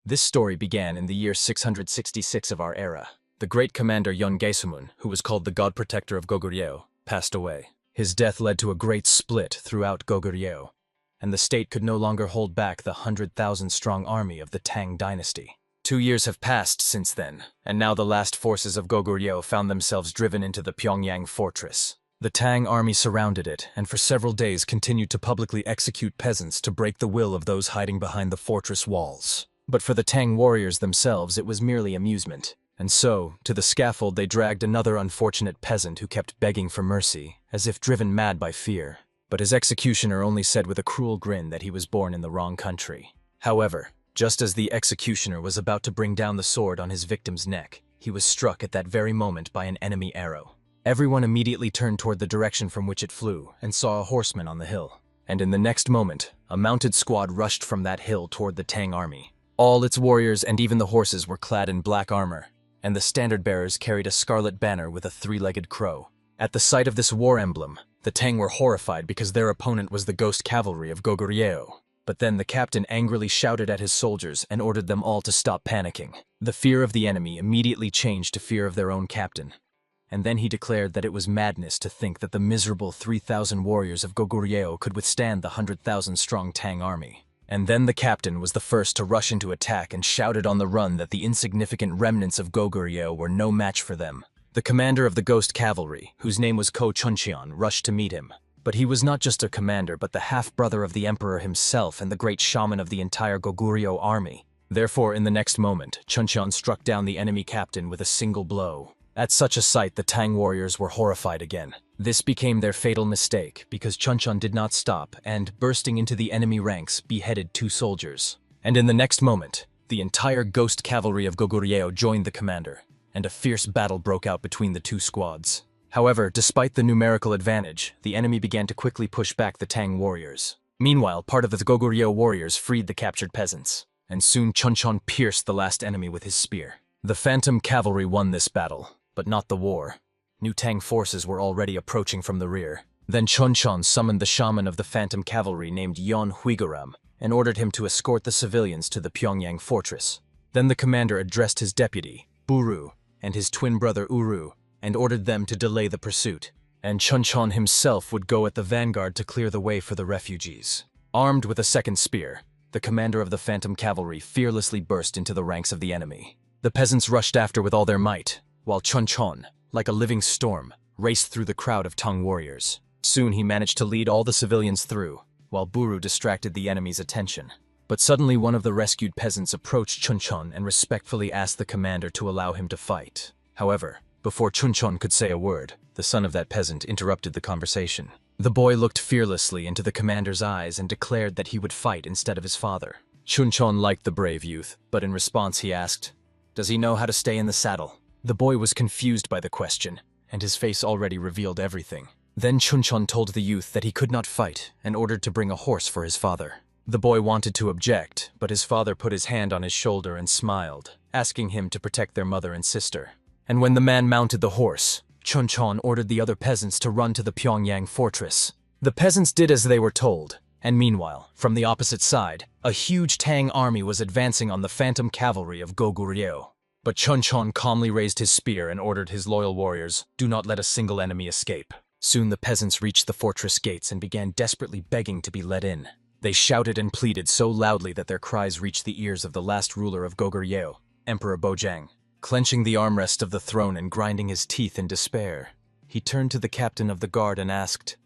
This story began in the year 666 of our era. The great commander Yongesumun, who was called the god protector of Goguryeo, passed away. His death led to a great split throughout Goguryeo, and the state could no longer hold back the 100,000-strong army of the Tang dynasty. 2 years have passed since then, and now the last forces of Goguryeo found themselves driven into the Pyongyang fortress. The Tang army surrounded it, and for several days continued to publicly execute peasants to break the will of those hiding behind the fortress walls. But for the Tang warriors themselves, it was merely amusement. And so, to the scaffold they dragged another unfortunate peasant who kept begging for mercy, as if driven mad by fear. But his executioner only said with a cruel grin that he was born in the wrong country. However, just as the executioner was about to bring down the sword on his victim's neck, he was struck at that very moment by an enemy arrow. Everyone immediately turned toward the direction from which it flew, and saw a horseman on the hill. And in the next moment, a mounted squad rushed from that hill toward the Tang army. All its warriors and even the horses were clad in black armor, and the standard-bearers carried a scarlet banner with a three-legged crow. At the sight of this war emblem, the Tang were horrified because their opponent was the ghost cavalry of Goguryeo. But then the captain angrily shouted at his soldiers and ordered them all to stop panicking. The fear of the enemy immediately changed to fear of their own captain. And then he declared that it was madness to think that the miserable 3,000 warriors of Goguryeo could withstand the 100,000-strong Tang army. And then the captain was the first to rush into attack and shouted on the run that the insignificant remnants of Goguryeo were no match for them. The commander of the ghost cavalry, whose name was Ko Chuncheon, rushed to meet him. But he was not just a commander, but the half-brother of the emperor himself and the great shaman of the entire Goguryeo army. Therefore, in the next moment, Chuncheon struck down the enemy captain with a single blow. At such a sight, the Tang warriors were horrified again. This became their fatal mistake, because Chuncheon did not stop and, bursting into the enemy ranks, beheaded 2 soldiers. And in the next moment, the entire ghost cavalry of Goguryeo joined the commander, and a fierce battle broke out between the 2 squads. However, despite the numerical advantage, the enemy began to quickly push back the Tang warriors. Meanwhile, part of the Goguryeo warriors freed the captured peasants, and soon Chuncheon pierced the last enemy with his spear. The Phantom Cavalry won this battle, but not the war. New Tang forces were already approaching from the rear. Then Chuncheon summoned the shaman of the Phantom Cavalry named Yon Huigaram and ordered him to escort the civilians to the Pyongyang fortress. Then the commander addressed his deputy, Buru, and his twin brother Uru, and ordered them to delay the pursuit. And Chuncheon himself would go at the vanguard to clear the way for the refugees. Armed with a second spear, the commander of the Phantom Cavalry fearlessly burst into the ranks of the enemy. The peasants rushed after with all their might, while Chuncheon, like a living storm, raced through the crowd of Tang warriors. Soon he managed to lead all the civilians through, while Buru distracted the enemy's attention. But suddenly one of the rescued peasants approached Chuncheon and respectfully asked the commander to allow him to fight. However, before Chuncheon could say a word, the son of that peasant interrupted the conversation. The boy looked fearlessly into the commander's eyes and declared that he would fight instead of his father. Chuncheon liked the brave youth, but in response he asked, "Does he know how to stay in the saddle?" The boy was confused by the question, and his face already revealed everything. Then Chuncheon told the youth that he could not fight and ordered to bring a horse for his father. The boy wanted to object, but his father put his hand on his shoulder and smiled, asking him to protect their mother and sister. And when the man mounted the horse, Chuncheon ordered the other peasants to run to the Pyongyang fortress. The peasants did as they were told, and meanwhile, from the opposite side, a huge Tang army was advancing on the Phantom Cavalry of Goguryeo. But Chuncheon calmly raised his spear and ordered his loyal warriors, "Do not let a single enemy escape." Soon the peasants reached the fortress gates and began desperately begging to be let in. They shouted and pleaded so loudly that their cries reached the ears of the last ruler of Goguryeo, Emperor Bojang. Clenching the armrest of the throne and grinding his teeth in despair, he turned to the captain of the guard and asked,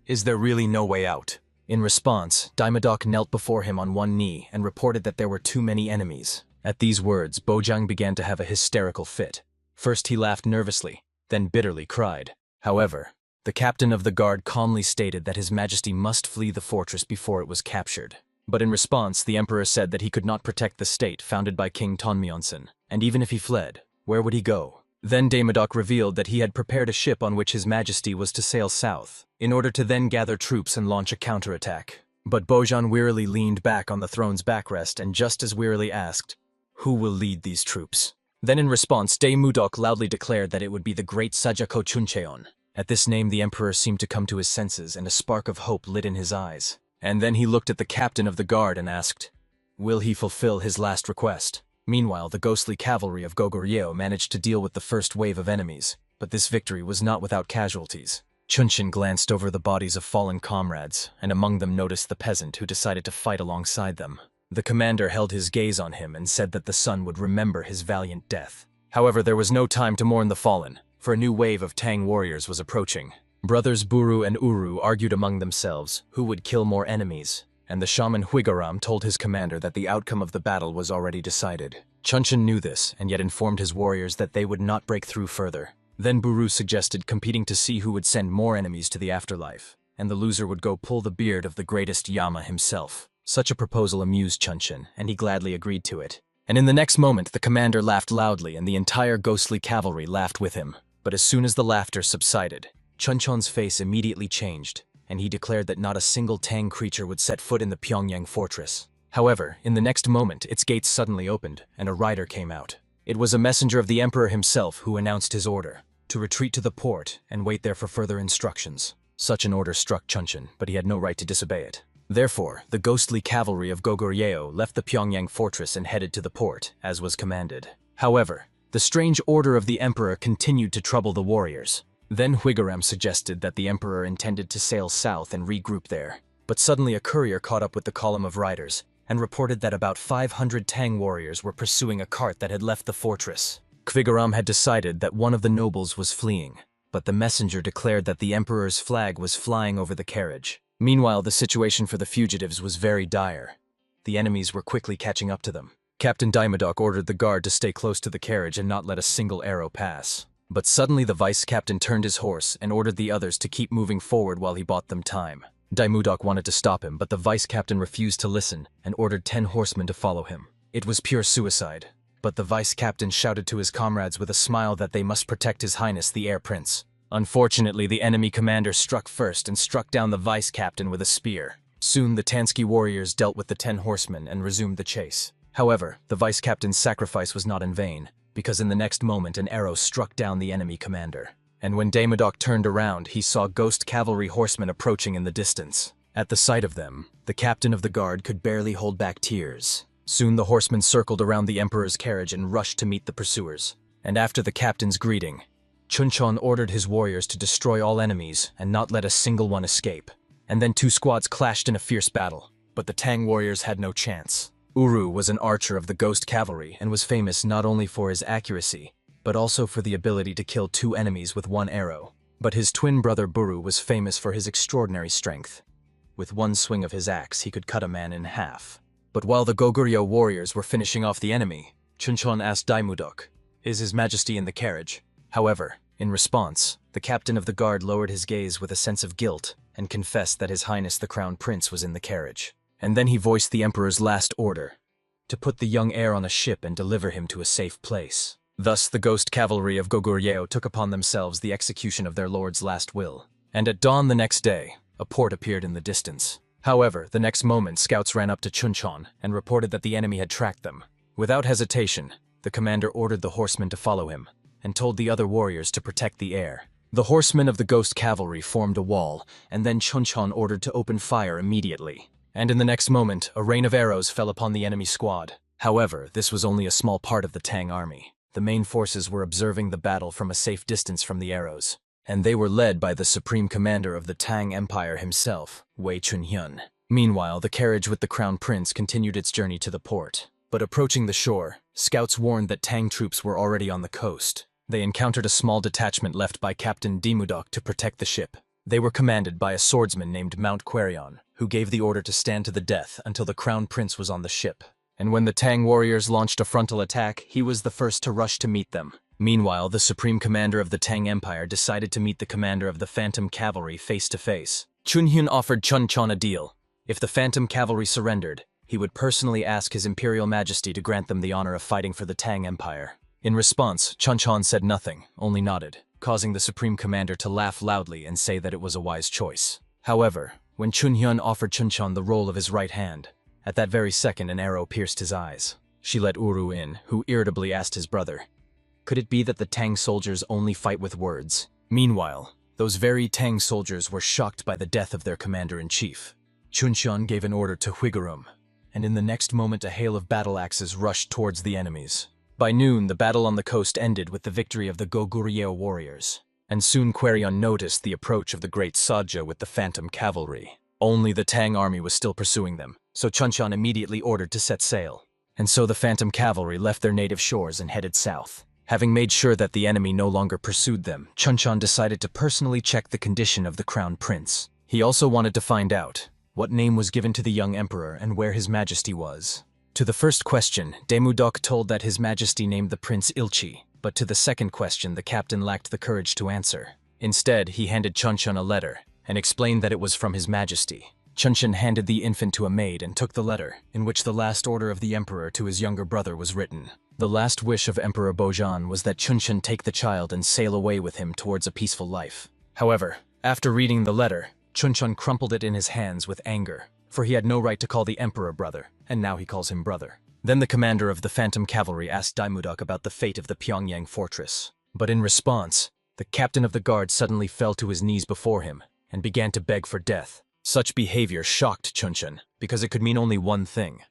"Is there really no way out?" In response, Daimodak knelt before him on one knee and reported that there were too many enemies. At these words, Bojang began to have a hysterical fit. First he laughed nervously, then bitterly cried. However, the captain of the guard calmly stated that His Majesty must flee the fortress before it was captured. But in response, the emperor said that he could not protect the state founded by King Tonmyeonsan, and even if he fled, where would he go? Then Daimodak revealed that he had prepared a ship on which His Majesty was to sail south, in order to then gather troops and launch a counterattack. But Bojang wearily leaned back on the throne's backrest and just as wearily asked, "Who will lead these troops?" Then in response, Daimodak loudly declared that it would be the great Sajako Chuncheon. At this name the emperor seemed to come to his senses and a spark of hope lit in his eyes. And then he looked at the captain of the guard and asked, Will he fulfill his last request? Meanwhile, the ghostly cavalry of Goguryeo managed to deal with the first wave of enemies, but this victory was not without casualties. Chunshin glanced over the bodies of fallen comrades, and among them noticed the peasant who decided to fight alongside them. The commander held his gaze on him and said that the son would remember his valiant death. However, there was no time to mourn the fallen, for a new wave of Tang warriors was approaching. Brothers Buru and Uru argued among themselves who would kill more enemies, and the shaman Huigaram told his commander that the outcome of the battle was already decided. Chunshin knew this, and yet informed his warriors that they would not break through further. Then Buru suggested competing to see who would send more enemies to the afterlife, and the loser would go pull the beard of the greatest Yama himself. Such a proposal amused Chunshin, and he gladly agreed to it. And in the next moment, the commander laughed loudly, and the entire ghostly cavalry laughed with him. But as soon as the laughter subsided, Chunchon's face immediately changed, and he declared that not a single Tang creature would set foot in the Pyongyang fortress. However, in the next moment, its gates suddenly opened, and a rider came out. It was a messenger of the emperor himself who announced his order, to retreat to the port and wait there for further instructions. Such an order struck Chunshin, but he had no right to disobey it. Therefore, the ghostly cavalry of Goguryeo left the Pyongyang fortress and headed to the port, as was commanded. However, the strange order of the emperor continued to trouble the warriors. Then Huigaram suggested that the emperor intended to sail south and regroup there. But suddenly a courier caught up with the column of riders and reported that about 500 Tang warriors were pursuing a cart that had left the fortress. Huigaram had decided that one of the nobles was fleeing, but the messenger declared that the emperor's flag was flying over the carriage. Meanwhile, the situation for the fugitives was very dire. The enemies were quickly catching up to them. Captain Daimodok ordered the guard to stay close to the carriage and not let a single arrow pass. But suddenly the vice-captain turned his horse and ordered the others to keep moving forward while he bought them time. Daimodok wanted to stop him, but the vice-captain refused to listen and ordered 10 horsemen to follow him. It was pure suicide, but the vice-captain shouted to his comrades with a smile that they must protect His Highness the Air Prince. Unfortunately, the enemy commander struck first and struck down the vice-captain with a spear. Soon the Tansky warriors dealt with the 10 horsemen and resumed the chase. However, the vice-captain's sacrifice was not in vain, because in the next moment an arrow struck down the enemy commander. And when Daimodok turned around, he saw ghost cavalry horsemen approaching in the distance. At the sight of them, the captain of the guard could barely hold back tears. Soon the horsemen circled around the emperor's carriage and rushed to meet the pursuers. And after the captain's greeting, Chunchon ordered his warriors to destroy all enemies and not let a single one escape. And then 2 squads clashed in a fierce battle, but the Tang warriors had no chance. Uru was an archer of the ghost cavalry and was famous not only for his accuracy, but also for the ability to kill 2 enemies with 1 arrow. But his twin brother Buru was famous for his extraordinary strength. With 1 swing of his axe, he could cut a man in half. But while the Goguryeo warriors were finishing off the enemy, Chunchon asked Daimodok, "Is His Majesty in the carriage?" However, in response, the captain of the guard lowered his gaze with a sense of guilt and confessed that His Highness the Crown Prince was in the carriage. And then he voiced the emperor's last order, to put the young heir on a ship and deliver him to a safe place. Thus the ghost cavalry of Goguryeo took upon themselves the execution of their lord's last will. And at dawn the next day, a port appeared in the distance. However, the next moment scouts ran up to Chunchon and reported that the enemy had tracked them. Without hesitation, the commander ordered the horsemen to follow him, and told the other warriors to protect the heir. The horsemen of the ghost cavalry formed a wall, and then Chunchon ordered to open fire immediately. And in the next moment, a rain of arrows fell upon the enemy squad. However, this was only a small part of the Tang army. The main forces were observing the battle from a safe distance from the arrows, and they were led by the supreme commander of the Tang Empire himself, Wei Chunhyun. Meanwhile, the carriage with the crown prince continued its journey to the port. But approaching the shore, scouts warned that Tang troops were already on the coast. They encountered a small detachment left by Captain Daimodok to protect the ship. They were commanded by a swordsman named Mount Querion, who gave the order to stand to the death until the crown prince was on the ship. And when the Tang warriors launched a frontal attack, he was the first to rush to meet them. Meanwhile, the supreme commander of the Tang Empire decided to meet the commander of the Phantom Cavalry face to face. Chunhyun offered Chunchon a deal. If the Phantom Cavalry surrendered, he would personally ask His Imperial Majesty to grant them the honor of fighting for the Tang Empire. In response, Chunchon said nothing, only nodded, causing the supreme commander to laugh loudly and say that it was a wise choice. However, when Chunhyun offered Chunchon the roll of his right hand, at that very second an arrow pierced his eyes. She let Uru in, who irritably asked his brother, could it be that the Tang soldiers only fight with words? Meanwhile, those very Tang soldiers were shocked by the death of their commander-in-chief. Chuncheon gave an order to Huigaram, and in the next moment a hail of battle axes rushed towards the enemies. By noon, the battle on the coast ended with the victory of the Goguryeo warriors, and soon Querion noticed the approach of the great Saja with the phantom cavalry. Only the Tang army was still pursuing them, so Chuncheon immediately ordered to set sail. And so the phantom cavalry left their native shores and headed south. Having made sure that the enemy no longer pursued them, Chuncheon decided to personally check the condition of the crown prince. He also wanted to find out what name was given to the young emperor and where his majesty was. To the first question, Demudok told that his majesty named the prince Ilchi, but to the second question the captain lacked the courage to answer. Instead, he handed Chuncheon a letter and explained that it was from his majesty. Chuncheon handed the infant to a maid and took the letter, in which the last order of the emperor to his younger brother was written. The last wish of Emperor Bojan was that Chuncheon take the child and sail away with him towards a peaceful life. However, after reading the letter, Chuncheon crumpled it in his hands with anger, for he had no right to call the emperor brother, and now he calls him brother. Then the commander of the phantom cavalry asked Daimudok about the fate of the Pyongyang fortress. But in response, the captain of the guard suddenly fell to his knees before him and began to beg for death. Such behavior shocked Chuncheon, because it could mean only one thing.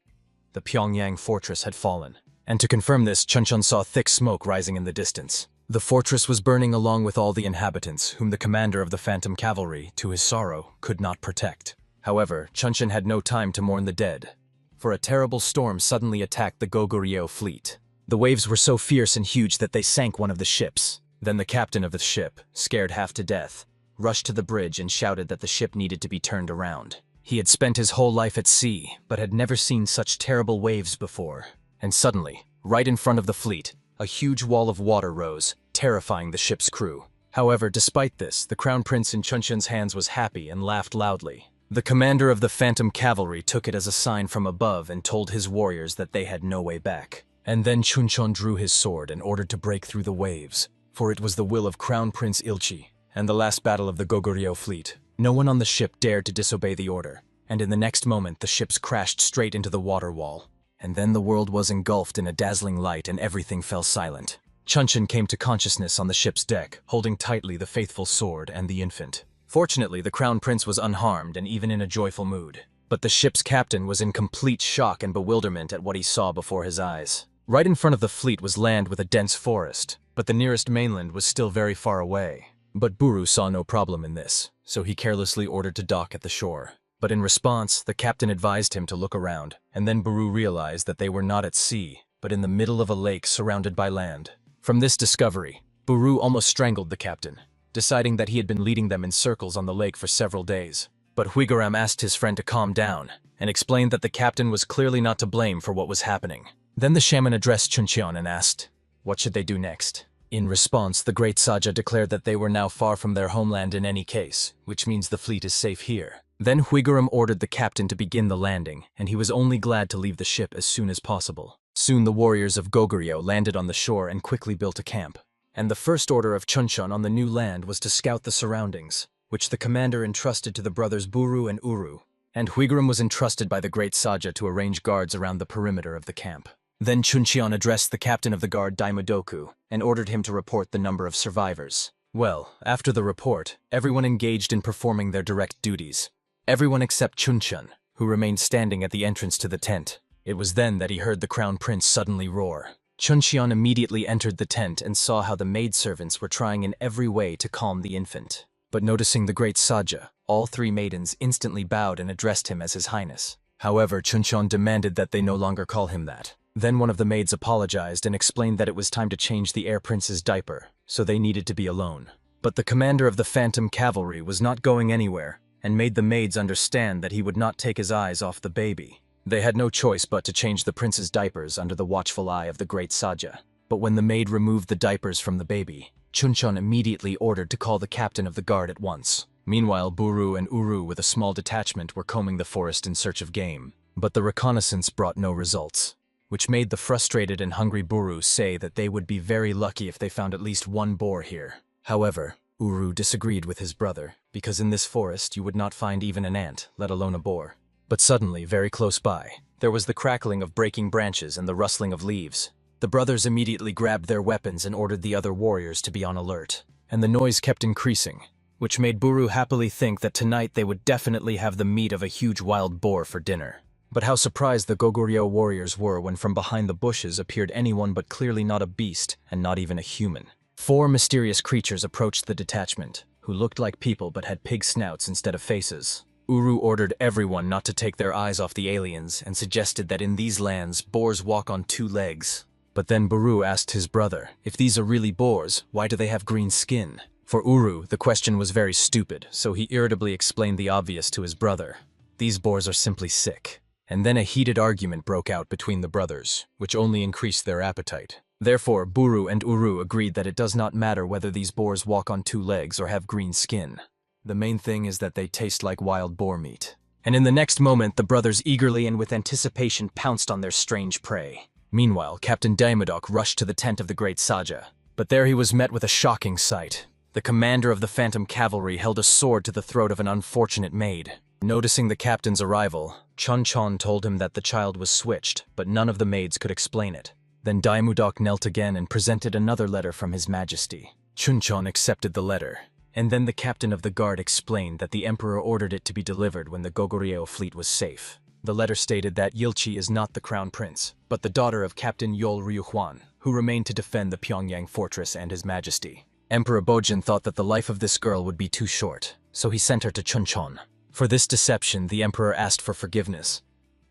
The Pyongyang fortress had fallen. And to confirm this, Chuncheon saw thick smoke rising in the distance. The fortress was burning along with all the inhabitants, whom the commander of the phantom cavalry, to his sorrow, could not protect. However, Chuncheon had no time to mourn the dead, for a terrible storm suddenly attacked the Goguryeo fleet. The waves were so fierce and huge that they sank one of the ships. Then the captain of the ship, scared half to death, rushed to the bridge and shouted that the ship needed to be turned around. He had spent his whole life at sea, but had never seen such terrible waves before. And suddenly, right in front of the fleet, a huge wall of water rose, terrifying the ship's crew. However, despite this, the crown prince in Chuncheon's hands was happy and laughed loudly. The commander of the phantom cavalry took it as a sign from above and told his warriors that they had no way back. And then Chuncheon drew his sword and ordered to break through the waves, for it was the will of Crown Prince Ilchi, and the last battle of the Goguryeo fleet. No one on the ship dared to disobey the order, and in the next moment the ships crashed straight into the water wall. And then the world was engulfed in a dazzling light and everything fell silent. Chuncheon came to consciousness on the ship's deck, holding tightly the faithful sword and the infant. Fortunately, the crown prince was unharmed and even in a joyful mood. But the ship's captain was in complete shock and bewilderment at what he saw before his eyes. Right in front of the fleet was land with a dense forest, but the nearest mainland was still very far away. But Buru saw no problem in this, so he carelessly ordered to dock at the shore. But in response, the captain advised him to look around, and then Buru realized that they were not at sea, but in the middle of a lake surrounded by land. From this discovery, Buru almost strangled the captain, deciding that he had been leading them in circles on the lake for several days. But Huigaram asked his friend to calm down, and explained that the captain was clearly not to blame for what was happening. Then the shaman addressed Chuncheon and asked, what should they do next? In response, the great Saja declared that they were now far from their homeland in any case, which means the fleet is safe here. Then Huigaram ordered the captain to begin the landing, and he was only glad to leave the ship as soon as possible. Soon the warriors of Goguryeo landed on the shore and quickly built a camp. And the first order of Chuncheon on the new land was to scout the surroundings, which the commander entrusted to the brothers Buru and Uru, and Huigaram was entrusted by the great Saja to arrange guards around the perimeter of the camp. Then Chuncheon addressed the captain of the guard Daimudoku and ordered him to report the number of survivors. Well, after the report, everyone engaged in performing their direct duties. Everyone except Chuncheon, who remained standing at the entrance to the tent. It was then that he heard the crown prince suddenly roar. Chuncheon immediately entered the tent and saw how the maidservants were trying in every way to calm the infant. But noticing the great Saja, all three maidens instantly bowed and addressed him as His Highness. However, Chuncheon demanded that they no longer call him that. Then one of the maids apologized and explained that it was time to change the heir prince's diaper, so they needed to be alone. But the commander of the phantom cavalry was not going anywhere, and made the maids understand that he would not take his eyes off the baby. They had no choice but to change the prince's diapers under the watchful eye of the great Saja. But when the maid removed the diapers from the baby, Chuncheon immediately ordered to call the captain of the guard at once. Meanwhile, Buru and Uru with a small detachment were combing the forest in search of game. But the reconnaissance brought no results, which made the frustrated and hungry Buru say that they would be very lucky if they found at least one boar here. However, Uru disagreed with his brother, because in this forest you would not find even an ant, let alone a boar. But suddenly, very close by, there was the crackling of breaking branches and the rustling of leaves. The brothers immediately grabbed their weapons and ordered the other warriors to be on alert. And the noise kept increasing, which made Buru happily think that tonight they would definitely have the meat of a huge wild boar for dinner. But how surprised the Goguryeo warriors were when from behind the bushes appeared anyone but clearly not a beast and not even a human. 4 mysterious creatures approached the detachment, who looked like people but had pig snouts instead of faces. Uru ordered everyone not to take their eyes off the aliens and suggested that in these lands, boars walk on 2 legs. But then Buru asked his brother, if these are really boars, why do they have green skin? For Uru, the question was very stupid, so he irritably explained the obvious to his brother. These boars are simply sick. And then a heated argument broke out between the brothers, which only increased their appetite. Therefore, Buru and Uru agreed that it does not matter whether these boars walk on 2 legs or have green skin. The main thing is that they taste like wild boar meat. And in the next moment, the brothers eagerly and with anticipation pounced on their strange prey. Meanwhile, Captain Daimodok rushed to the tent of the great Saja. But there he was met with a shocking sight. The commander of the Phantom Cavalry held a sword to the throat of an unfortunate maid. Noticing the captain's arrival, Jinchon told him that the child was switched, but none of the maids could explain it. Then Daimodok knelt again and presented another letter from His Majesty. Jinchon accepted the letter, and then the captain of the guard explained that the emperor ordered it to be delivered when the Goguryeo fleet was safe. The letter stated that Yilchi is not the crown prince, but the daughter of Captain Yol Ryuhwan, who remained to defend the Pyongyang fortress and His Majesty. Emperor Bojin thought that the life of this girl would be too short, so he sent her to Jinchon. For this deception, the emperor asked for forgiveness.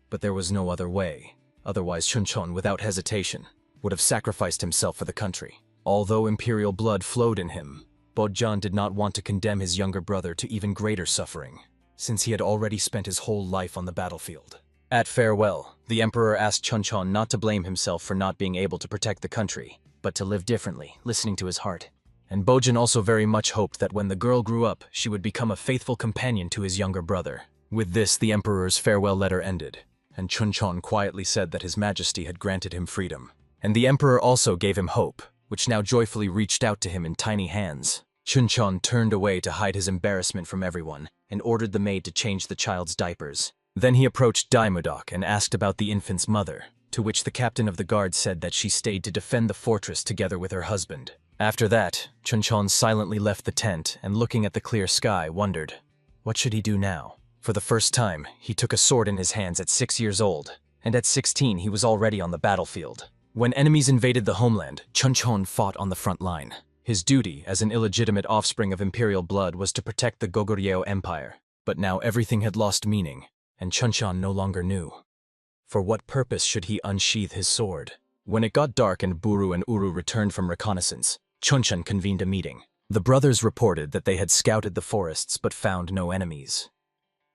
But there was no other way. Otherwise, Jinchon, without hesitation, would have sacrificed himself for the country. Although imperial blood flowed in him, Bojin did not want to condemn his younger brother to even greater suffering, since he had already spent his whole life on the battlefield. At farewell, the emperor asked Jinchon not to blame himself for not being able to protect the country, but to live differently, listening to his heart. And Bojin also very much hoped that when the girl grew up, she would become a faithful companion to his younger brother. With this, the emperor's farewell letter ended, and Jinchon quietly said that His Majesty had granted him freedom. And the emperor also gave him hope, which now joyfully reached out to him in tiny hands. Jinchon turned away to hide his embarrassment from everyone, and ordered the maid to change the child's diapers. Then he approached Daimodok and asked about the infant's mother, to which the captain of the guard said that she stayed to defend the fortress together with her husband. After that, Jinchon silently left the tent and looking at the clear sky wondered, what should he do now? For the first time, he took a sword in his hands at 6 years old, and at 16 he was already on the battlefield. When enemies invaded the homeland, Jinchon fought on the front line. His duty, as an illegitimate offspring of imperial blood, was to protect the Goguryeo Empire. But now everything had lost meaning, and Jinchon no longer knew. For what purpose should he unsheath his sword? When it got dark and Buru and Uru returned from reconnaissance, Jinchon convened a meeting. The brothers reported that they had scouted the forests but found no enemies.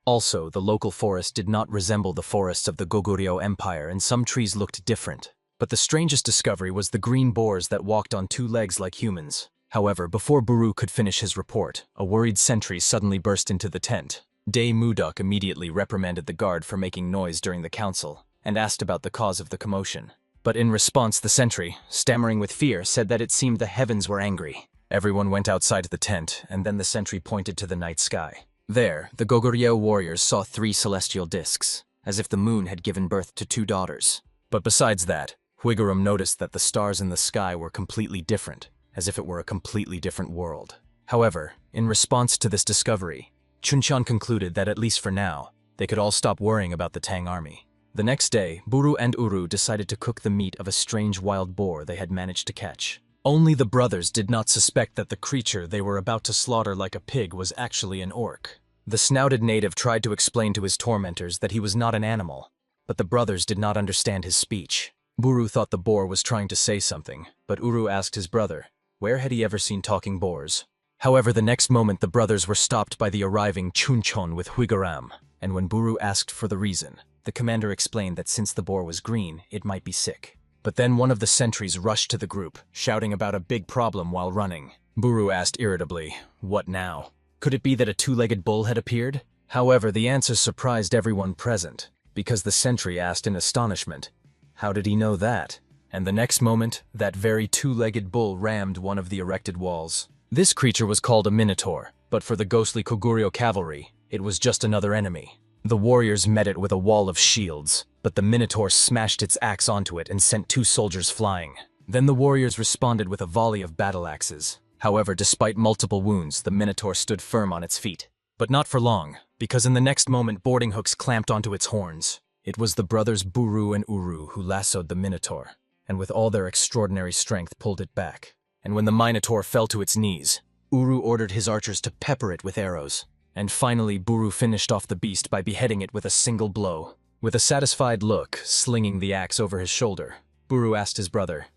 Also, the local forest did not resemble the forests of the Goguryeo Empire, and some trees looked different. But the strangest discovery was the green boars that walked on 2 legs like humans. However, before Buru could finish his report, a worried sentry suddenly burst into the tent. Daimodok immediately reprimanded the guard for making noise during the council, and asked about the cause of the commotion. But in response, the sentry, stammering with fear, said that it seemed the heavens were angry. Everyone went outside the tent, and then the sentry pointed to the night sky. There, the Goguryeo warriors saw 3 celestial discs, as if the moon had given birth to 2 daughters. But besides that, Huigarum noticed that the stars in the sky were completely different, as if it were a completely different world. However, in response to this discovery, Jinchon concluded that at least for now, they could all stop worrying about the Tang army. The next day, Buru and Uru decided to cook the meat of a strange wild boar they had managed to catch. Only the brothers did not suspect that the creature they were about to slaughter like a pig was actually an orc. The snouted native tried to explain to his tormentors that he was not an animal, but the brothers did not understand his speech. Buru thought the boar was trying to say something, but Uru asked his brother, where had he ever seen talking boars? However, the next moment the brothers were stopped by the arriving Jinchon with Huigaram, and when Buru asked for the reason, the commander explained that since the boar was green, it might be sick. But then one of the sentries rushed to the group, shouting about a big problem while running. Buru asked irritably, what now? Could it be that a 2-legged bull had appeared? However, the answer surprised everyone present, because the sentry asked in astonishment, how did he know that? And the next moment, that very 2-legged bull rammed one of the erected walls. This creature was called a minotaur, but for the ghostly Goguryeo cavalry, it was just another enemy. The warriors met it with a wall of shields, but the minotaur smashed its axe onto it and sent 2 soldiers flying. Then the warriors responded with a volley of battle axes. However, despite multiple wounds, the minotaur stood firm on its feet. But not for long, because in the next moment boarding hooks clamped onto its horns. It was the brothers Buru and Uru who lassoed the Minotaur, and with all their extraordinary strength pulled it back. And when the Minotaur fell to its knees, Uru ordered his archers to pepper it with arrows. And finally, Buru finished off the beast by beheading it with a single blow. With a satisfied look, slinging the axe over his shoulder, Buru asked his brother,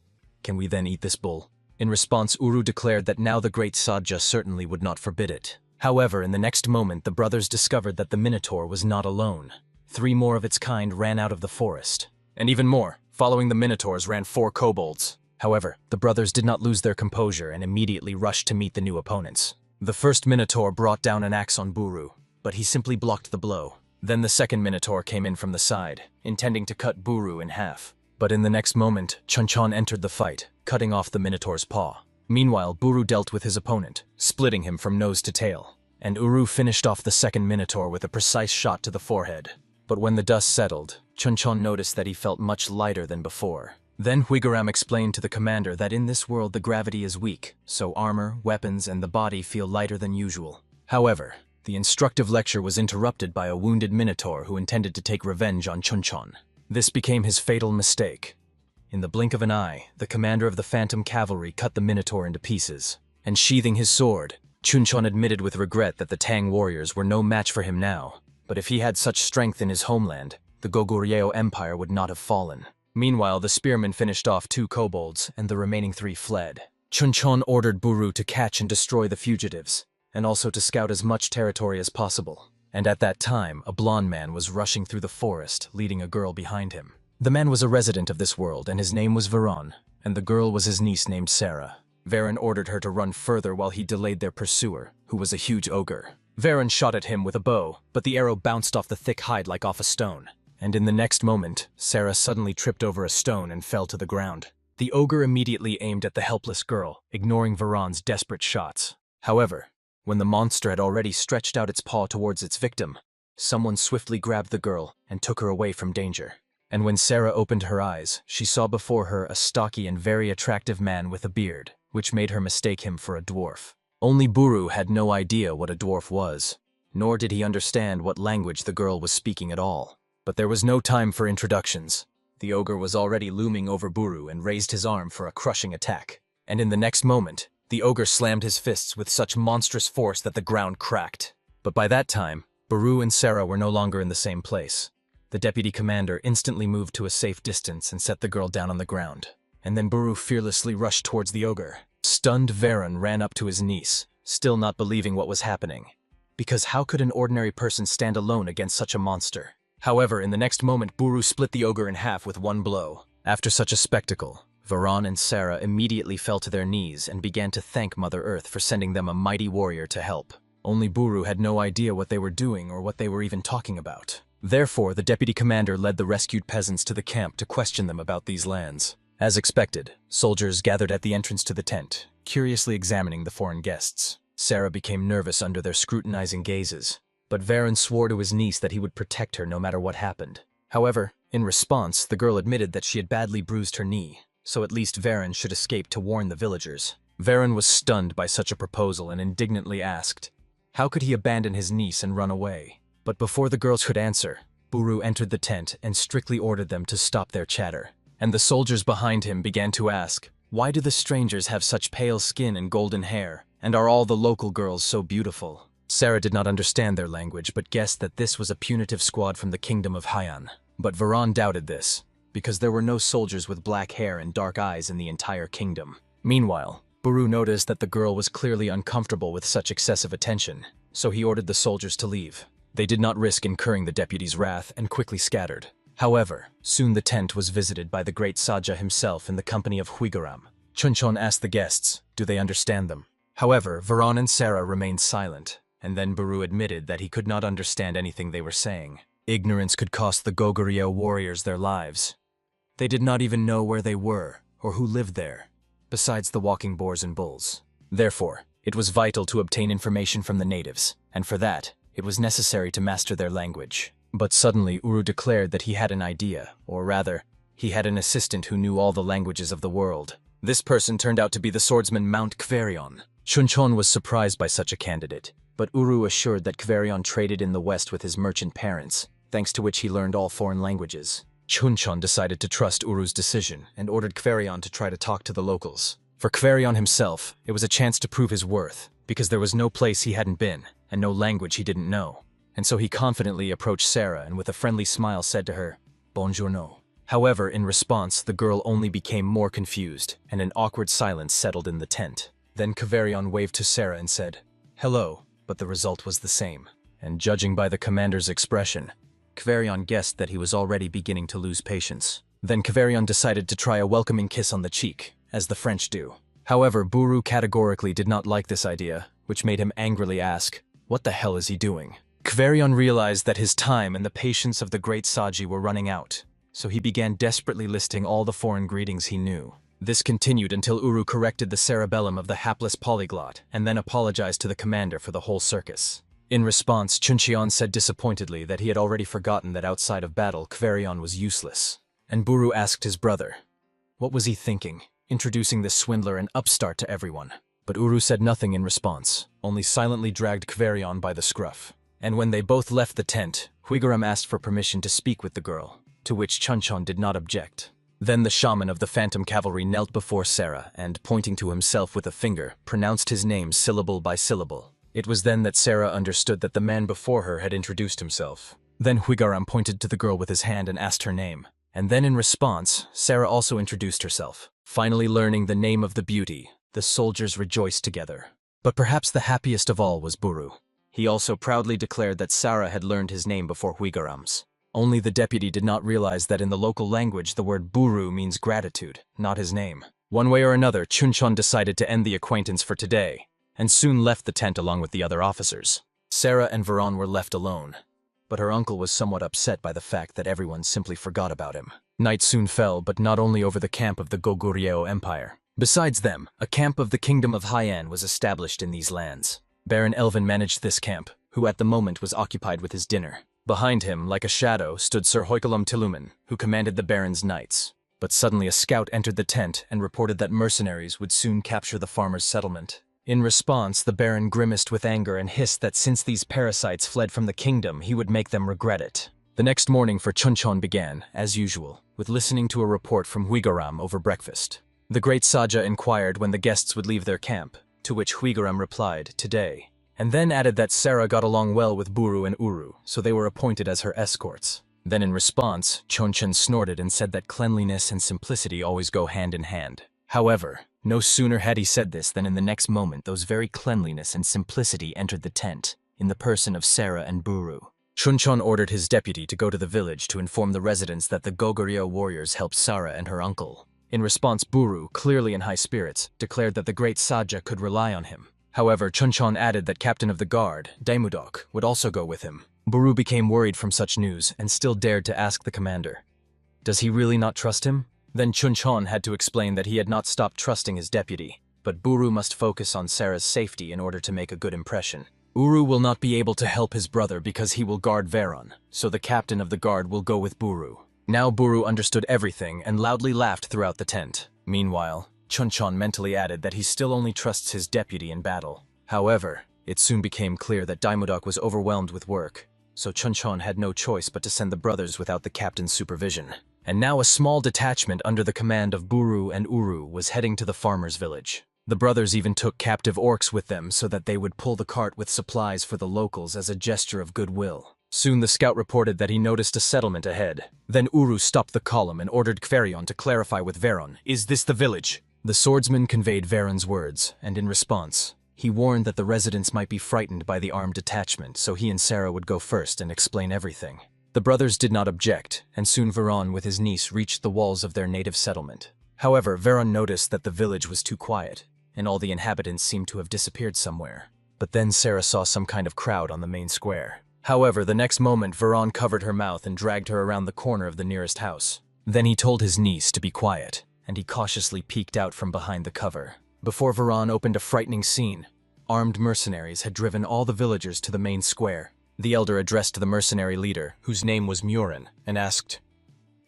"Can we then eat this bull?" In response, Uru declared that now the great Saja certainly would not forbid it. However, in the next moment, the brothers discovered that the Minotaur was not alone. 3 more of its kind ran out of the forest. And even more, following the Minotaurs ran 4 kobolds. However, the brothers did not lose their composure and immediately rushed to meet the new opponents. The first Minotaur brought down an axe on Buru, but he simply blocked the blow. Then the second Minotaur came in from the side, intending to cut Buru in half. But in the next moment, Jinchon entered the fight, cutting off the Minotaur's paw. Meanwhile, Buru dealt with his opponent, splitting him from nose to tail. And Uru finished off the second Minotaur with a precise shot to the forehead. But when the dust settled, Jinchon noticed that he felt much lighter than before. Then Huigaram explained to the commander that in this world the gravity is weak, so armor, weapons, and the body feel lighter than usual. However, the instructive lecture was interrupted by a wounded Minotaur who intended to take revenge on Jinchon. This became his fatal mistake. In the blink of an eye, the commander of the Phantom Cavalry cut the Minotaur into pieces. And sheathing his sword, Jinchon admitted with regret that the Tang warriors were no match for him now. But if he had such strength in his homeland, the Goguryeo Empire would not have fallen. Meanwhile, the spearmen finished off 2 kobolds, and the remaining 3 fled. Jinchon ordered Buru to catch and destroy the fugitives, and also to scout as much territory as possible. And at that time, a blonde man was rushing through the forest, leading a girl behind him. The man was a resident of this world, and his name was Veron, and the girl was his niece named Sarah. Veron ordered her to run further while he delayed their pursuer, who was a huge ogre. Veron shot at him with a bow, but the arrow bounced off the thick hide like off a stone. And in the next moment, Sarah suddenly tripped over a stone and fell to the ground. The ogre immediately aimed at the helpless girl, ignoring Veron's desperate shots. However, when the monster had already stretched out its paw towards its victim, someone swiftly grabbed the girl and took her away from danger. And when Sarah opened her eyes, she saw before her a stocky and very attractive man with a beard, which made her mistake him for a dwarf. Only Buru had no idea what a dwarf was, nor did he understand what language the girl was speaking at all. But there was no time for introductions. The ogre was already looming over Buru and raised his arm for a crushing attack. And in the next moment, the ogre slammed his fists with such monstrous force that the ground cracked. But by that time, Buru and Sarah were no longer in the same place. The deputy commander instantly moved to a safe distance and set the girl down on the ground. And then Buru fearlessly rushed towards the ogre. Stunned Veron ran up to his niece, still not believing what was happening. Because how could an ordinary person stand alone against such a monster? However, in the next moment, Buru split the ogre in half with one blow. After such a spectacle, Veron and Sarah immediately fell to their knees and began to thank Mother Earth for sending them a mighty warrior to help. Only Buru had no idea what they were doing or what they were even talking about. Therefore, the deputy commander led the rescued peasants to the camp to question them about these lands. As expected, soldiers gathered at the entrance to the tent, curiously examining the foreign guests. Sarah became nervous under their scrutinizing gazes, but Veron swore to his niece that he would protect her no matter what happened. However, in response, the girl admitted that she had badly bruised her knee, so at least Veron should escape to warn the villagers. Veron was stunned by such a proposal and indignantly asked, how could he abandon his niece and run away? But before the girls could answer, Buru entered the tent and strictly ordered them to stop their chatter. And the soldiers behind him began to ask, why do the strangers have such pale skin and golden hair, and are all the local girls so beautiful? Sarah did not understand their language, but guessed that this was a punitive squad from the kingdom of Haiyan. But Veron doubted this, because there were no soldiers with black hair and dark eyes in the entire kingdom. Meanwhile, Buru noticed that the girl was clearly uncomfortable with such excessive attention, so he ordered the soldiers to leave. They did not risk incurring the deputy's wrath and quickly scattered. However, soon the tent was visited by the great Saja himself in the company of Huigaram. Jinchon asked the guests, do they understand them? However, Veron and Sarah remained silent, and then Buru admitted that he could not understand anything they were saying. Ignorance could cost the Goguryeo warriors their lives. They did not even know where they were, or who lived there, besides the walking boars and bulls. Therefore, it was vital to obtain information from the natives, and for that, it was necessary to master their language. But suddenly Uru declared that he had an idea, or rather, he had an assistant who knew all the languages of the world. This person turned out to be the swordsman Mount Kverion. Jinchon was surprised by such a candidate, but Uru assured that Kverion traded in the west with his merchant parents, thanks to which he learned all foreign languages. Jinchon decided to trust Uru's decision and ordered Kverion to try to talk to the locals. For Kverion himself, it was a chance to prove his worth, because there was no place he hadn't been, and no language he didn't know. And so he confidently approached Sarah and with a friendly smile said to her, "Buongiorno." However, in response, the girl only became more confused, and an awkward silence settled in the tent. Then Kverion waved to Sarah and said, "Hello," but the result was the same. And judging by the commander's expression, Kverion guessed that he was already beginning to lose patience. Then Kverion decided to try a welcoming kiss on the cheek, as the French do. However, Buru categorically did not like this idea, which made him angrily ask, "What the hell is he doing?" Kverion realized that his time and the patience of the great Saji were running out, so he began desperately listing all the foreign greetings he knew. This continued until Uru corrected the cerebellum of the hapless polyglot and then apologized to the commander for the whole circus. In response, Chuncheon said disappointedly that he had already forgotten that outside of battle, Kverion was useless. And Buru asked his brother, what was he thinking, introducing this swindler and upstart to everyone? But Uru said nothing in response, only silently dragged Kverion by the scruff. And when they both left the tent, Huigaram asked for permission to speak with the girl, to which Chuncheon did not object. Then the shaman of the Phantom Cavalry knelt before Sarah and, pointing to himself with a finger, pronounced his name syllable by syllable. It was then that Sarah understood that the man before her had introduced himself. Then Huigaram pointed to the girl with his hand and asked her name. And then in response, Sarah also introduced herself. Finally learning the name of the beauty, the soldiers rejoiced together. But perhaps the happiest of all was Buru. He also proudly declared that Sarah had learned his name before Huigaram's. Only the deputy did not realize that in the local language the word Buru means gratitude, not his name. One way or another, Chuncheon decided to end the acquaintance for today, and soon left the tent along with the other officers. Sarah and Veron were left alone, but her uncle was somewhat upset by the fact that everyone simply forgot about him. Night soon fell, but not only over the camp of the Goguryeo Empire. Besides them, a camp of the Kingdom of Haiyan was established in these lands. Baron Elvin managed this camp, who at the moment was occupied with his dinner. Behind him, like a shadow, stood Sir Hoikelum Tilumen, who commanded the Baron's knights. But suddenly a scout entered the tent and reported that mercenaries would soon capture the farmer's settlement. In response, the Baron grimaced with anger and hissed that since these parasites fled from the kingdom, he would make them regret it. The next morning for Chuncheon began, as usual, with listening to a report from Huigaram over breakfast. The great Saja inquired when the guests would leave their camp, to which Huigaram replied, "Today," and then added that Sarah got along well with Buru and Uru, so they were appointed as her escorts. Then in response, Chuncheon snorted and said that cleanliness and simplicity always go hand in hand. However, no sooner had he said this than in the next moment those very cleanliness and simplicity entered the tent, in the person of Sarah and Buru. Chuncheon ordered his deputy to go to the village to inform the residents that the Goguryeo warriors helped Sarah and her uncle. In response, Buru, clearly in high spirits, declared that the great Saja could rely on him. However, Chuncheon added that captain of the guard, Daimudok, would also go with him. Buru became worried from such news and still dared to ask the commander, does he really not trust him? Then Chuncheon had to explain that he had not stopped trusting his deputy, but Buru must focus on Sarah's safety in order to make a good impression. Uru will not be able to help his brother because he will guard Veron, so the captain of the guard will go with Buru. Now Buru understood everything and loudly laughed throughout the tent. Meanwhile, Chuncheon mentally added that he still only trusts his deputy in battle. However, it soon became clear that Daimudok was overwhelmed with work, so Chuncheon had no choice but to send the brothers without the captain's supervision. And now a small detachment under the command of Buru and Uru was heading to the farmer's village. The brothers even took captive orcs with them so that they would pull the cart with supplies for the locals as a gesture of goodwill. Soon the scout reported that he noticed a settlement ahead. Then Uru stopped the column and ordered Kverion to clarify with Veron, "Is this the village?" The swordsman conveyed Veron's words, and in response, he warned that the residents might be frightened by the armed detachment, so he and Sarah would go first and explain everything. The brothers did not object, and soon Veron with his niece reached the walls of their native settlement. However, Veron noticed that the village was too quiet, and all the inhabitants seemed to have disappeared somewhere. But then Sarah saw some kind of crowd on the main square. However, the next moment Veron covered her mouth and dragged her around the corner of the nearest house. Then he told his niece to be quiet, and he cautiously peeked out from behind the cover. Before Veron opened a frightening scene, armed mercenaries had driven all the villagers to the main square. The elder addressed the mercenary leader, whose name was Murin, and asked,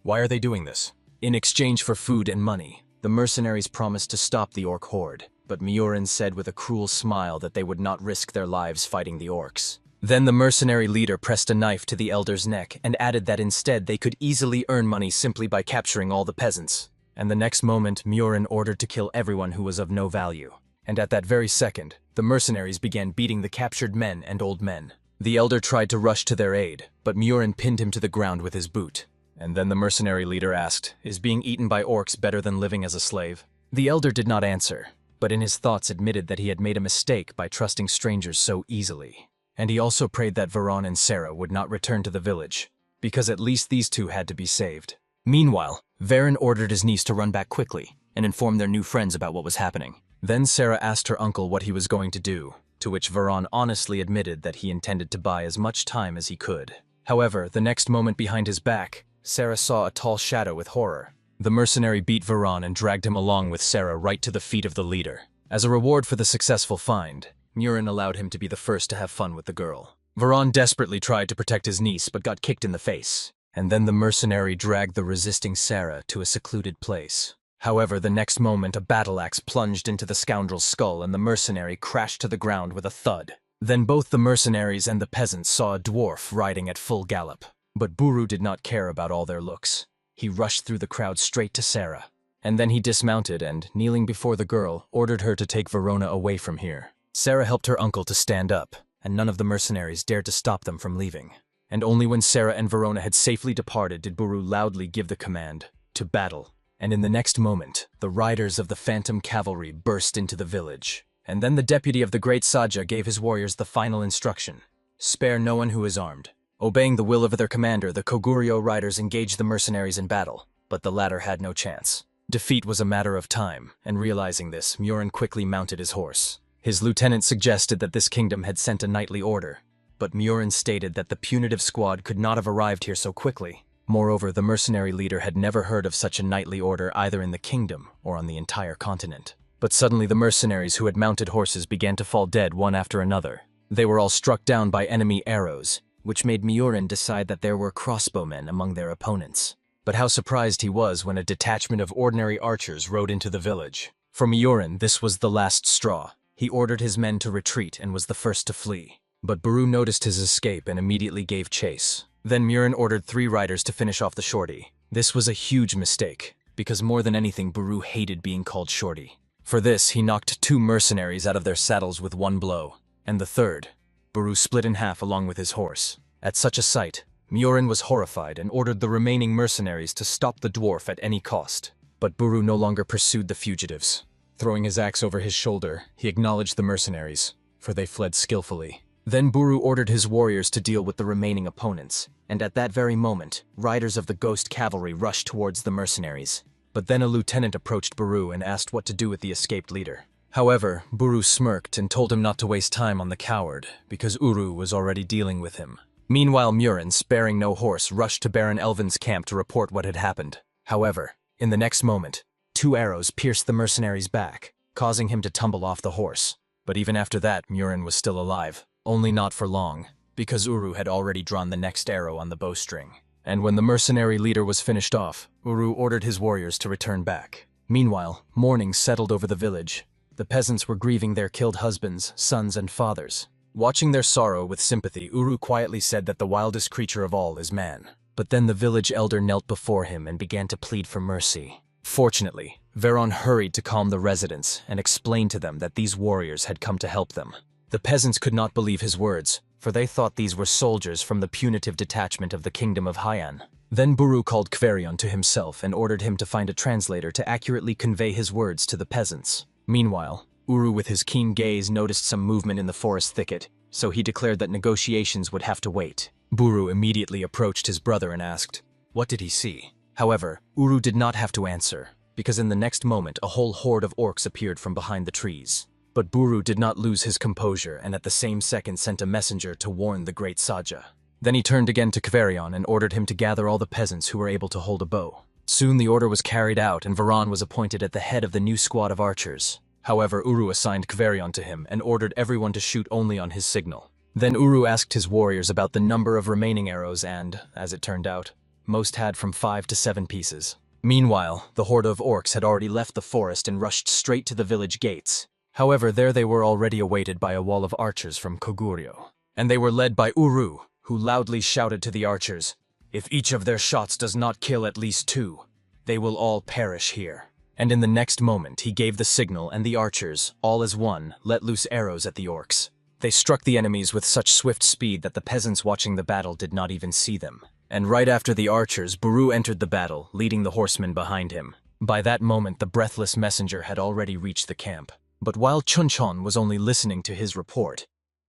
"Why are they doing this?" In exchange for food and money, the mercenaries promised to stop the orc horde, but Murin said with a cruel smile that they would not risk their lives fighting the orcs. Then the mercenary leader pressed a knife to the elder's neck and added that instead they could easily earn money simply by capturing all the peasants. And the next moment, Murin ordered to kill everyone who was of no value. And at that very second, the mercenaries began beating the captured men and old men. The elder tried to rush to their aid, but Murin pinned him to the ground with his boot. And then the mercenary leader asked, "Is being eaten by orcs better than living as a slave?" The elder did not answer, but in his thoughts admitted that he had made a mistake by trusting strangers so easily. And he also prayed that Veron and Sarah would not return to the village, because at least these two had to be saved. Meanwhile, Veron ordered his niece to run back quickly and inform their new friends about what was happening. Then Sarah asked her uncle what he was going to do, to which Veron honestly admitted that he intended to buy as much time as he could. However, the next moment behind his back, Sarah saw a tall shadow with horror. The mercenary beat Veron and dragged him along with Sarah right to the feet of the leader. As a reward for the successful find, Murin allowed him to be the first to have fun with the girl. Veron desperately tried to protect his niece but got kicked in the face. And then the mercenary dragged the resisting Sarah to a secluded place. However, the next moment a battle axe plunged into the scoundrel's skull and the mercenary crashed to the ground with a thud. Then both the mercenaries and the peasants saw a dwarf riding at full gallop. But Buru did not care about all their looks. He rushed through the crowd straight to Sarah. And then he dismounted and, kneeling before the girl, ordered her to take Verona away from here. Sarah helped her uncle to stand up, and none of the mercenaries dared to stop them from leaving. And only when Sarah and Verona had safely departed did Buru loudly give the command, to battle. And in the next moment, the riders of the phantom cavalry burst into the village. And then the deputy of the great Saja gave his warriors the final instruction: spare no one who is armed. Obeying the will of their commander, the Koguryo riders engaged the mercenaries in battle, but the latter had no chance. Defeat was a matter of time, and realizing this, Murin quickly mounted his horse. His lieutenant suggested that this kingdom had sent a nightly order, but Murin stated that the punitive squad could not have arrived here so quickly. Moreover, the mercenary leader had never heard of such a nightly order either in the kingdom or on the entire continent. But suddenly the mercenaries who had mounted horses began to fall dead one after another. They were all struck down by enemy arrows, which made Murin decide that there were crossbowmen among their opponents. But how surprised he was when a detachment of ordinary archers rode into the village. For Murin, this was the last straw. He ordered his men to retreat and was the first to flee. But Buru noticed his escape and immediately gave chase. Then Murin ordered 3 riders to finish off the shorty. This was a huge mistake, because more than anything Buru hated being called shorty. For this, he knocked 2 mercenaries out of their saddles with one blow, and the third, Buru split in half along with his horse. At such a sight, Murin was horrified and ordered the remaining mercenaries to stop the dwarf at any cost. But Buru no longer pursued the fugitives. Throwing his axe over his shoulder, he acknowledged the mercenaries, for they fled skillfully. Then Buru ordered his warriors to deal with the remaining opponents, and at that very moment, riders of the ghost cavalry rushed towards the mercenaries. But then a lieutenant approached Buru and asked what to do with the escaped leader. However, Buru smirked and told him not to waste time on the coward, because Uru was already dealing with him. Meanwhile, Murin, sparing no horse, rushed to Baron Elvin's camp to report what had happened. However, in the next moment, 2 arrows pierced the mercenary's back, causing him to tumble off the horse. But even after that, Murin was still alive. Only not for long, because Uru had already drawn the next arrow on the bowstring. And when the mercenary leader was finished off, Uru ordered his warriors to return back. Meanwhile, mourning settled over the village. The peasants were grieving their killed husbands, sons, and fathers. Watching their sorrow with sympathy, Uru quietly said that the wildest creature of all is man. But then the village elder knelt before him and began to plead for mercy. Fortunately, Veron hurried to calm the residents and explained to them that these warriors had come to help them. The peasants could not believe his words, for they thought these were soldiers from the punitive detachment of the kingdom of Haiyan. Then Buru called Kverion to himself and ordered him to find a translator to accurately convey his words to the peasants. Meanwhile, Uru with his keen gaze noticed some movement in the forest thicket, so he declared that negotiations would have to wait. Buru immediately approached his brother and asked, what did he see? However, Uru did not have to answer, because in the next moment a whole horde of orcs appeared from behind the trees. But Buru did not lose his composure and at the same second sent a messenger to warn the great Saja. Then he turned again to Kverion and ordered him to gather all the peasants who were able to hold a bow. Soon the order was carried out and Veron was appointed at the head of the new squad of archers. However, Uru assigned Kverion to him and ordered everyone to shoot only on his signal. Then Uru asked his warriors about the number of remaining arrows and, as it turned out, most had from 5 to 7 pieces. Meanwhile, the horde of orcs had already left the forest and rushed straight to the village gates. However, there they were already awaited by a wall of archers from Koguryo. and they were led by Uru, who loudly shouted to the archers, "If each of their shots does not kill at least 2, they will all perish here." And in the next moment he gave the signal, and the archers, all as one, let loose arrows at the orcs. They struck the enemies with such swift speed that the peasants watching the battle did not even see them. And right after the archers, Buru entered the battle, leading the horsemen behind him. By that moment the breathless messenger had already reached the camp. But while Jinchon was only listening to his report,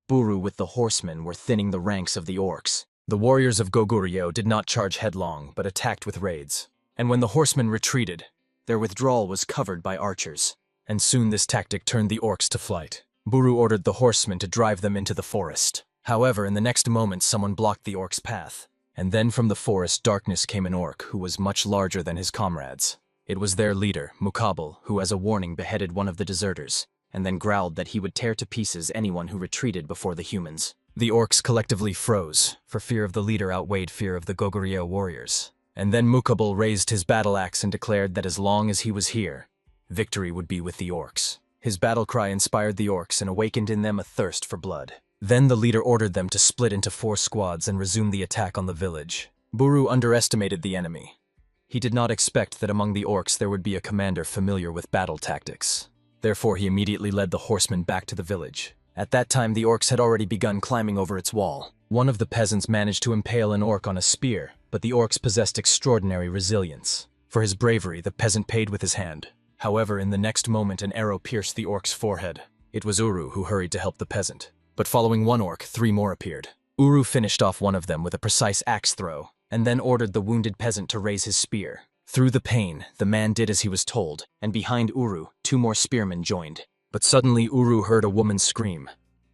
Buru with the horsemen were thinning the ranks of the orcs. The warriors of Goguryeo did not charge headlong, but attacked with raids. And when the horsemen retreated, their withdrawal was covered by archers. And soon this tactic turned the orcs to flight. Buru ordered the horsemen to drive them into the forest. However, in the next moment someone blocked the orcs' path. And then from the forest darkness came an orc who was much larger than his comrades. It was their leader, Mukabel, who as a warning beheaded one of the deserters, and then growled that he would tear to pieces anyone who retreated before the humans. The orcs collectively froze, for fear of the leader outweighed fear of the Goguryeo warriors. And then Mukabel raised his battle axe and declared that as long as he was here, victory would be with the orcs. His battle cry inspired the orcs and awakened in them a thirst for blood. Then the leader ordered them to split into 4 squads and resume the attack on the village. Buru underestimated the enemy. He did not expect that among the orcs there would be a commander familiar with battle tactics. Therefore he immediately led the horsemen back to the village. At that time the orcs had already begun climbing over its wall. One of the peasants managed to impale an orc on a spear, but the orcs possessed extraordinary resilience. For his bravery, the peasant paid with his hand. However, in the next moment an arrow pierced the orc's forehead. It was Uru who hurried to help the peasant. But following one orc, 3 more appeared. Uru finished off one of them with a precise axe throw, and then ordered the wounded peasant to raise his spear. Through the pain, the man did as he was told, and behind Uru, 2 more spearmen joined. But suddenly Uru heard a woman scream.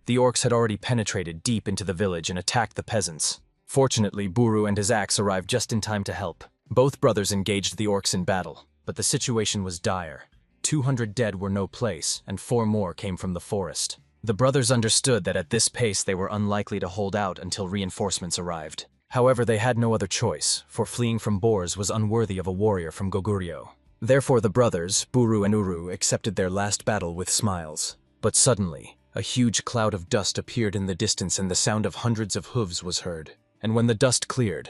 The orcs had already penetrated deep into the village and attacked the peasants. Fortunately, Buru and his axe arrived just in time to help. Both brothers engaged the orcs in battle, but the situation was dire. 200 dead were no place, and 4 more came from the forest. The brothers understood that at this pace they were unlikely to hold out until reinforcements arrived. However, they had no other choice, for fleeing from boars was unworthy of a warrior from Goguryeo. Therefore the brothers, Buru and Uru, accepted their last battle with smiles. But suddenly, a huge cloud of dust appeared in the distance and the sound of hundreds of hooves was heard. And when the dust cleared,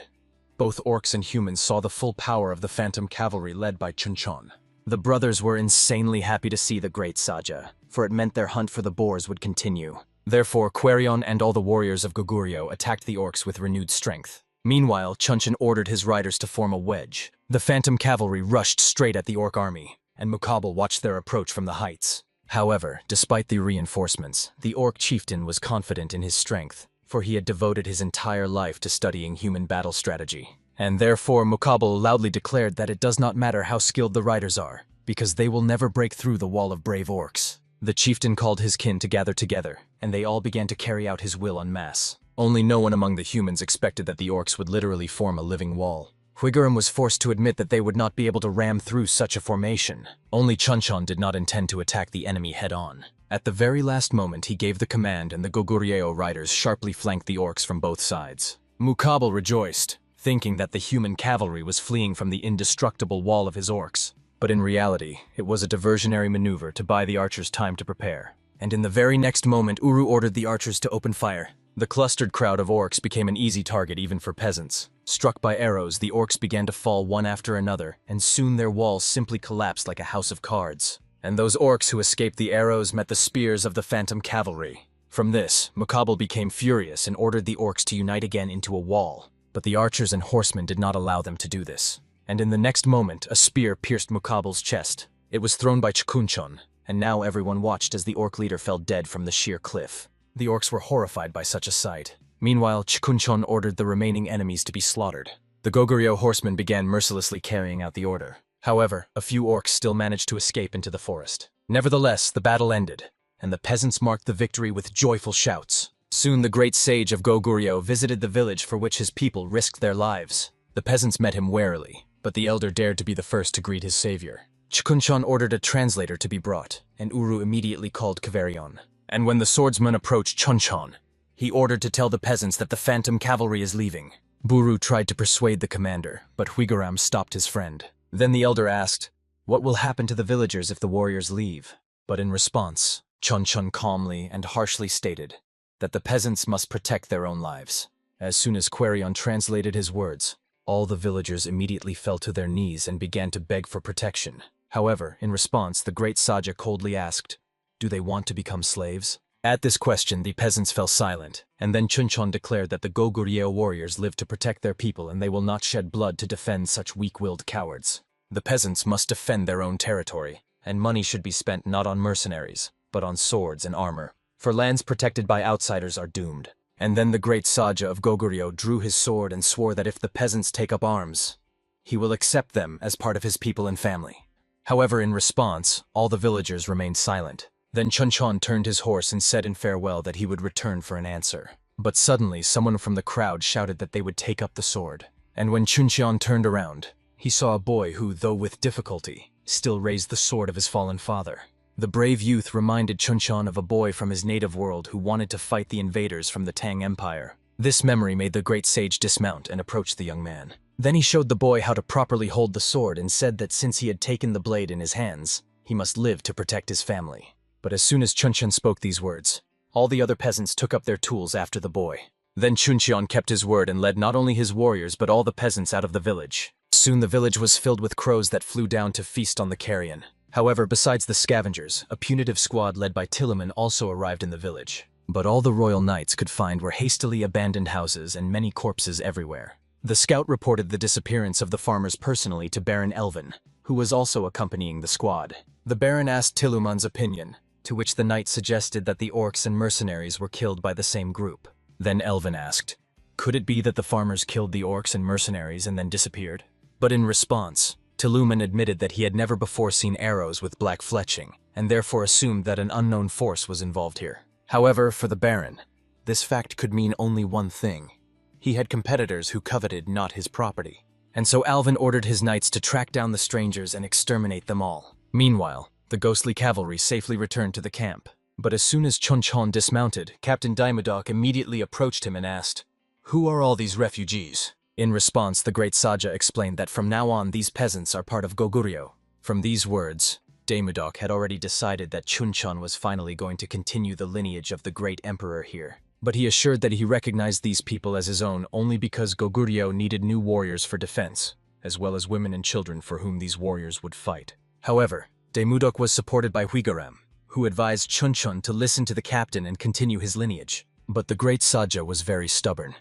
both orcs and humans saw the full power of the phantom cavalry led by Jinchon. The brothers were insanely happy to see the great Saja, for it meant their hunt for the boars would continue. Therefore, Querion and all the warriors of Goguryeo attacked the orcs with renewed strength. Meanwhile, Jinchon ordered his riders to form a wedge. The phantom cavalry rushed straight at the orc army, and Mukabel watched their approach from the heights. However, despite the reinforcements, the orc chieftain was confident in his strength, for he had devoted his entire life to studying human battle strategy. And therefore Mukabel loudly declared that it does not matter how skilled the riders are, because they will never break through the wall of brave orcs. The chieftain called his kin to gather together, and they all began to carry out his will en masse. Only no one among the humans expected that the orcs would literally form a living wall. Huigaram was forced to admit that they would not be able to ram through such a formation. Only Jinchon did not intend to attack the enemy head-on. At the very last moment he gave the command and the Goguryeo riders sharply flanked the orcs from both sides. Mukabel rejoiced, thinking that the human cavalry was fleeing from the indestructible wall of his orcs. But in reality, it was a diversionary maneuver to buy the archers time to prepare. And in the very next moment Uru ordered the archers to open fire. The clustered crowd of orcs became an easy target even for peasants. Struck by arrows, the orcs began to fall one after another, and soon their walls simply collapsed like a house of cards. And those orcs who escaped the arrows met the spears of the phantom cavalry. From this, Mukabel became furious and ordered the orcs to unite again into a wall. But the archers and horsemen did not allow them to do this. And in the next moment, a spear pierced Mukabel's chest. It was thrown by Jinchon, and now everyone watched as the orc leader fell dead from the sheer cliff. The orcs were horrified by such a sight. Meanwhile, Jinchon ordered the remaining enemies to be slaughtered. The Goguryeo horsemen began mercilessly carrying out the order. However, a few orcs still managed to escape into the forest. Nevertheless, the battle ended, and the peasants marked the victory with joyful shouts. Soon the great sage of Goguryeo visited the village for which his people risked their lives. The peasants met him warily, but the elder dared to be the first to greet his savior. Jinchon ordered a translator to be brought, and Uru immediately called Querion. And when the swordsman approached Jinchon, he ordered to tell the peasants that the phantom cavalry is leaving. Buru tried to persuade the commander, but Huigaram stopped his friend. Then the elder asked, "What will happen to the villagers if the warriors leave?" But in response, Jinchon calmly and harshly stated, that the peasants must protect their own lives. As soon as Querion translated his words, all the villagers immediately fell to their knees and began to beg for protection. However, in response, the great Saja coldly asked, "Do they want to become slaves?" At this question, the peasants fell silent, and then Jinchon declared that the Goguryeo warriors live to protect their people and they will not shed blood to defend such weak-willed cowards. The peasants must defend their own territory, and money should be spent not on mercenaries, but on swords and armor, for lands protected by outsiders are doomed. And then the great Saja of Goguryeo drew his sword and swore that if the peasants take up arms, he will accept them as part of his people and family. However, in response, all the villagers remained silent. Then Jinchon turned his horse and said in farewell that he would return for an answer. But suddenly someone from the crowd shouted that they would take up the sword. And when Jinchon turned around, he saw a boy who, though with difficulty, still raised the sword of his fallen father. The brave youth reminded Jinchon of a boy from his native world who wanted to fight the invaders from the Tang Empire. This memory made the great sage dismount and approach the young man. Then he showed the boy how to properly hold the sword and said that since he had taken the blade in his hands, he must live to protect his family. But as soon as Jinchon spoke these words, all the other peasants took up their tools after the boy. Then Jinchon kept his word and led not only his warriors but all the peasants out of the village. Soon the village was filled with crows that flew down to feast on the carrion. However, besides the scavengers, a punitive squad led by Tiliman also arrived in the village. But all the royal knights could find were hastily abandoned houses and many corpses everywhere. The scout reported the disappearance of the farmers personally to Baron Elvin, who was also accompanying the squad. The Baron asked Tiluman's opinion, to which the knight suggested that the orcs and mercenaries were killed by the same group. Then Elvin asked, could it be that the farmers killed the orcs and mercenaries and then disappeared? But in response, Tiluman admitted that he had never before seen arrows with black fletching, and therefore assumed that an unknown force was involved here. However, for the Baron, this fact could mean only one thing. He had competitors who coveted not his property. And so Alvin ordered his knights to track down the strangers and exterminate them all. Meanwhile, the ghostly cavalry safely returned to the camp. But as soon as Jinchon dismounted, Captain Daimudok immediately approached him and asked, "Who are all these refugees?" In response, the great Saja explained that from now on these peasants are part of Goguryeo. From these words, Daimudok had already decided that Jinchon was finally going to continue the lineage of the great emperor here. But he assured that he recognized these people as his own only because Goguryeo needed new warriors for defense, as well as women and children for whom these warriors would fight. However, Daimudok was supported by Huigaram, who advised Jinchon to listen to the captain and continue his lineage. But the great Saja was very stubborn.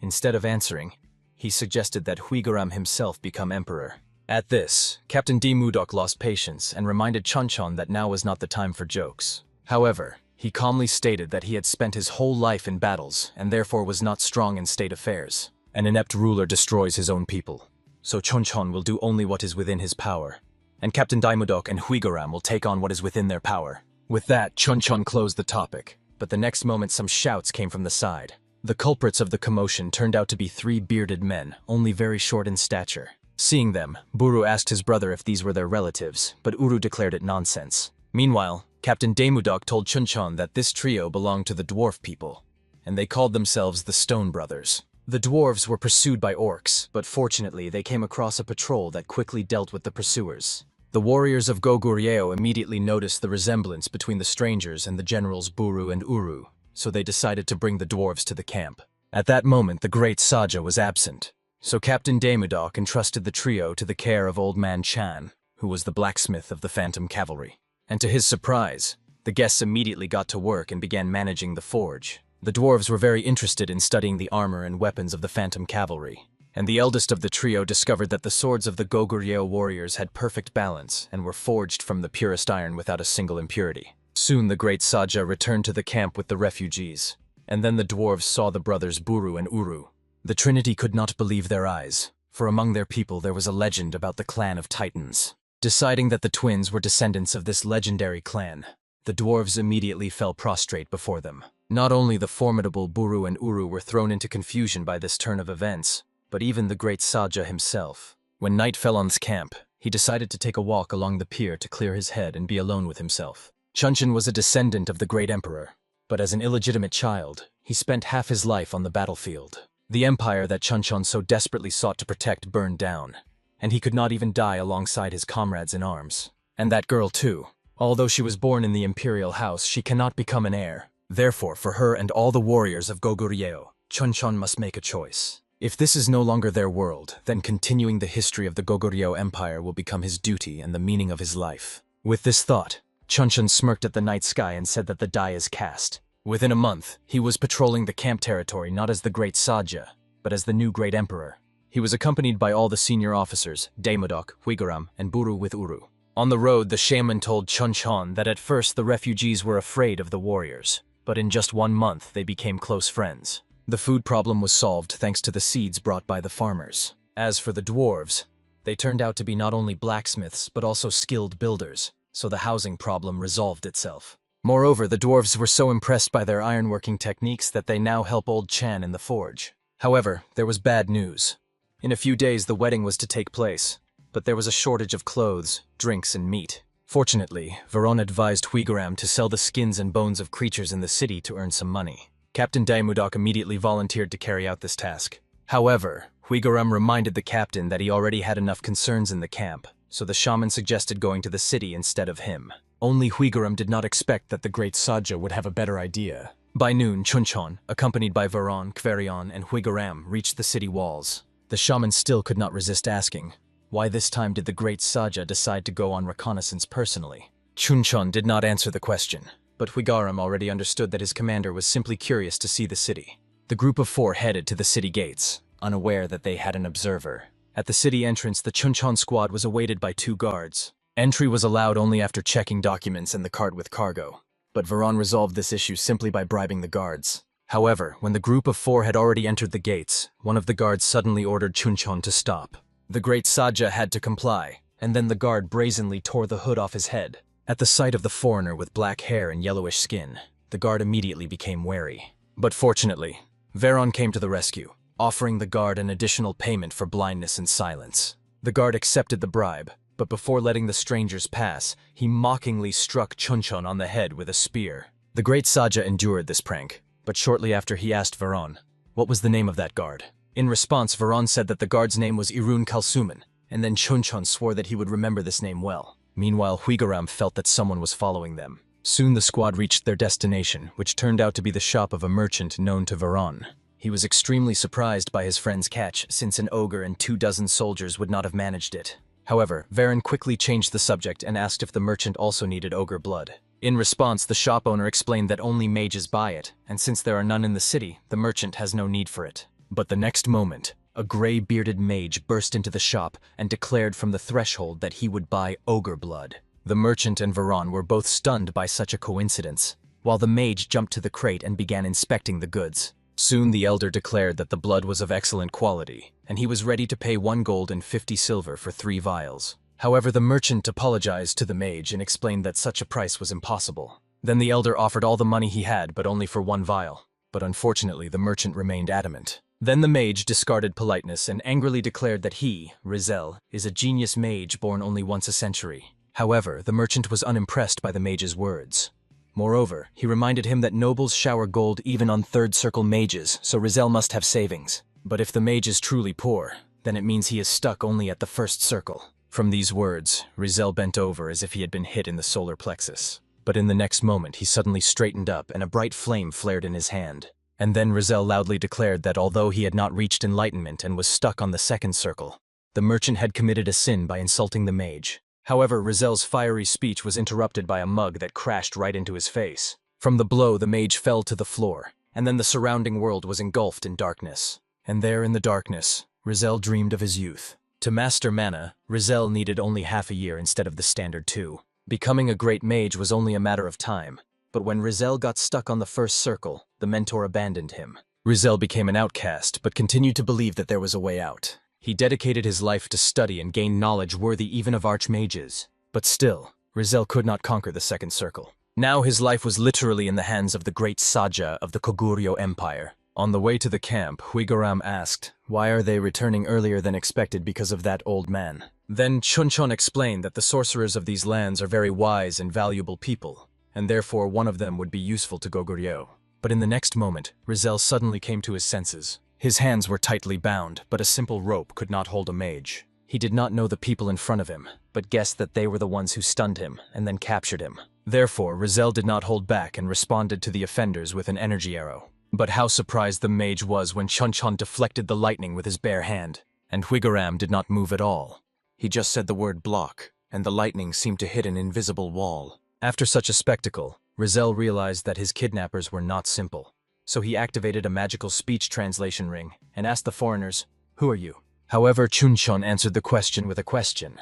Instead of answering, he suggested that Huigaram himself become emperor. At this, Captain Daimudok lost patience and reminded Jinchon that now was not the time for jokes. However, he calmly stated that he had spent his whole life in battles and therefore was not strong in state affairs. An inept ruler destroys his own people, so Jinchon will do only what is within his power, and Captain Daimudok and Huigaram will take on what is within their power. With that, Jinchon closed the topic, but the next moment some shouts came from the side. The culprits of the commotion turned out to be 3 bearded men, only very short in stature. Seeing them, Buru asked his brother if these were their relatives, but Uru declared it nonsense. Meanwhile, Captain Daimudok told Jinchon that this trio belonged to the dwarf people, and they called themselves the Stone Brothers. The dwarves were pursued by orcs, but fortunately they came across a patrol that quickly dealt with the pursuers. The warriors of Goguryeo immediately noticed the resemblance between the strangers and the generals Buru and Uru, so they decided to bring the dwarves to the camp. At that moment, the great Saja was absent, so Captain Daimudok entrusted the trio to the care of Old Man Chan, who was the blacksmith of the Phantom Cavalry. And to his surprise, the guests immediately got to work and began managing the forge. The dwarves were very interested in studying the armor and weapons of the Phantom Cavalry, and the eldest of the trio discovered that the swords of the Goguryeo warriors had perfect balance and were forged from the purest iron without a single impurity. Soon the great Saja returned to the camp with the refugees, and then the dwarves saw the brothers Buru and Uru. The Trinity could not believe their eyes, for among their people there was a legend about the clan of Titans. Deciding that the twins were descendants of this legendary clan, the dwarves immediately fell prostrate before them. Not only the formidable Buru and Uru were thrown into confusion by this turn of events, but even the great Saja himself. When night fell on his camp, he decided to take a walk along the pier to clear his head and be alone with himself. Jinchon was a descendant of the great emperor, but as an illegitimate child, he spent half his life on the battlefield. The empire that Jinchon so desperately sought to protect burned down, and he could not even die alongside his comrades in arms. And that girl too. Although she was born in the imperial house, she cannot become an heir. Therefore, for her and all the warriors of Goguryeo, Jinchon must make a choice. If this is no longer their world, then continuing the history of the Goguryeo Empire will become his duty and the meaning of his life. With this thought, Jinchon smirked at the night sky and said that the die is cast. Within a month, he was patrolling the camp territory not as the Great Saja, but as the new Great Emperor. He was accompanied by all the senior officers, Daemodok, Huigaram, and Buru with Uru. On the road, the shaman told Jinchon that at first the refugees were afraid of the warriors, but in just 1 month they became close friends. The food problem was solved thanks to the seeds brought by the farmers. As for the dwarves, they turned out to be not only blacksmiths but also skilled builders, so the housing problem resolved itself. Moreover, the dwarves were so impressed by their ironworking techniques that they now help old Chan in the forge. However, there was bad news. In a few days the wedding was to take place, but there was a shortage of clothes, drinks, and meat. Fortunately, Veron advised Huigaram to sell the skins and bones of creatures in the city to earn some money. Captain Daemodok immediately volunteered to carry out this task. However, Huigaram reminded the captain that he already had enough concerns in the camp, so the shaman suggested going to the city instead of him. Only Huigaram did not expect that the Great Saja would have a better idea. By noon, Jinchon, accompanied by Veron, Kverion, and Huigaram, reached the city walls. The shaman still could not resist asking, why this time did the Great Saja decide to go on reconnaissance personally? Jinchon did not answer the question, but Huigaram already understood that his commander was simply curious to see the city. The group of 4 headed to the city gates, unaware that they had an observer. At the city entrance, the Jinchon squad was awaited by 2 guards. Entry was allowed only after checking documents and the cart with cargo, but Veron resolved this issue simply by bribing the guards. However, when the group of 4 had already entered the gates, one of the guards suddenly ordered Jinchon to stop. The Great Saja had to comply, and then the guard brazenly tore the hood off his head. At the sight of the foreigner with black hair and yellowish skin, the guard immediately became wary. But fortunately, Veron came to the rescue, offering the guard an additional payment for blindness and silence. The guard accepted the bribe, but before letting the strangers pass, he mockingly struck Jinchon on the head with a spear. The Great Saja endured this prank, but shortly after he asked Veron, what was the name of that guard? In response, Veron said that the guard's name was Irun Kalsuman, and then Jinchon swore that he would remember this name well. Meanwhile, Huigaram felt that someone was following them. Soon the squad reached their destination, which turned out to be the shop of a merchant known to Veron. He was extremely surprised by his friend's catch, since an ogre and 24 soldiers would not have managed it. However, Veron quickly changed the subject and asked if the merchant also needed ogre blood. In response, the shop owner explained that only mages buy it, and since there are none in the city, the merchant has no need for it. But the next moment, a gray-bearded mage burst into the shop and declared from the threshold that he would buy ogre blood. The merchant and Veron were both stunned by such a coincidence, while the mage jumped to the crate and began inspecting the goods. Soon the elder declared that the blood was of excellent quality, and he was ready to pay 1 gold and 50 silver for 3 vials. However, the merchant apologized to the mage and explained that such a price was impossible. Then the elder offered all the money he had, but only for 1 vial. But unfortunately, the merchant remained adamant. Then the mage discarded politeness and angrily declared that he, Rizel, is a genius mage born only once a century. However, the merchant was unimpressed by the mage's words. Moreover, he reminded him that nobles shower gold even on 3rd circle mages, so Rizel must have savings. But if the mage is truly poor, then it means he is stuck only at the 1st circle. From these words, Rizel bent over as if he had been hit in the solar plexus. But in the next moment, he suddenly straightened up and a bright flame flared in his hand. And then Rizel loudly declared that although he had not reached enlightenment and was stuck on the 2nd circle, the merchant had committed a sin by insulting the mage. However, Rizel's fiery speech was interrupted by a mug that crashed right into his face. From the blow, the mage fell to the floor, and then the surrounding world was engulfed in darkness. And there in the darkness, Rizel dreamed of his youth. To master mana, Rizel needed only half a year instead of the standard 2. Becoming a great mage was only a matter of time. But when Rizel got stuck on the 1st circle, the mentor abandoned him. Rizel became an outcast, but continued to believe that there was a way out. He dedicated his life to study and gain knowledge worthy even of archmages. But still, Rizel could not conquer the 2nd circle. Now his life was literally in the hands of the Great Saja of the Goguryeo Empire. On the way to the camp, Huigaram asked, why are they returning earlier than expected because of that old man? Then Jinchon explained that the sorcerers of these lands are very wise and valuable people, and therefore one of them would be useful to Goguryeo. But in the next moment, Rizel suddenly came to his senses. His hands were tightly bound, but a simple rope could not hold a mage. He did not know the people in front of him, but guessed that they were the ones who stunned him and then captured him. Therefore, Rizal did not hold back and responded to the offenders with an energy arrow. But how surprised the mage was when Jinchon deflected the lightning with his bare hand, and Huigaram did not move at all. He just said the word block, and the lightning seemed to hit an invisible wall. After such a spectacle, Rizal realized that his kidnappers were not simple. So he activated a magical speech translation ring and asked the foreigners, "Who are you?" However, Jinchon answered the question with a question.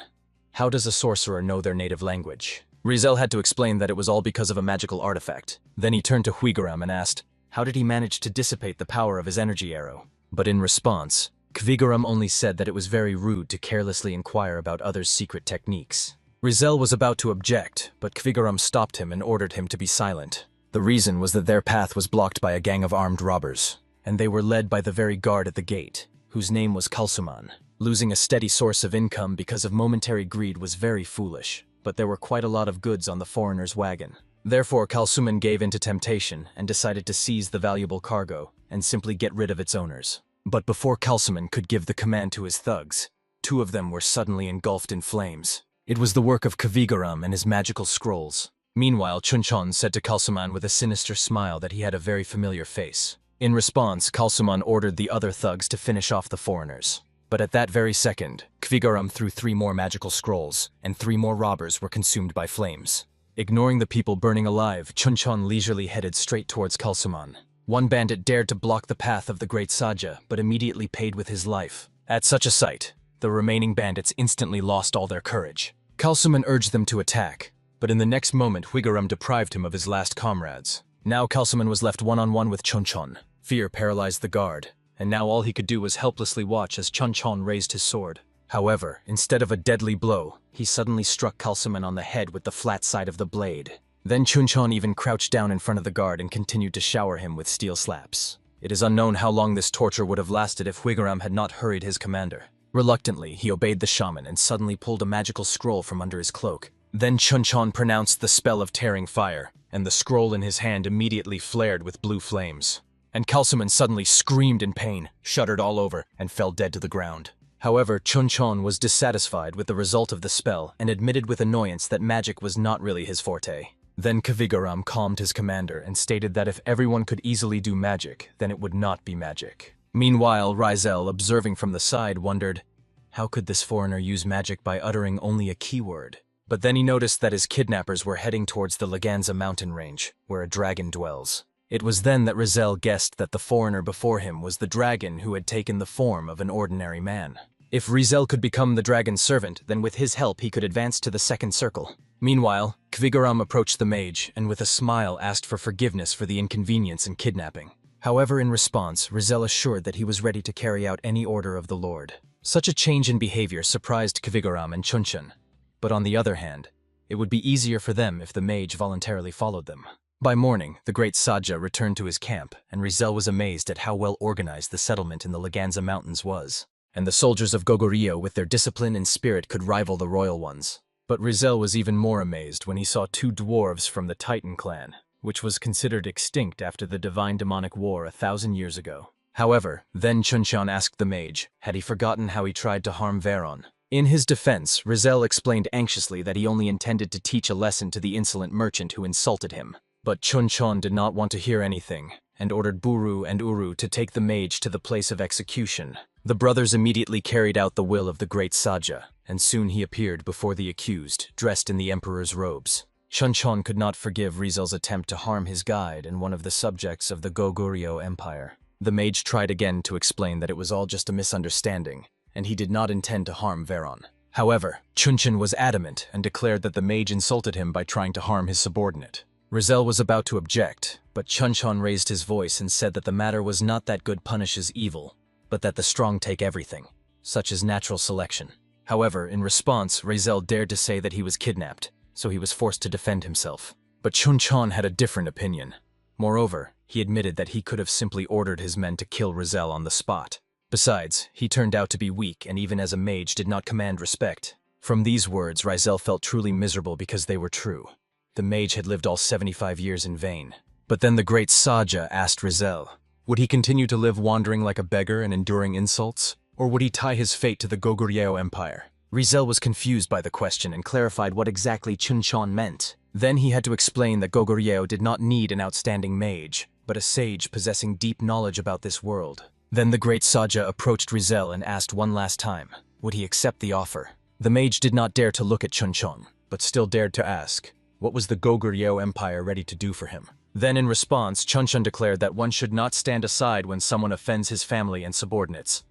How does a sorcerer know their native language? Rizal had to explain that it was all because of a magical artifact. Then he turned to Huigaram and asked, how did he manage to dissipate the power of his energy arrow? But in response, Huigaram only said that it was very rude to carelessly inquire about others' secret techniques. Rizal was about to object, but Huigaram stopped him and ordered him to be silent. The reason was that their path was blocked by a gang of armed robbers, and they were led by the very guard at the gate, whose name was Kalsuman. Losing a steady source of income because of momentary greed was very foolish, but there were quite a lot of goods on the foreigner's wagon. Therefore, Kalsuman gave in to temptation and decided to seize the valuable cargo and simply get rid of its owners. But before Kalsuman could give the command to his thugs, two of them were suddenly engulfed in flames. It was the work of Huigaram and his magical scrolls. Meanwhile, Jinchon said to Kalsuman with a sinister smile that he had a very familiar face. In response, Kalsuman ordered the other thugs to finish off the foreigners. But at that very second, Huigaram threw 3 more magical scrolls, and 3 more robbers were consumed by flames. Ignoring the people burning alive, Jinchon leisurely headed straight towards Kalsuman. One bandit dared to block the path of the great Saja, but immediately paid with his life. At such a sight, the remaining bandits instantly lost all their courage. Kalsuman urged them to attack, but in the next moment Huigaram deprived him of his last comrades. Now Kalsuman was left one-on-one with Jinchon. Fear paralyzed the guard, and now all he could do was helplessly watch as Jinchon raised his sword. However, instead of a deadly blow, he suddenly struck Kalsuman on the head with the flat side of the blade. Then Jinchon even crouched down in front of the guard and continued to shower him with steel slaps. It is unknown how long this torture would have lasted if Huigaram had not hurried his commander. Reluctantly, he obeyed the shaman and suddenly pulled a magical scroll from under his cloak. Then Jinchon pronounced the spell of tearing fire, and the scroll in his hand immediately flared with blue flames. And Kalsuman suddenly screamed in pain, shuddered all over, and fell dead to the ground. However, Jinchon was dissatisfied with the result of the spell and admitted with annoyance that magic was not really his forte. Then Huigaram calmed his commander and stated that if everyone could easily do magic, then it would not be magic. Meanwhile, Rizal, observing from the side, wondered, how could this foreigner use magic by uttering only a keyword? But then he noticed that his kidnappers were heading towards the Laganza mountain range, where a dragon dwells. It was then that Rizal guessed that the foreigner before him was the dragon who had taken the form of an ordinary man. If Rizal could become the dragon's servant, then with his help he could advance to the second circle. Meanwhile, Huigaram approached the mage and with a smile asked for forgiveness for the inconvenience in kidnapping. However, in response, Rizal assured that he was ready to carry out any order of the Lord. Such a change in behavior surprised Huigaram and Jinchon. But on the other hand, it would be easier for them if the mage voluntarily followed them. By morning, the great Saja returned to his camp, and Rizal was amazed at how well organized the settlement in the Laganza mountains was. And the soldiers of Goguryeo with their discipline and spirit could rival the royal ones. But Rizal was even more amazed when he saw 2 dwarves from the Titan clan, which was considered extinct after the divine demonic war 1,000 years ago. However, then Jinchon asked the mage, had he forgotten how he tried to harm Veron? In his defense, Rizal explained anxiously that he only intended to teach a lesson to the insolent merchant who insulted him. But Jinchon did not want to hear anything, and ordered Buru and Uru to take the mage to the place of execution. The brothers immediately carried out the will of the great Saja, and soon he appeared before the accused, dressed in the emperor's robes. Jinchon could not forgive Rizal's attempt to harm his guide and one of the subjects of the Goguryeo Empire. The mage tried again to explain that it was all just a misunderstanding, and he did not intend to harm Veron. However, Jinchon was adamant and declared that the mage insulted him by trying to harm his subordinate. Rizal was about to object, but Jinchon raised his voice and said that the matter was not that good punishes evil, but that the strong take everything, such as natural selection. However, in response, Rizal dared to say that he was kidnapped, so he was forced to defend himself. But Jinchon had a different opinion. Moreover, he admitted that he could have simply ordered his men to kill Rizal on the spot. Besides, he turned out to be weak and even as a mage did not command respect. From these words, Rizal felt truly miserable because they were true. The mage had lived all 75 years in vain. But then the great Saja asked Rizal, would he continue to live wandering like a beggar and enduring insults? Or would he tie his fate to the Goguryeo Empire? Rizal was confused by the question and clarified what exactly Jinchon meant. Then he had to explain that Goguryeo did not need an outstanding mage, but a sage possessing deep knowledge about this world. Then the great Saja approached Rizal and asked one last time, would he accept the offer? The mage did not dare to look at Jinchon, but still dared to ask, what was the Goguryeo Empire ready to do for him? Then in response, Jinchon declared that one should not stand aside when someone offends his family and subordinates,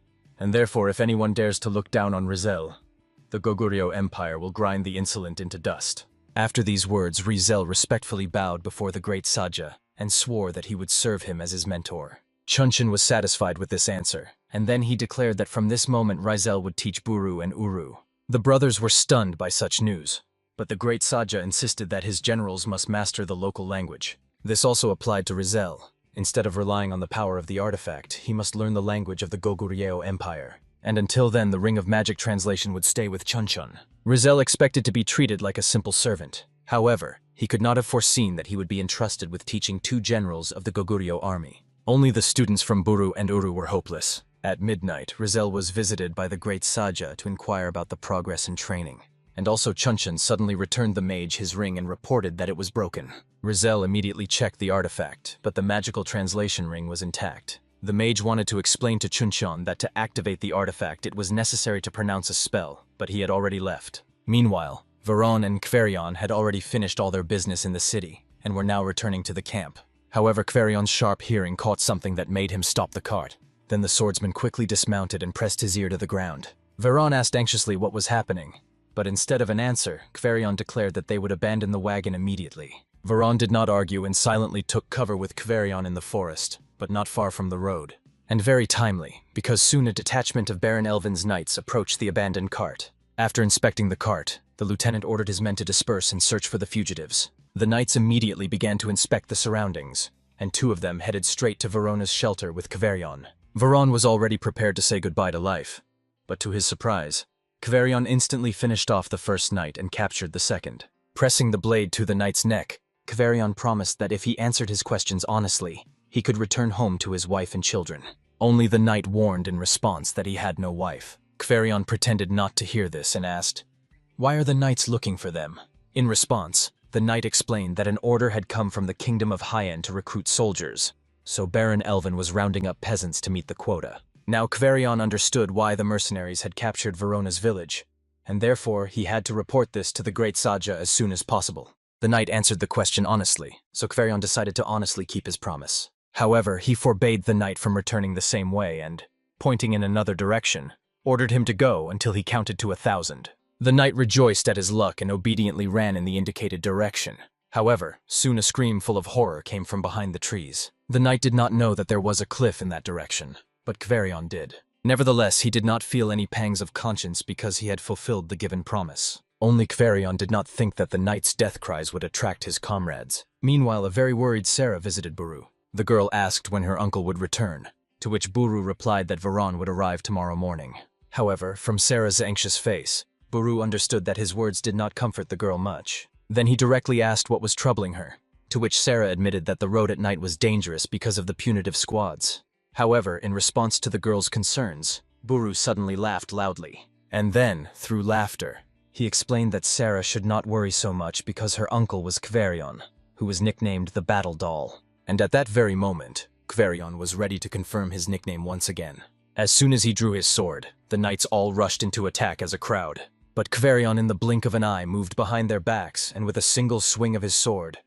and therefore if anyone dares to look down on Rizal, the Goguryeo Empire will grind the insolent into dust. After these words, Rizal respectfully bowed before the great Saja and swore that he would serve him as his mentor. Jinchon was satisfied with this answer, and then he declared that from this moment Rizal would teach Buru and Uru. The brothers were stunned by such news, but the great Saja insisted that his generals must master the local language. This also applied to Rizal. Instead of relying on the power of the artifact, he must learn the language of the Goguryeo Empire. And until then, the Ring of Magic translation would stay with Jinchon. Rizal expected to be treated like a simple servant. However, he could not have foreseen that he would be entrusted with teaching 2 generals of the Goguryeo army. Only the students from Buru and Uru were hopeless. At midnight, Rizal was visited by the great Saja to inquire about the progress in training. And also Jinchon suddenly returned the mage his ring and reported that it was broken. Rizal immediately checked the artifact, but the magical translation ring was intact. The mage wanted to explain to Jinchon that to activate the artifact it was necessary to pronounce a spell, but he had already left. Meanwhile, Veron and Kverion had already finished all their business in the city, and were now returning to the camp. However, Kverion's sharp hearing caught something that made him stop the cart. Then the swordsman quickly dismounted and pressed his ear to the ground. Veron asked anxiously what was happening, but instead of an answer, Kverion declared that they would abandon the wagon immediately. Veron did not argue and silently took cover with Kverion in the forest, but not far from the road. And very timely, because soon a detachment of Baron Elvin's knights approached the abandoned cart. After inspecting the cart, the lieutenant ordered his men to disperse and search for the fugitives. The knights immediately began to inspect the surroundings, and 2 of them headed straight to Verona's shelter with Kverion. Veron was already prepared to say goodbye to life, but to his surprise, Kverion instantly finished off the first knight and captured the second. Pressing the blade to the knight's neck, Kverion promised that if he answered his questions honestly, he could return home to his wife and children. Only the knight warned in response that he had no wife. Kverion pretended not to hear this and asked, "Why are the knights looking for them?" In response, the knight explained that an order had come from the kingdom of Hyen to recruit soldiers, so Baron Elvin was rounding up peasants to meet the quota. Now Kverion understood why the mercenaries had captured Verona's village, and therefore he had to report this to the great Saja as soon as possible. The knight answered the question honestly, so Kverion decided to honestly keep his promise. However, he forbade the knight from returning the same way and, pointing in another direction, ordered him to go until he counted to 1,000. The knight rejoiced at his luck and obediently ran in the indicated direction. However, soon a scream full of horror came from behind the trees. The knight did not know that there was a cliff in that direction, but Kverion did. Nevertheless, he did not feel any pangs of conscience because he had fulfilled the given promise. Only Kverion did not think that the knight's death cries would attract his comrades. Meanwhile, a very worried Sarah visited Buru. The girl asked when her uncle would return, to which Buru replied that Veron would arrive tomorrow morning. However, from Sarah's anxious face, Buru understood that his words did not comfort the girl much. Then he directly asked what was troubling her, to which Sarah admitted that the road at night was dangerous because of the punitive squads. However, in response to the girl's concerns, Buru suddenly laughed loudly. And then, through laughter, he explained that Sarah should not worry so much because her uncle was Kverion, who was nicknamed the Battle Doll. And at that very moment, Kverion was ready to confirm his nickname once again. As soon as he drew his sword, the knights all rushed into attack as a crowd. But Kverion in the blink of an eye moved behind their backs and with a single swing of his sword,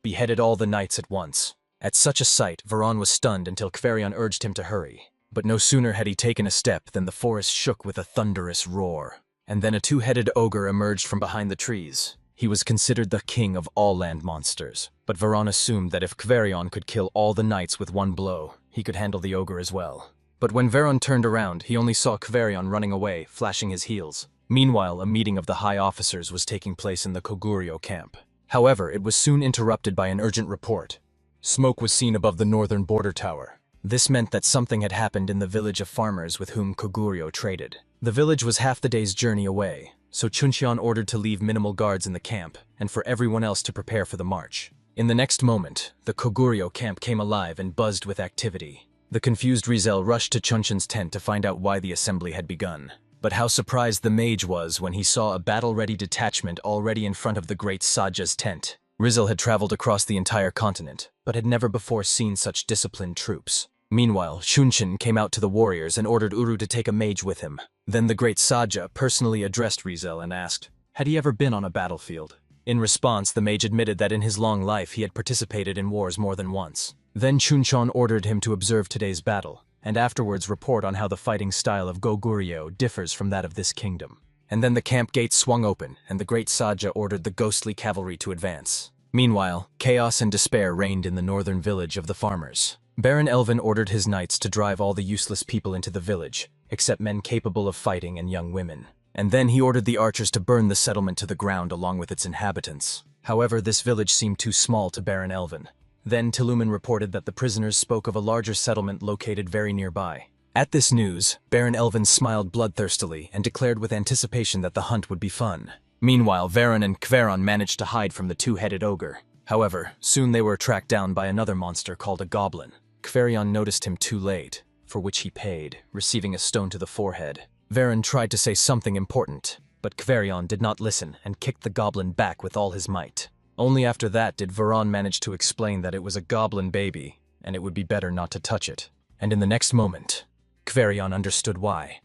beheaded all the knights at once. At such a sight, Veron was stunned until Kverion urged him to hurry. But no sooner had he taken a step than the forest shook with a thunderous roar. And then a 2-headed ogre emerged from behind the trees. He was considered the king of all land monsters, but Veron assumed that if Kverion could kill all the knights with one blow, he could handle the ogre as well. But when Veron turned around, he only saw Kverion running away, flashing his heels. Meanwhile, a meeting of the high officers was taking place in the Goguryeo camp. However, it was soon interrupted by an urgent report. Smoke was seen above the northern border tower. This meant that something had happened in the village of farmers with whom Goguryeo traded. The village was half the day's journey away, so Jinchon ordered to leave minimal guards in the camp, and for everyone else to prepare for the march. In the next moment, the Goguryeo camp came alive and buzzed with activity. The confused Rizel rushed to Chuncheon's tent to find out why the assembly had begun. But how surprised the mage was when he saw a battle-ready detachment already in front of the great Saja's tent. Rizel had traveled across the entire continent, but had never before seen such disciplined troops. Meanwhile, Chuncheon came out to the warriors and ordered Uru to take a mage with him. Then the great Saja personally addressed Rizel and asked, had he ever been on a battlefield? In response, the mage admitted that in his long life he had participated in wars more than once. Then Chuncheon ordered him to observe today's battle, and afterwards report on how the fighting style of Goguryeo differs from that of this kingdom. And then the camp gates swung open, and the great Saja ordered the ghostly cavalry to advance. Meanwhile, chaos and despair reigned in the northern village of the farmers. Baron Elvin ordered his knights to drive all the useless people into the village, except men capable of fighting and young women. And then he ordered the archers to burn the settlement to the ground along with its inhabitants. However, this village seemed too small to Baron Elvin. Then Tuluman reported that the prisoners spoke of a larger settlement located very nearby. At this news, Baron Elvin smiled bloodthirstily and declared with anticipation that the hunt would be fun. Meanwhile, Varon and Kveron managed to hide from the two-headed ogre. However, soon they were tracked down by another monster called a goblin. Kverion noticed him too late, for which he paid, receiving a stone to the forehead. Varon tried to say something important, but Kverion did not listen and kicked the goblin back with all his might. Only after that did Varon manage to explain that it was a goblin baby, and it would be better not to touch it. And in the next moment, Kverion understood why.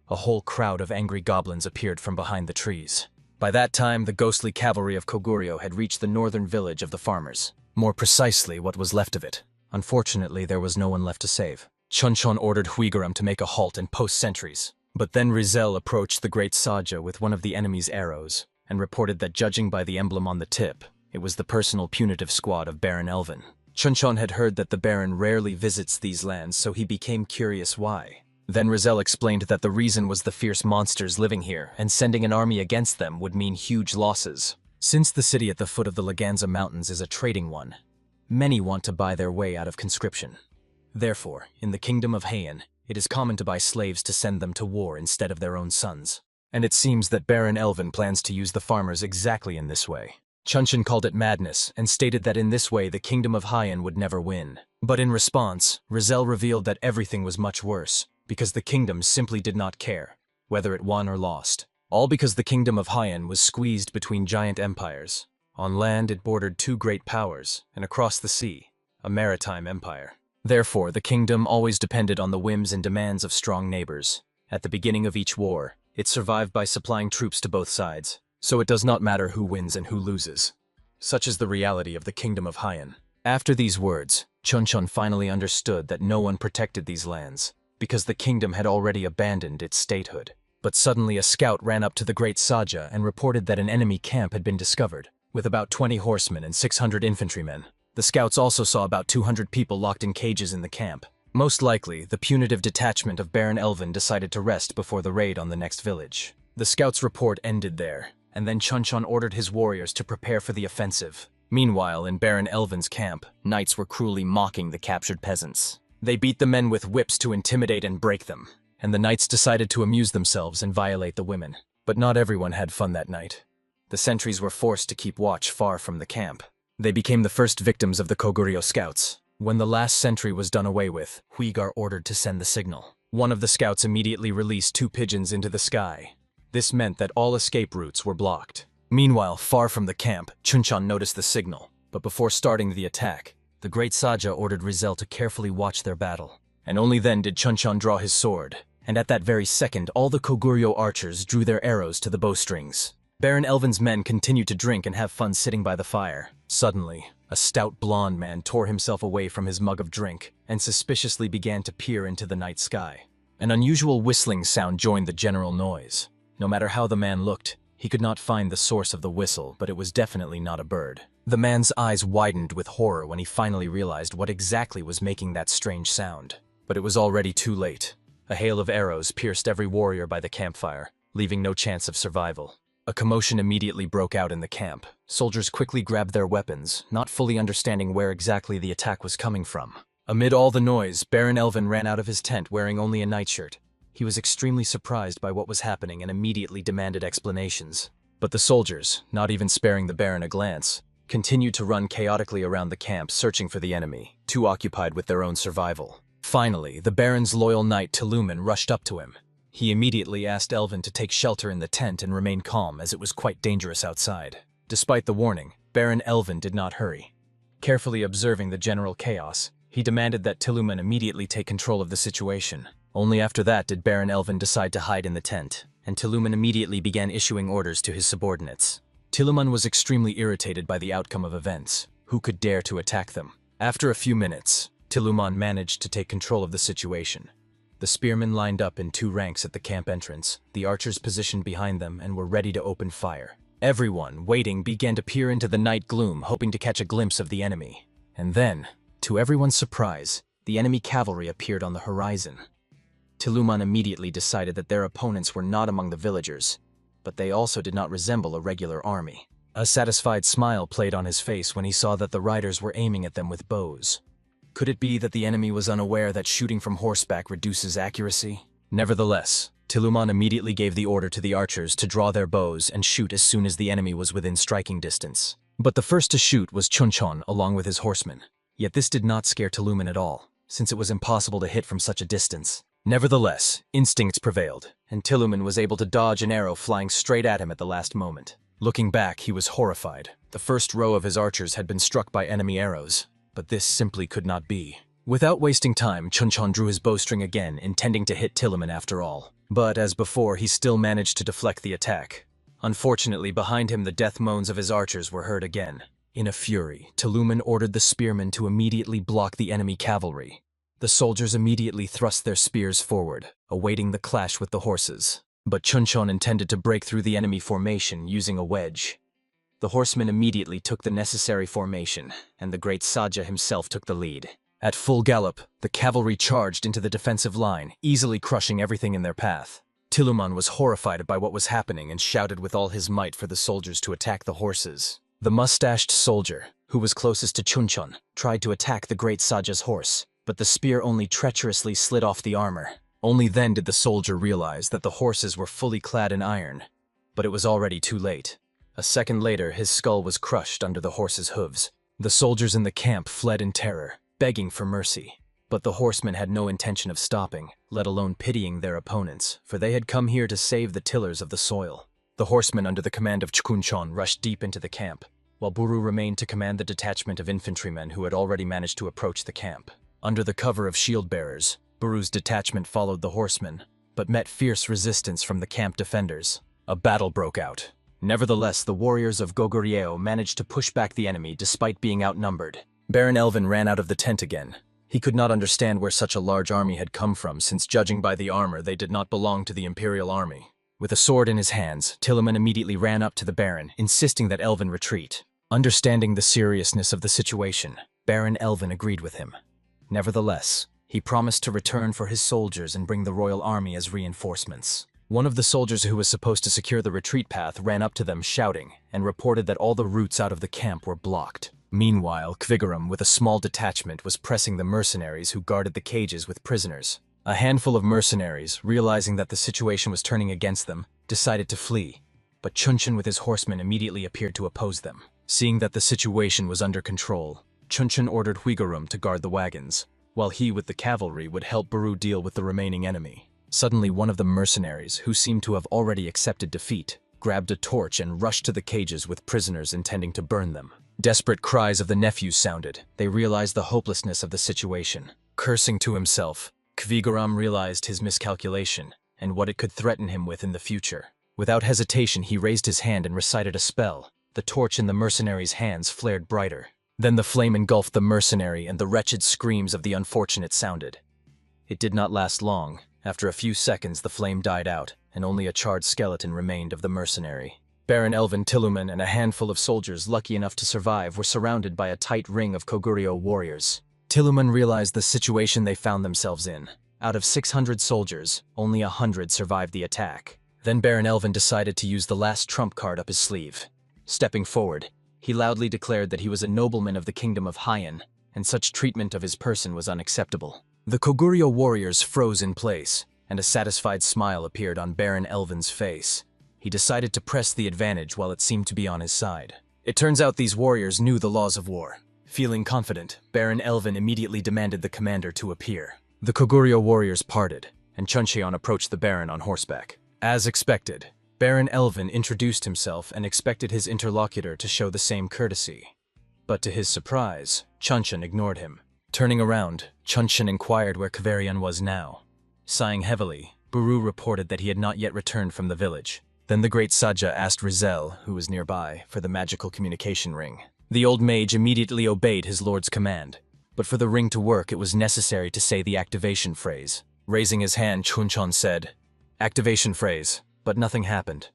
A whole crowd of angry goblins appeared from behind the trees. By that time, the ghostly cavalry of Koguryo had reached the northern village of the farmers. More precisely, what was left of it. Unfortunately, there was no one left to save. Chuncheon ordered Huigaram to make a halt and post sentries. But then Rizel approached the great Saja with one of the enemy's arrows, and reported that judging by the emblem on the tip, it was the personal punitive squad of Baron Elvin. Chuncheon had heard that the Baron rarely visits these lands, so he became curious why. Then Rizel explained that the reason was the fierce monsters living here, and sending an army against them would mean huge losses. Since the city at the foot of the Laganza Mountains is a trading one, many want to buy their way out of conscription. Therefore, in the kingdom of Heian, it is common to buy slaves to send them to war instead of their own sons. And it seems that Baron Elvin plans to use the farmers exactly in this way. Chuncheon called it madness, and stated that in this way the kingdom of Heian would never win. But in response, Rizel revealed that everything was much worse, because the kingdom simply did not care, whether it won or lost. All because the kingdom of Heian was squeezed between giant empires. On land it bordered two great powers, and across the sea, a maritime empire. Therefore, the kingdom always depended on the whims and demands of strong neighbors. At the beginning of each war, it survived by supplying troops to both sides, so it does not matter who wins and who loses. Such is the reality of the kingdom of Heian. After these words, Chuncheon finally understood that no one protected these lands, because the kingdom had already abandoned its statehood. But suddenly a scout ran up to the great Saja and reported that an enemy camp had been discovered, with about 20 horsemen and 600 infantrymen. The scouts also saw about 200 people locked in cages in the camp. Most likely, the punitive detachment of Baron Elvin decided to rest before the raid on the next village. The scouts' report ended there, and then Chuncheon ordered his warriors to prepare for the offensive. Meanwhile, in Baron Elvin's camp, knights were cruelly mocking the captured peasants. They beat the men with whips to intimidate and break them, and the knights decided to amuse themselves and violate the women. But not everyone had fun that night. The sentries were forced to keep watch far from the camp. They became the first victims of the Koguryo scouts. When the last sentry was done away with, Huigar ordered to send the signal. One of the scouts immediately released 2 pigeons into the sky. This meant that all escape routes were blocked. Meanwhile, far from the camp, Chuncheon noticed the signal. But before starting the attack, the great Saja ordered Rizel to carefully watch their battle. And only then did Chuncheon draw his sword. And at that very second, all the Koguryo archers drew their arrows to the bowstrings. Baron Elvin's men continued to drink and have fun sitting by the fire. Suddenly, a stout blonde man tore himself away from his mug of drink and suspiciously began to peer into the night sky. An unusual whistling sound joined the general noise. No matter how the man looked, he could not find the source of the whistle, but it was definitely not a bird. The man's eyes widened with horror when he finally realized what exactly was making that strange sound. But it was already too late. A hail of arrows pierced every warrior by the campfire, leaving no chance of survival. A commotion immediately broke out in the camp. Soldiers quickly grabbed their weapons, not fully understanding where exactly the attack was coming from. Amid all the noise, Baron Elvin ran out of his tent wearing only a nightshirt. He was extremely surprised by what was happening and immediately demanded explanations. But the soldiers, not even sparing the Baron a glance, continued to run chaotically around the camp searching for the enemy, too occupied with their own survival. Finally, the Baron's loyal knight Tillman rushed up to him. He immediately asked Elvin to take shelter in the tent and remain calm as it was quite dangerous outside. Despite the warning, Baron Elvin did not hurry. Carefully observing the general chaos, he demanded that Tillman immediately take control of the situation. Only after that did Baron Elvin decide to hide in the tent, and Tillman immediately began issuing orders to his subordinates. Tillman was extremely irritated by the outcome of events. Who could dare to attack them? After a few minutes, Tillman managed to take control of the situation. The spearmen lined up in 2 ranks at the camp entrance, the archers positioned behind them and were ready to open fire. Everyone, waiting, began to peer into the night gloom, hoping to catch a glimpse of the enemy. And then, to everyone's surprise, the enemy cavalry appeared on the horizon. Tillman immediately decided that their opponents were not among the villagers, but they also did not resemble a regular army. A satisfied smile played on his face when he saw that the riders were aiming at them with bows. Could it be that the enemy was unaware that shooting from horseback reduces accuracy? Nevertheless, Tillman immediately gave the order to the archers to draw their bows and shoot as soon as the enemy was within striking distance. But the first to shoot was Jinchon along with his horsemen. Yet this did not scare Tillman at all, since it was impossible to hit from such a distance. Nevertheless, instincts prevailed, and Tillman was able to dodge an arrow flying straight at him at the last moment. Looking back, he was horrified. The first row of his archers had been struck by enemy arrows, but this simply could not be. Without wasting time, Jinchon drew his bowstring again, intending to hit Tillman after all. But as before, he still managed to deflect the attack. Unfortunately, behind him the death moans of his archers were heard again. In a fury, Tillman ordered the spearmen to immediately block the enemy cavalry. The soldiers immediately thrust their spears forward, awaiting the clash with the horses. But Jinchon intended to break through the enemy formation using a wedge. The horsemen immediately took the necessary formation, and the great Saja himself took the lead. At full gallop, the cavalry charged into the defensive line, easily crushing everything in their path. Tillman was horrified by what was happening and shouted with all his might for the soldiers to attack the horses. The mustached soldier, who was closest to Jinchon, tried to attack the great Saja's horse, but the spear only treacherously slid off the armor. Only then did the soldier realize that the horses were fully clad in iron, but it was already too late. A second later, his skull was crushed under the horse's hooves. The soldiers in the camp fled in terror, begging for mercy. But the horsemen had no intention of stopping, let alone pitying their opponents, for they had come here to save the tillers of the soil. The horsemen under the command of Jinchon rushed deep into the camp, while Buru remained to command the detachment of infantrymen who had already managed to approach the camp. Under the cover of shield-bearers, Buru's detachment followed the horsemen, but met fierce resistance from the camp defenders. A battle broke out. Nevertheless, the warriors of Goguryeo managed to push back the enemy despite being outnumbered. Baron Elvin ran out of the tent again. He could not understand where such a large army had come from, since judging by the armor, they did not belong to the Imperial Army. With a sword in his hands, Tillman immediately ran up to the Baron, insisting that Elvin retreat. Understanding the seriousness of the situation, Baron Elvin agreed with him. Nevertheless, he promised to return for his soldiers and bring the royal army as reinforcements. One of the soldiers who was supposed to secure the retreat path ran up to them shouting, and reported that all the routes out of the camp were blocked. Meanwhile, Kvigaram, with a small detachment, was pressing the mercenaries who guarded the cages with prisoners. A handful of mercenaries, realizing that the situation was turning against them, decided to flee, but Jinchon with his horsemen immediately appeared to oppose them. Seeing that the situation was under control, Jinchon ordered Kvigaram to guard the wagons, while he with the cavalry would help Buru deal with the remaining enemy. Suddenly, one of the mercenaries, who seemed to have already accepted defeat, grabbed a torch and rushed to the cages with prisoners intending to burn them. Desperate cries of the nephews sounded. They realized the hopelessness of the situation. Cursing to himself, Kvigaram realized his miscalculation and what it could threaten him with in the future. Without hesitation, he raised his hand and recited a spell. The torch in the mercenary's hands flared brighter. Then the flame engulfed the mercenary and the wretched screams of the unfortunate sounded. It did not last long. After a few seconds, the flame died out, and only a charred skeleton remained of the mercenary. Baron Elvin Tillman and a handful of soldiers lucky enough to survive were surrounded by a tight ring of Goguryeo warriors. Tillman realized the situation they found themselves in. Out of 600 soldiers, only 100 survived the attack. Then Baron Elvin decided to use the last trump card up his sleeve. Stepping forward, he loudly declared that he was a nobleman of the kingdom of Hyan, and such treatment of his person was unacceptable. The Goguryeo warriors froze in place, and a satisfied smile appeared on Baron Elvin's face. He decided to press the advantage while it seemed to be on his side. It turns out these warriors knew the laws of war. Feeling confident, Baron Elvin immediately demanded the commander to appear. The Koguryo warriors parted, and Chuncheon approached the Baron on horseback. As expected, Baron Elvin introduced himself and expected his interlocutor to show the same courtesy. But to his surprise, Chuncheon ignored him. Turning around, Chuncheon inquired where Kaverian was now. Sighing heavily, Buru reported that he had not yet returned from the village. Then the great Saja asked Rizel, who was nearby, for the magical communication ring. The old mage immediately obeyed his lord's command, but for the ring to work it was necessary to say the activation phrase. Raising his hand, Chuncheon said, "Activation phrase," but nothing happened.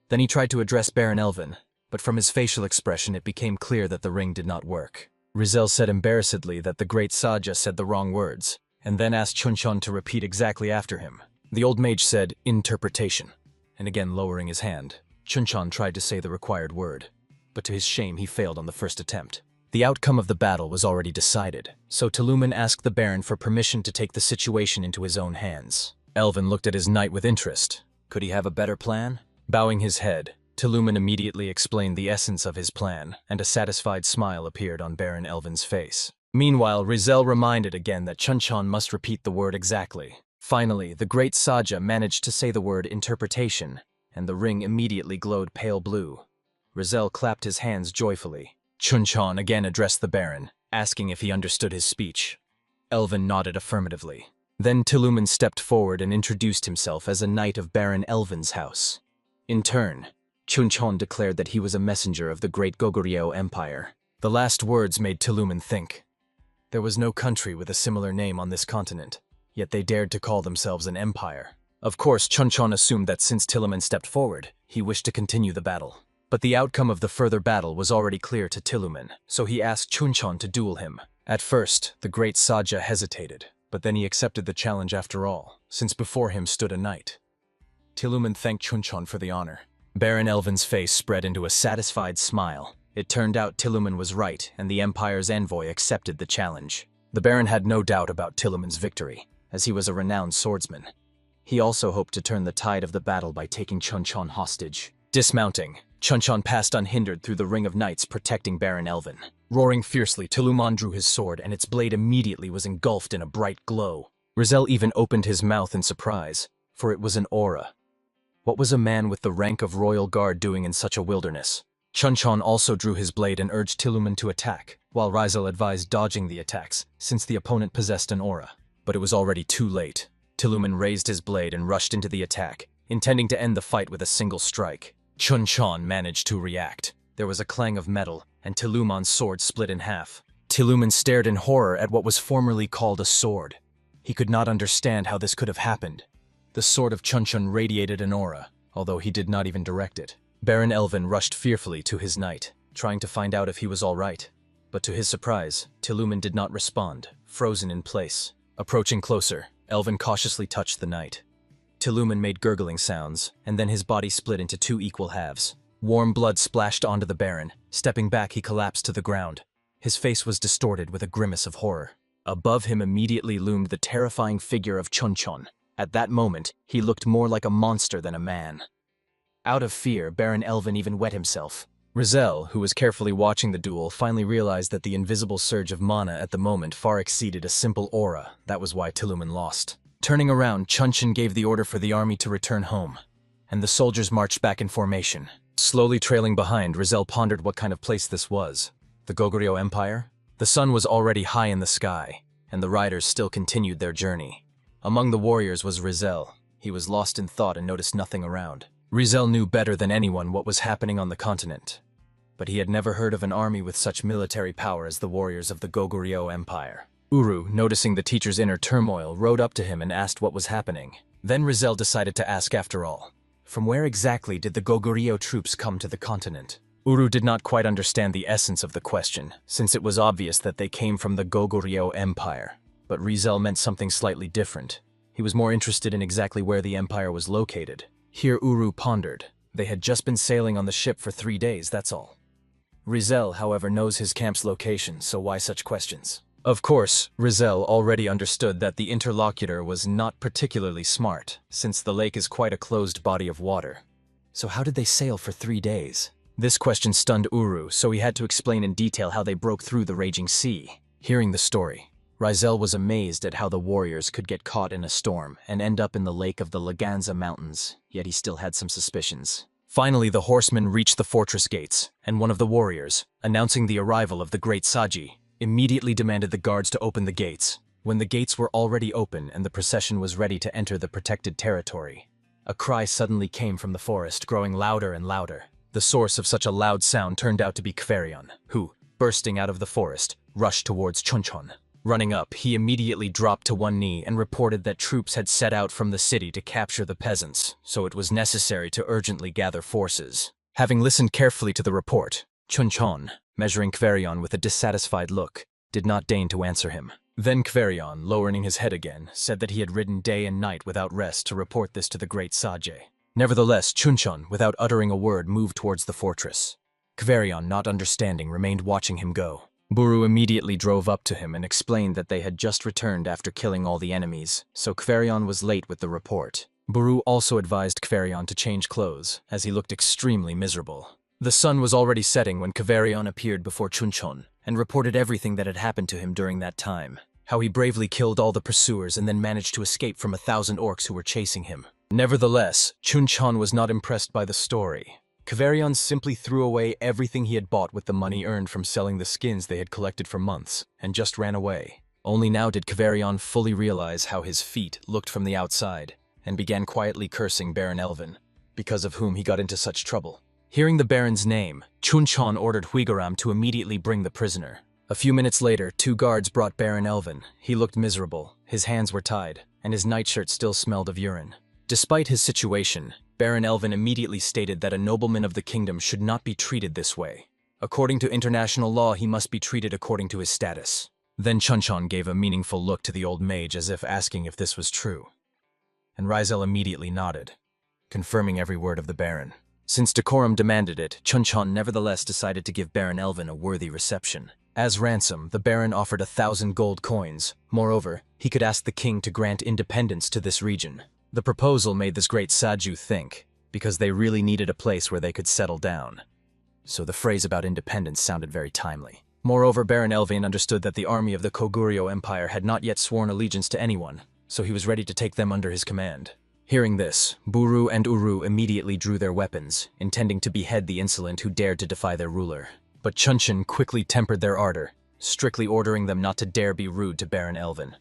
Then he tried to address Baron Elvin, but from his facial expression it became clear that the ring did not work. Rizel said embarrassedly that the great Saja said the wrong words, and then asked Chuncheon to repeat exactly after him. The old mage said, "Interpretation," and again lowering his hand, Chuncheon tried to say the required word, but to his shame he failed on the first attempt. The outcome of the battle was already decided, so Tuluman asked the Baron for permission to take the situation into his own hands. Elvin looked at his knight with interest. Could he have a better plan? Bowing his head, Tuluman immediately explained the essence of his plan, and a satisfied smile appeared on Baron Elvin's face. Meanwhile, Rizel reminded again that Chuncheon must repeat the word exactly. Finally, the great Saja managed to say the word interpretation, and the ring immediately glowed pale blue. Rizel clapped his hands joyfully. Chuncheon again addressed the Baron, asking if he understood his speech. Elvin nodded affirmatively. Then Tuluman stepped forward and introduced himself as a knight of Baron Elvin's house. In turn, Chuncheon declared that he was a messenger of the great Goguryeo Empire. The last words made Tuluman think. There was no country with a similar name on this continent, yet they dared to call themselves an empire. Of course, Chuncheon assumed that since Tuluman stepped forward, he wished to continue the battle. But the outcome of the further battle was already clear to Tuluman, so he asked Chuncheon to duel him. At first, the great Saja hesitated, but then he accepted the challenge after all, since before him stood a knight. Tuluman thanked Chuncheon for the honor. Baron Elvin's face spread into a satisfied smile. It turned out Tuluman was right, and the Empire's envoy accepted the challenge. The Baron had no doubt about Tuluman's victory, as he was a renowned swordsman. He also hoped to turn the tide of the battle by taking Chuncheon hostage. Dismounting, Chuncheon passed unhindered through the ring of knights protecting Baron Elvin. Roaring fiercely, Tuluman drew his sword, and its blade immediately was engulfed in a bright glow. Rizel even opened his mouth in surprise, for it was an aura. What was a man with the rank of royal guard doing in such a wilderness? Chuncheon also drew his blade and urged Tuluman to attack, while Rizel advised dodging the attacks, since the opponent possessed an aura. But it was already too late. Tuluman raised his blade and rushed into the attack, intending to end the fight with a single strike. Chuncheon managed to react. There was a clang of metal, and Tuluman's sword split in half. Tuluman stared in horror at what was formerly called a sword. He could not understand how this could have happened. The sword of Chuncheon radiated an aura, although he did not even direct it. Baron Elvin rushed fearfully to his knight, trying to find out if he was all right. But to his surprise, Tuluman did not respond, frozen in place. Approaching closer, Elvin cautiously touched the knight. Tuluman made gurgling sounds, and then his body split into two equal halves. Warm blood splashed onto the Baron. Stepping back, he collapsed to the ground. His face was distorted with a grimace of horror. Above him immediately loomed the terrifying figure of Chuncheon. At that moment, he looked more like a monster than a man. Out of fear, Baron Elvin even wet himself. Rizel, who was carefully watching the duel, finally realized that the invisible surge of mana at the moment far exceeded a simple aura. That was why Tuluman lost. Turning around, Chuncheon gave the order for the army to return home, and the soldiers marched back in formation. Slowly trailing behind, Rizel pondered what kind of place this was. The Goguryeo Empire? The sun was already high in the sky, and the riders still continued their journey. Among the warriors was Rizel. He was lost in thought and noticed nothing around. Rizel knew better than anyone what was happening on the continent, but he had never heard of an army with such military power as the warriors of the Goguryeo Empire. Uru, noticing the teacher's inner turmoil, rode up to him and asked what was happening. Then Rizel decided to ask after all. From where exactly did the Goguryeo troops come to the continent? Uru did not quite understand the essence of the question, since it was obvious that they came from the Goguryeo Empire. But Rizel meant something slightly different. He was more interested in exactly where the empire was located. Here Uru pondered. They had just been sailing on the ship for 3 days, that's all. Rizel, however, knows his camp's location, so why such questions? Of course, Rizel already understood that the interlocutor was not particularly smart, since the lake is quite a closed body of water. So how did they sail for 3 days? This question stunned Uru, so he had to explain in detail how they broke through the raging sea. Hearing the story, Rizel was amazed at how the warriors could get caught in a storm and end up in the lake of the Laganza Mountains, yet he still had some suspicions. Finally, the horsemen reached the fortress gates, and one of the warriors, announcing the arrival of the great Saji, immediately demanded the guards to open the gates. When the gates were already open and the procession was ready to enter the protected territory, a cry suddenly came from the forest, growing louder and louder. The source of such a loud sound turned out to be Kvaerion, who, bursting out of the forest, rushed towards Jinchon. Running up, he immediately dropped to one knee and reported that troops had set out from the city to capture the peasants, so it was necessary to urgently gather forces. Having listened carefully to the report, Jinchon, measuring Kvaerion with a dissatisfied look, did not deign to answer him. Then Kvaerion, lowering his head again, said that he had ridden day and night without rest to report this to the great Saje. Nevertheless, Jinchon, without uttering a word, moved towards the fortress. Kvaerion, not understanding, remained watching him go. Buru immediately drove up to him and explained that they had just returned after killing all the enemies, so Kvaerion was late with the report. Buru also advised Kvaerion to change clothes, as he looked extremely miserable. The sun was already setting when Kvaerion appeared before Jinchon and reported everything that had happened to him during that time. How he bravely killed all the pursuers and then managed to escape from 1,000 orcs who were chasing him. Nevertheless, Jinchon was not impressed by the story. Kvaerion simply threw away everything he had bought with the money earned from selling the skins they had collected for months, and just ran away. Only now did Kvaerion fully realize how his feet looked from the outside, and began quietly cursing Baron Elvin, because of whom he got into such trouble. Hearing the Baron's name, Jinchon ordered Huigaram to immediately bring the prisoner. A few minutes later, 2 guards brought Baron Elvin. He looked miserable, his hands were tied, and his nightshirt still smelled of urine. Despite his situation, Baron Elvin immediately stated that a nobleman of the kingdom should not be treated this way. According to international law, he must be treated according to his status. Then Jinchon gave a meaningful look to the old mage as if asking if this was true. And Rizel immediately nodded, confirming every word of the Baron. Since decorum demanded it, Jinchon nevertheless decided to give Baron Elvin a worthy reception. As ransom, the Baron offered 1,000 gold coins. Moreover, he could ask the king to grant independence to this region. The proposal made this great Saju think, because they really needed a place where they could settle down. So the phrase about independence sounded very timely. Moreover, Baron Elvin understood that the army of the Koguryo Empire had not yet sworn allegiance to anyone, so he was ready to take them under his command. Hearing this, Buru and Uru immediately drew their weapons, intending to behead the insolent who dared to defy their ruler. But Jinchon quickly tempered their ardor, strictly ordering them not to dare be rude to Baron Elvin.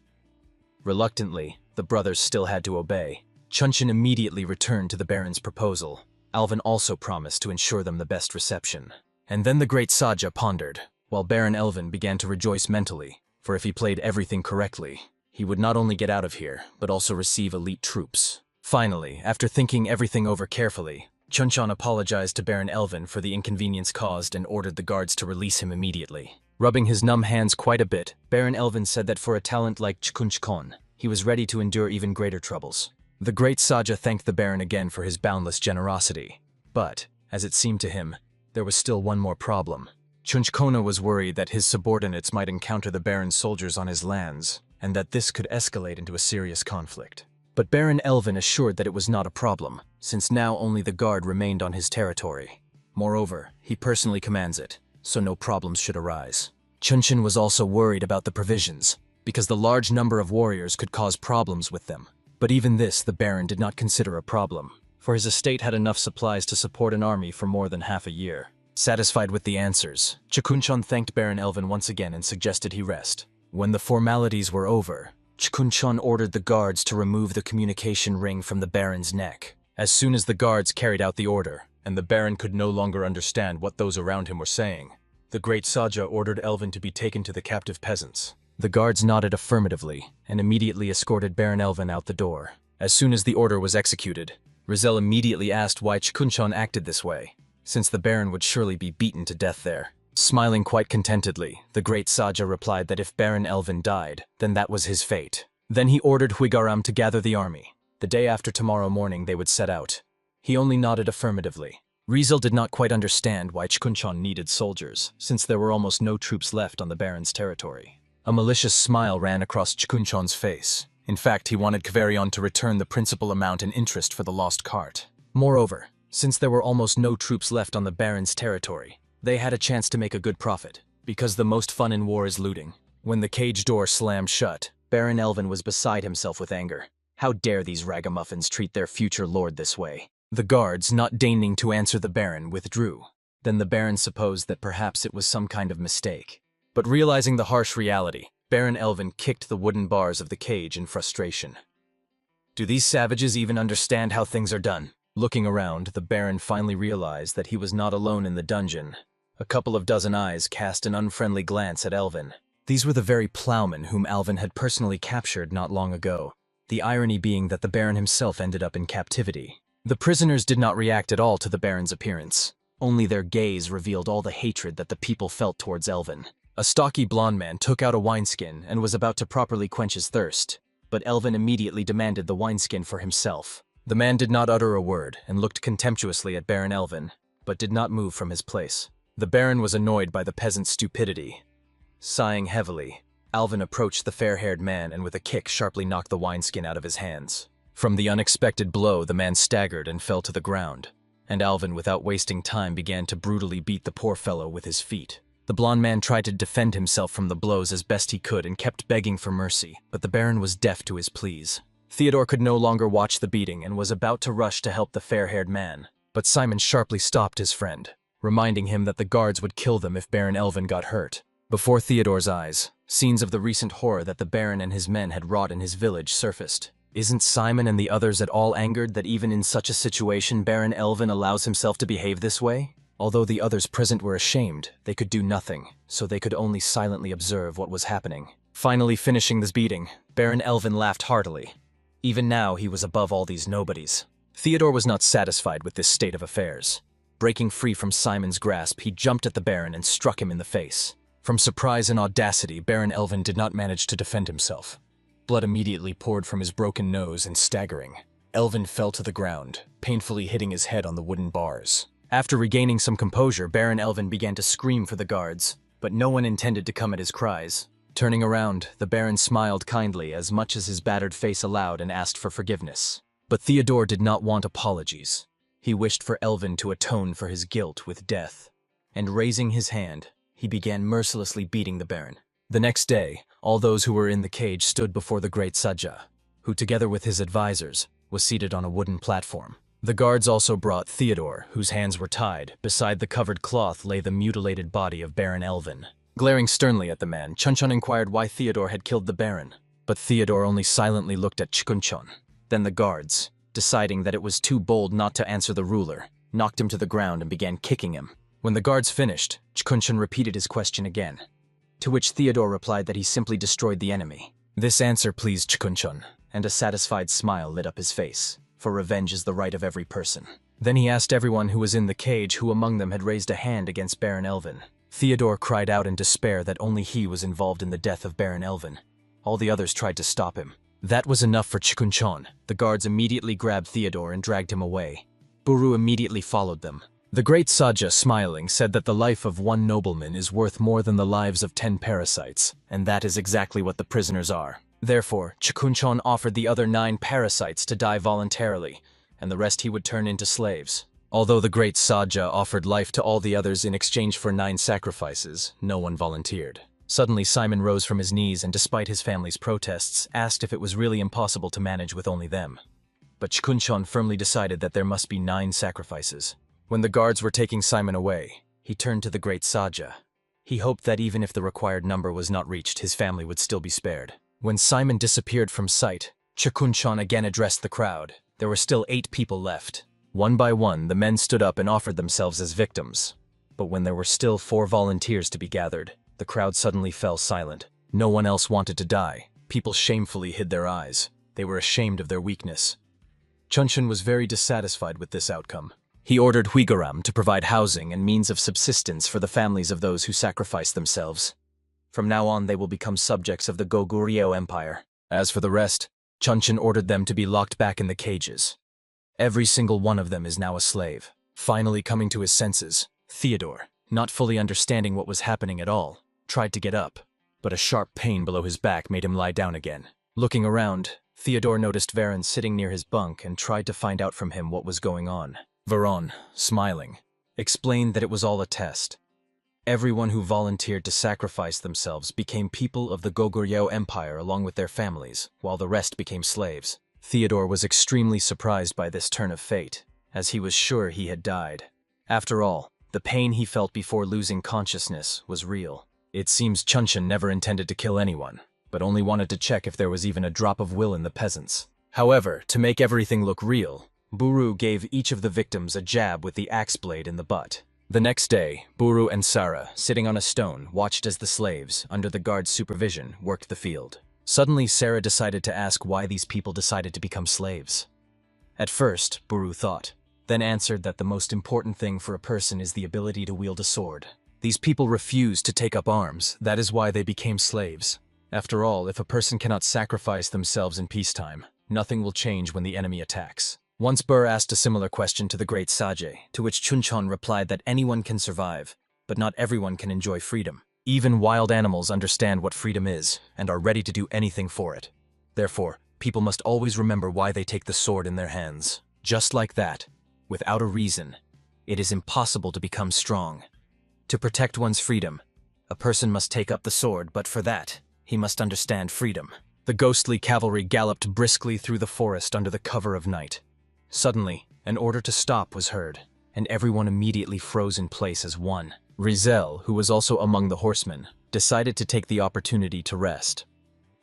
Reluctantly, the brothers still had to obey. Jinchon immediately returned to the Baron's proposal. Alvin also promised to ensure them the best reception. And then the great Saja pondered, while Baron Elvin began to rejoice mentally, for if he played everything correctly, he would not only get out of here, but also receive elite troops. Finally, after thinking everything over carefully, Jinchon apologized to Baron Elvin for the inconvenience caused and ordered the guards to release him immediately. Rubbing his numb hands quite a bit, Baron Elvin said that for a talent like Jinchon, he was ready to endure even greater troubles. The great Saja thanked the Baron again for his boundless generosity. But, as it seemed to him, there was still one more problem. Jinchon was worried that his subordinates might encounter the Baron's soldiers on his lands, and that this could escalate into a serious conflict. But Baron Elvin assured that it was not a problem, since now only the guard remained on his territory. Moreover, he personally commands it, so no problems should arise. Jinchon was also worried about the provisions, because the large number of warriors could cause problems with them. But even this the Baron did not consider a problem, for his estate had enough supplies to support an army for more than half a year. Satisfied with the answers, Jinchon thanked Baron Elvin once again and suggested he rest. When the formalities were over, Jinchon ordered the guards to remove the communication ring from the Baron's neck. As soon as the guards carried out the order, and the Baron could no longer understand what those around him were saying, the great Saja ordered Elvin to be taken to the captive peasants. The guards nodded affirmatively, and immediately escorted Baron Elvin out the door. As soon as the order was executed, Rizel immediately asked why Jinchon acted this way, since the Baron would surely be beaten to death there. Smiling quite contentedly, the great Saja replied that if Baron Elvin died, then that was his fate. Then he ordered Huigaram to gather the army. The day after tomorrow morning they would set out. He only nodded affirmatively. Rizel did not quite understand why Jinchon needed soldiers, since there were almost no troops left on the Baron's territory. A malicious smile ran across Jinchon's face. In fact, he wanted Kvaerion to return the principal amount in interest for the lost cart. Moreover, since there were almost no troops left on the Baron's territory, they had a chance to make a good profit, because the most fun in war is looting. When the cage door slammed shut, Baron Elvin was beside himself with anger. How dare these ragamuffins treat their future lord this way? The guards, not deigning to answer the Baron, withdrew. Then the Baron supposed that perhaps it was some kind of mistake. But realizing the harsh reality, Baron Elvin kicked the wooden bars of the cage in frustration. Do these savages even understand how things are done? Looking around, the Baron finally realized that he was not alone in the dungeon. A couple of dozen eyes cast an unfriendly glance at Elvin. These were the very plowmen whom Alvin had personally captured not long ago, the irony being that the Baron himself ended up in captivity. The prisoners did not react at all to the Baron's appearance. Only their gaze revealed all the hatred that the people felt towards Elvin. A stocky blond man took out a wineskin and was about to properly quench his thirst, but Elvin immediately demanded the wineskin for himself. The man did not utter a word and looked contemptuously at Baron Elvin, but did not move from his place. The Baron was annoyed by the peasant's stupidity. Sighing heavily, Alvin approached the fair-haired man and with a kick sharply knocked the wineskin out of his hands. From the unexpected blow, the man staggered and fell to the ground, and Alvin, without wasting time, began to brutally beat the poor fellow with his feet. The blond man tried to defend himself from the blows as best he could and kept begging for mercy, but the Baron was deaf to his pleas. Theodore could no longer watch the beating and was about to rush to help the fair-haired man, but Simon sharply stopped his friend, reminding him that the guards would kill them if Baron Elvin got hurt. Before Theodore's eyes, scenes of the recent horror that the Baron and his men had wrought in his village surfaced. Isn't Simon and the others at all angered that even in such a situation Baron Elvin allows himself to behave this way? Although the others present were ashamed, they could do nothing, so they could only silently observe what was happening. Finally finishing this beating, Baron Elvin laughed heartily. Even now he was above all these nobodies. Theodore was not satisfied with this state of affairs. Breaking free from Simon's grasp, he jumped at the Baron and struck him in the face. From surprise and audacity, Baron Elvin did not manage to defend himself. Blood immediately poured from his broken nose, and staggering, Elvin fell to the ground, painfully hitting his head on the wooden bars. After regaining some composure, Baron Elvin began to scream for the guards, but no one intended to come at his cries. Turning around, the Baron smiled kindly as much as his battered face allowed and asked for forgiveness. But Theodore did not want apologies. He wished for Elvin to atone for his guilt with death. And raising his hand, he began mercilessly beating the Baron. The next day, all those who were in the cage stood before the great Saja, who together with his advisors, was seated on a wooden platform. The guards also brought Theodore, whose hands were tied. Beside the covered cloth lay the mutilated body of Baron Elvin. Glaring sternly at the man, Jinchon inquired why Theodore had killed the Baron, but Theodore only silently looked at Jinchon. Then the guards, deciding that it was too bold not to answer the ruler, knocked him to the ground and began kicking him. When the guards finished, Jinchon repeated his question again, to which Theodore replied that he simply destroyed the enemy. This answer pleased Jinchon, and a satisfied smile lit up his face, for revenge is the right of every person. Then he asked everyone who was in the cage who among them had raised a hand against Baron Elvin. Theodore cried out in despair that only he was involved in the death of Baron Elvin. All the others tried to stop him. That was enough for Jinchon. The guards immediately grabbed Theodore and dragged him away. Buru immediately followed them. The great Saja, smiling, said that the life of one nobleman is worth more than the lives of 10 parasites, and that is exactly what the prisoners are. Therefore, Jinchon offered the other 9 parasites to die voluntarily, and the rest he would turn into slaves. Although the great Saja offered life to all the others in exchange for 9 sacrifices, no one volunteered. Suddenly Simon rose from his knees and, despite his family's protests, asked if it was really impossible to manage with only them. But Jinchon firmly decided that there must be 9 sacrifices. When the guards were taking Simon away, he turned to the great Saja. He hoped that even if the required number was not reached, his family would still be spared. When Simon disappeared from sight, Jinchon again addressed the crowd. There were still 8 people left. One by one, the men stood up and offered themselves as victims. But when there were still 4 volunteers to be gathered, the crowd suddenly fell silent. No one else wanted to die. People shamefully hid their eyes. They were ashamed of their weakness. Jinchon was very dissatisfied with this outcome. He ordered Huigaram to provide housing and means of subsistence for the families of those who sacrificed themselves. From now on, they will become subjects of the Goguryeo Empire. As for the rest, Jinchon ordered them to be locked back in the cages. Every single one of them is now a slave. Finally coming to his senses, Theodore, not fully understanding what was happening at all, tried to get up, but a sharp pain below his back made him lie down again. Looking around, Theodore noticed Varon sitting near his bunk and tried to find out from him what was going on. Varon, smiling, explained that it was all a test. Everyone who volunteered to sacrifice themselves became people of the Goguryeo Empire along with their families, while the rest became slaves. Theodore was extremely surprised by this turn of fate, as he was sure he had died. After all, the pain he felt before losing consciousness was real. It seems Jinchon never intended to kill anyone, but only wanted to check if there was even a drop of will in the peasants. However, to make everything look real, Buru gave each of the victims a jab with the axe blade in the butt. The next day, Buru and Sarah, sitting on a stone, watched as the slaves, under the guard's supervision, worked the field. Suddenly, Sarah decided to ask why these people decided to become slaves. At first, Buru thought, then answered that the most important thing for a person is the ability to wield a sword. These people refused to take up arms, that is why they became slaves. After all, if a person cannot sacrifice themselves in peacetime, nothing will change when the enemy attacks. Once Burr asked a similar question to the great sage, to which Jinchon replied that anyone can survive, but not everyone can enjoy freedom. Even wild animals understand what freedom is, and are ready to do anything for it. Therefore, people must always remember why they take the sword in their hands. Just like that, without a reason, it is impossible to become strong. To protect one's freedom, a person must take up the sword, but for that, he must understand freedom. The ghostly cavalry galloped briskly through the forest under the cover of night. Suddenly, an order to stop was heard, and everyone immediately froze in place as one. Rizel, who was also among the horsemen, decided to take the opportunity to rest.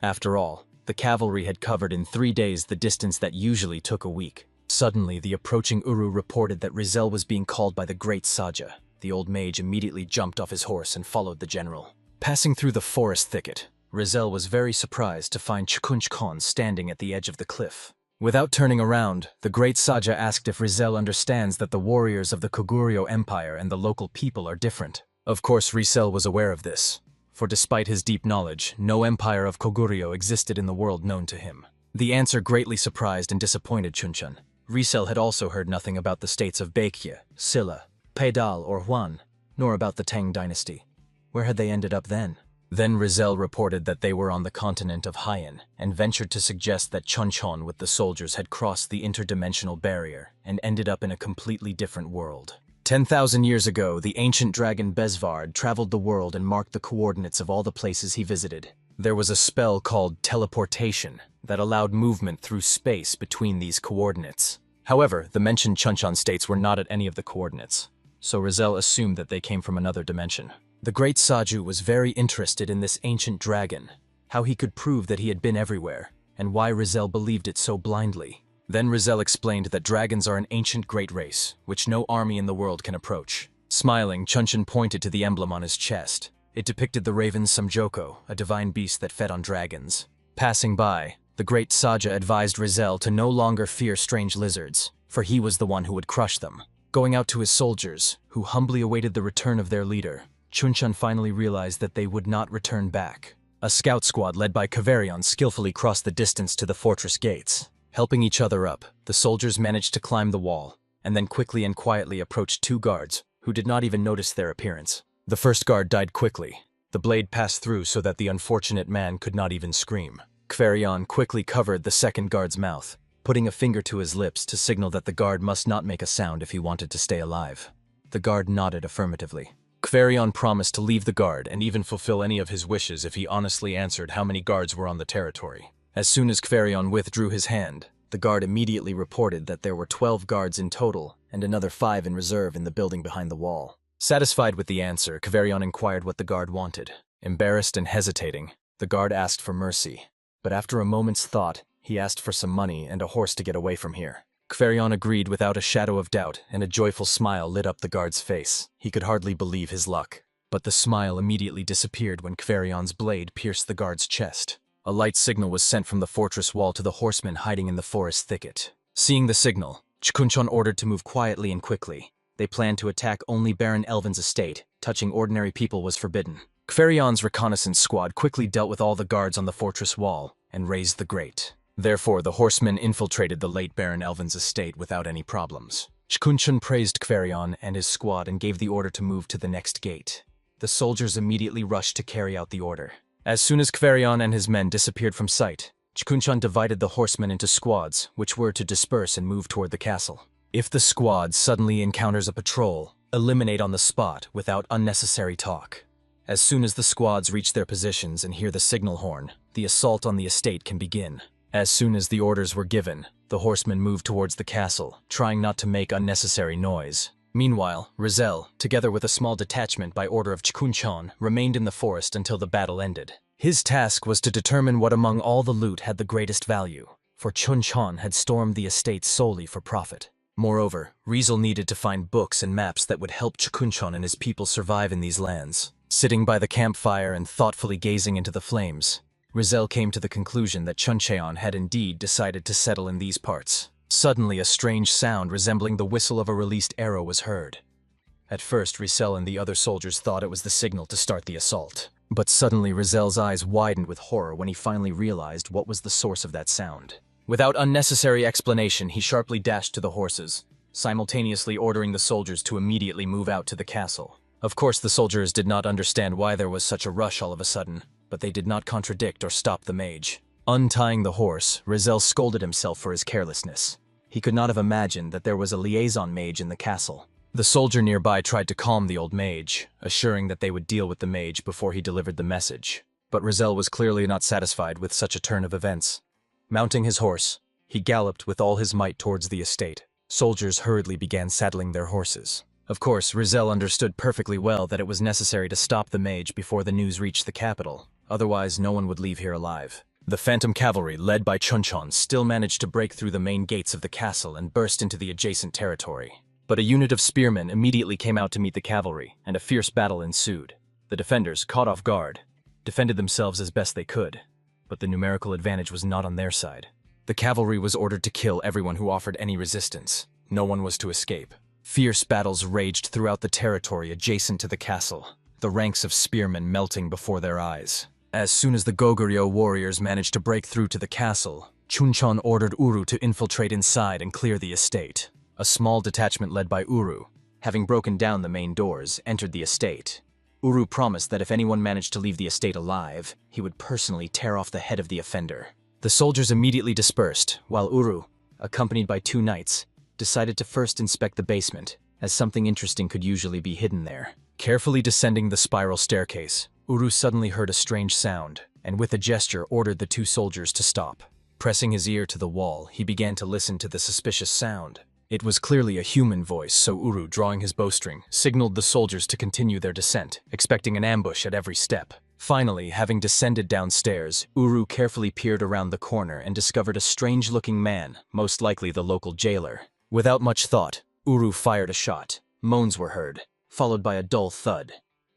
After all, the cavalry had covered in 3 days the distance that usually took a week. Suddenly, the approaching Uru reported that Rizel was being called by the great Saja. The old mage immediately jumped off his horse and followed the general. Passing through the forest thicket, Rizel was very surprised to find Jinchon standing at the edge of the cliff. Without turning around, the great Saja asked if Rizel understands that the warriors of the Goguryeo Empire and the local people are different. Of course, Rizel was aware of this, for despite his deep knowledge, no empire of Goguryeo existed in the world known to him. The answer greatly surprised and disappointed Jinchon. Rizel had also heard nothing about the states of Baekje, Silla, Paedal, or Huan, nor about the Tang dynasty. Where had they ended up then? Then Rizel reported that they were on the continent of Haiyan, and ventured to suggest that Jinchon with the soldiers had crossed the interdimensional barrier and ended up in a completely different world. 10,000 years ago, the ancient dragon Besvard traveled the world and marked the coordinates of all the places he visited. There was a spell called teleportation that allowed movement through space between these coordinates. However, the mentioned Jinchon states were not at any of the coordinates, so Rizel assumed that they came from another dimension. The great Saju was very interested in this ancient dragon, how he could prove that he had been everywhere, and why Rizel believed it so blindly. Then Rizel explained that dragons are an ancient great race, which no army in the world can approach. Smiling, Jinchon pointed to the emblem on his chest. It depicted the raven Samjoko, a divine beast that fed on dragons. Passing by, the great Saja advised Rizel to no longer fear strange lizards, for he was the one who would crush them. Going out to his soldiers, who humbly awaited the return of their leader, Jinchon finally realized that they would not return back. A scout squad led by Kaverion skillfully crossed the distance to the fortress gates. Helping each other up, the soldiers managed to climb the wall, and then quickly and quietly approached 2 guards, who did not even notice their appearance. The first guard died quickly. The blade passed through so that the unfortunate man could not even scream. Kaverion quickly covered the second guard's mouth, putting a finger to his lips to signal that the guard must not make a sound if he wanted to stay alive. The guard nodded affirmatively. Kaverion promised to leave the guard and even fulfill any of his wishes if he honestly answered how many guards were on the territory. As soon as Kaverion withdrew his hand, the guard immediately reported that there were 12 guards in total and another 5 in reserve in the building behind the wall. Satisfied with the answer, Kaverion inquired what the guard wanted. Embarrassed and hesitating, the guard asked for mercy. But after a moment's thought, he asked for some money and a horse to get away from here. Kaverion agreed without a shadow of doubt, and a joyful smile lit up the guard's face. He could hardly believe his luck. But the smile immediately disappeared when Kverion's blade pierced the guard's chest. A light signal was sent from the fortress wall to the horsemen hiding in the forest thicket. Seeing the signal, Jinchon ordered to move quietly and quickly. They planned to attack only Baron Elvin's estate. Touching ordinary people was forbidden. Kverion's reconnaissance squad quickly dealt with all the guards on the fortress wall and raised the grate. Therefore, the horsemen infiltrated the late Baron Elvin's estate without any problems. Jinchon praised Kverion and his squad and gave the order to move to the next gate. The soldiers immediately rushed to carry out the order. As soon as Kverion and his men disappeared from sight, Jinchon divided the horsemen into squads, which were to disperse and move toward the castle. If the squad suddenly encounters a patrol, Eliminate on the spot without unnecessary talk. As soon as the squads reach their positions and hear the signal horn, the assault on the estate can begin. As soon as the orders were given, the horsemen moved towards the castle, trying not to make unnecessary noise. Meanwhile, Rizal, together with a small detachment by order of Jinchon, remained in the forest until the battle ended. His task was to determine what among all the loot had the greatest value, for Jinchon had stormed the estate solely for profit. Moreover, Rizal needed to find books and maps that would help Jinchon and his people survive in these lands. Sitting by the campfire and thoughtfully gazing into the flames, Rizal came to the conclusion that Jinchon had indeed decided to settle in these parts. Suddenly, a strange sound resembling the whistle of a released arrow was heard. At first, Rizal and the other soldiers thought it was the signal to start the assault. But suddenly, Rizal's eyes widened with horror when he finally realized what was the source of that sound. Without unnecessary explanation, he sharply dashed to the horses, simultaneously ordering the soldiers to immediately move out to the castle. Of course, the soldiers did not understand why there was such a rush all of a sudden, but they did not contradict or stop the mage. Untying the horse, Rizal scolded himself for his carelessness. He could not have imagined that there was a liaison mage in the castle. The soldier nearby tried to calm the old mage, assuring that they would deal with the mage before he delivered the message. But Rizal was clearly not satisfied with such a turn of events. Mounting his horse, he galloped with all his might towards the estate. Soldiers hurriedly began saddling their horses. Of course, Rizal understood perfectly well that it was necessary to stop the mage before the news reached the capital. Otherwise, no one would leave here alive. The phantom cavalry, led by Jinchon, still managed to break through the main gates of the castle and burst into the adjacent territory. But a unit of spearmen immediately came out to meet the cavalry, and a fierce battle ensued. The defenders, caught off guard, defended themselves as best they could, but the numerical advantage was not on their side. The cavalry was ordered to kill everyone who offered any resistance. No one was to escape. Fierce battles raged throughout the territory adjacent to the castle, the ranks of spearmen melting before their eyes. As soon as the Goguryeo warriors managed to break through to the castle, Jinchon ordered Uru to infiltrate inside and clear the estate. A small detachment led by Uru, having broken down the main doors, entered the estate. Uru promised that if anyone managed to leave the estate alive, he would personally tear off the head of the offender. The soldiers immediately dispersed, while Uru, accompanied by 2 knights, decided to first inspect the basement, as something interesting could usually be hidden there. Carefully descending the spiral staircase, Uru suddenly heard a strange sound, and with a gesture ordered the 2 soldiers to stop. Pressing his ear to the wall, he began to listen to the suspicious sound. It was clearly a human voice, so Uru, drawing his bowstring, signaled the soldiers to continue their descent, expecting an ambush at every step. Finally, having descended downstairs, Uru carefully peered around the corner and discovered a strange-looking man, most likely the local jailer. Without much thought, Uru fired a shot. Moans were heard, followed by a dull thud.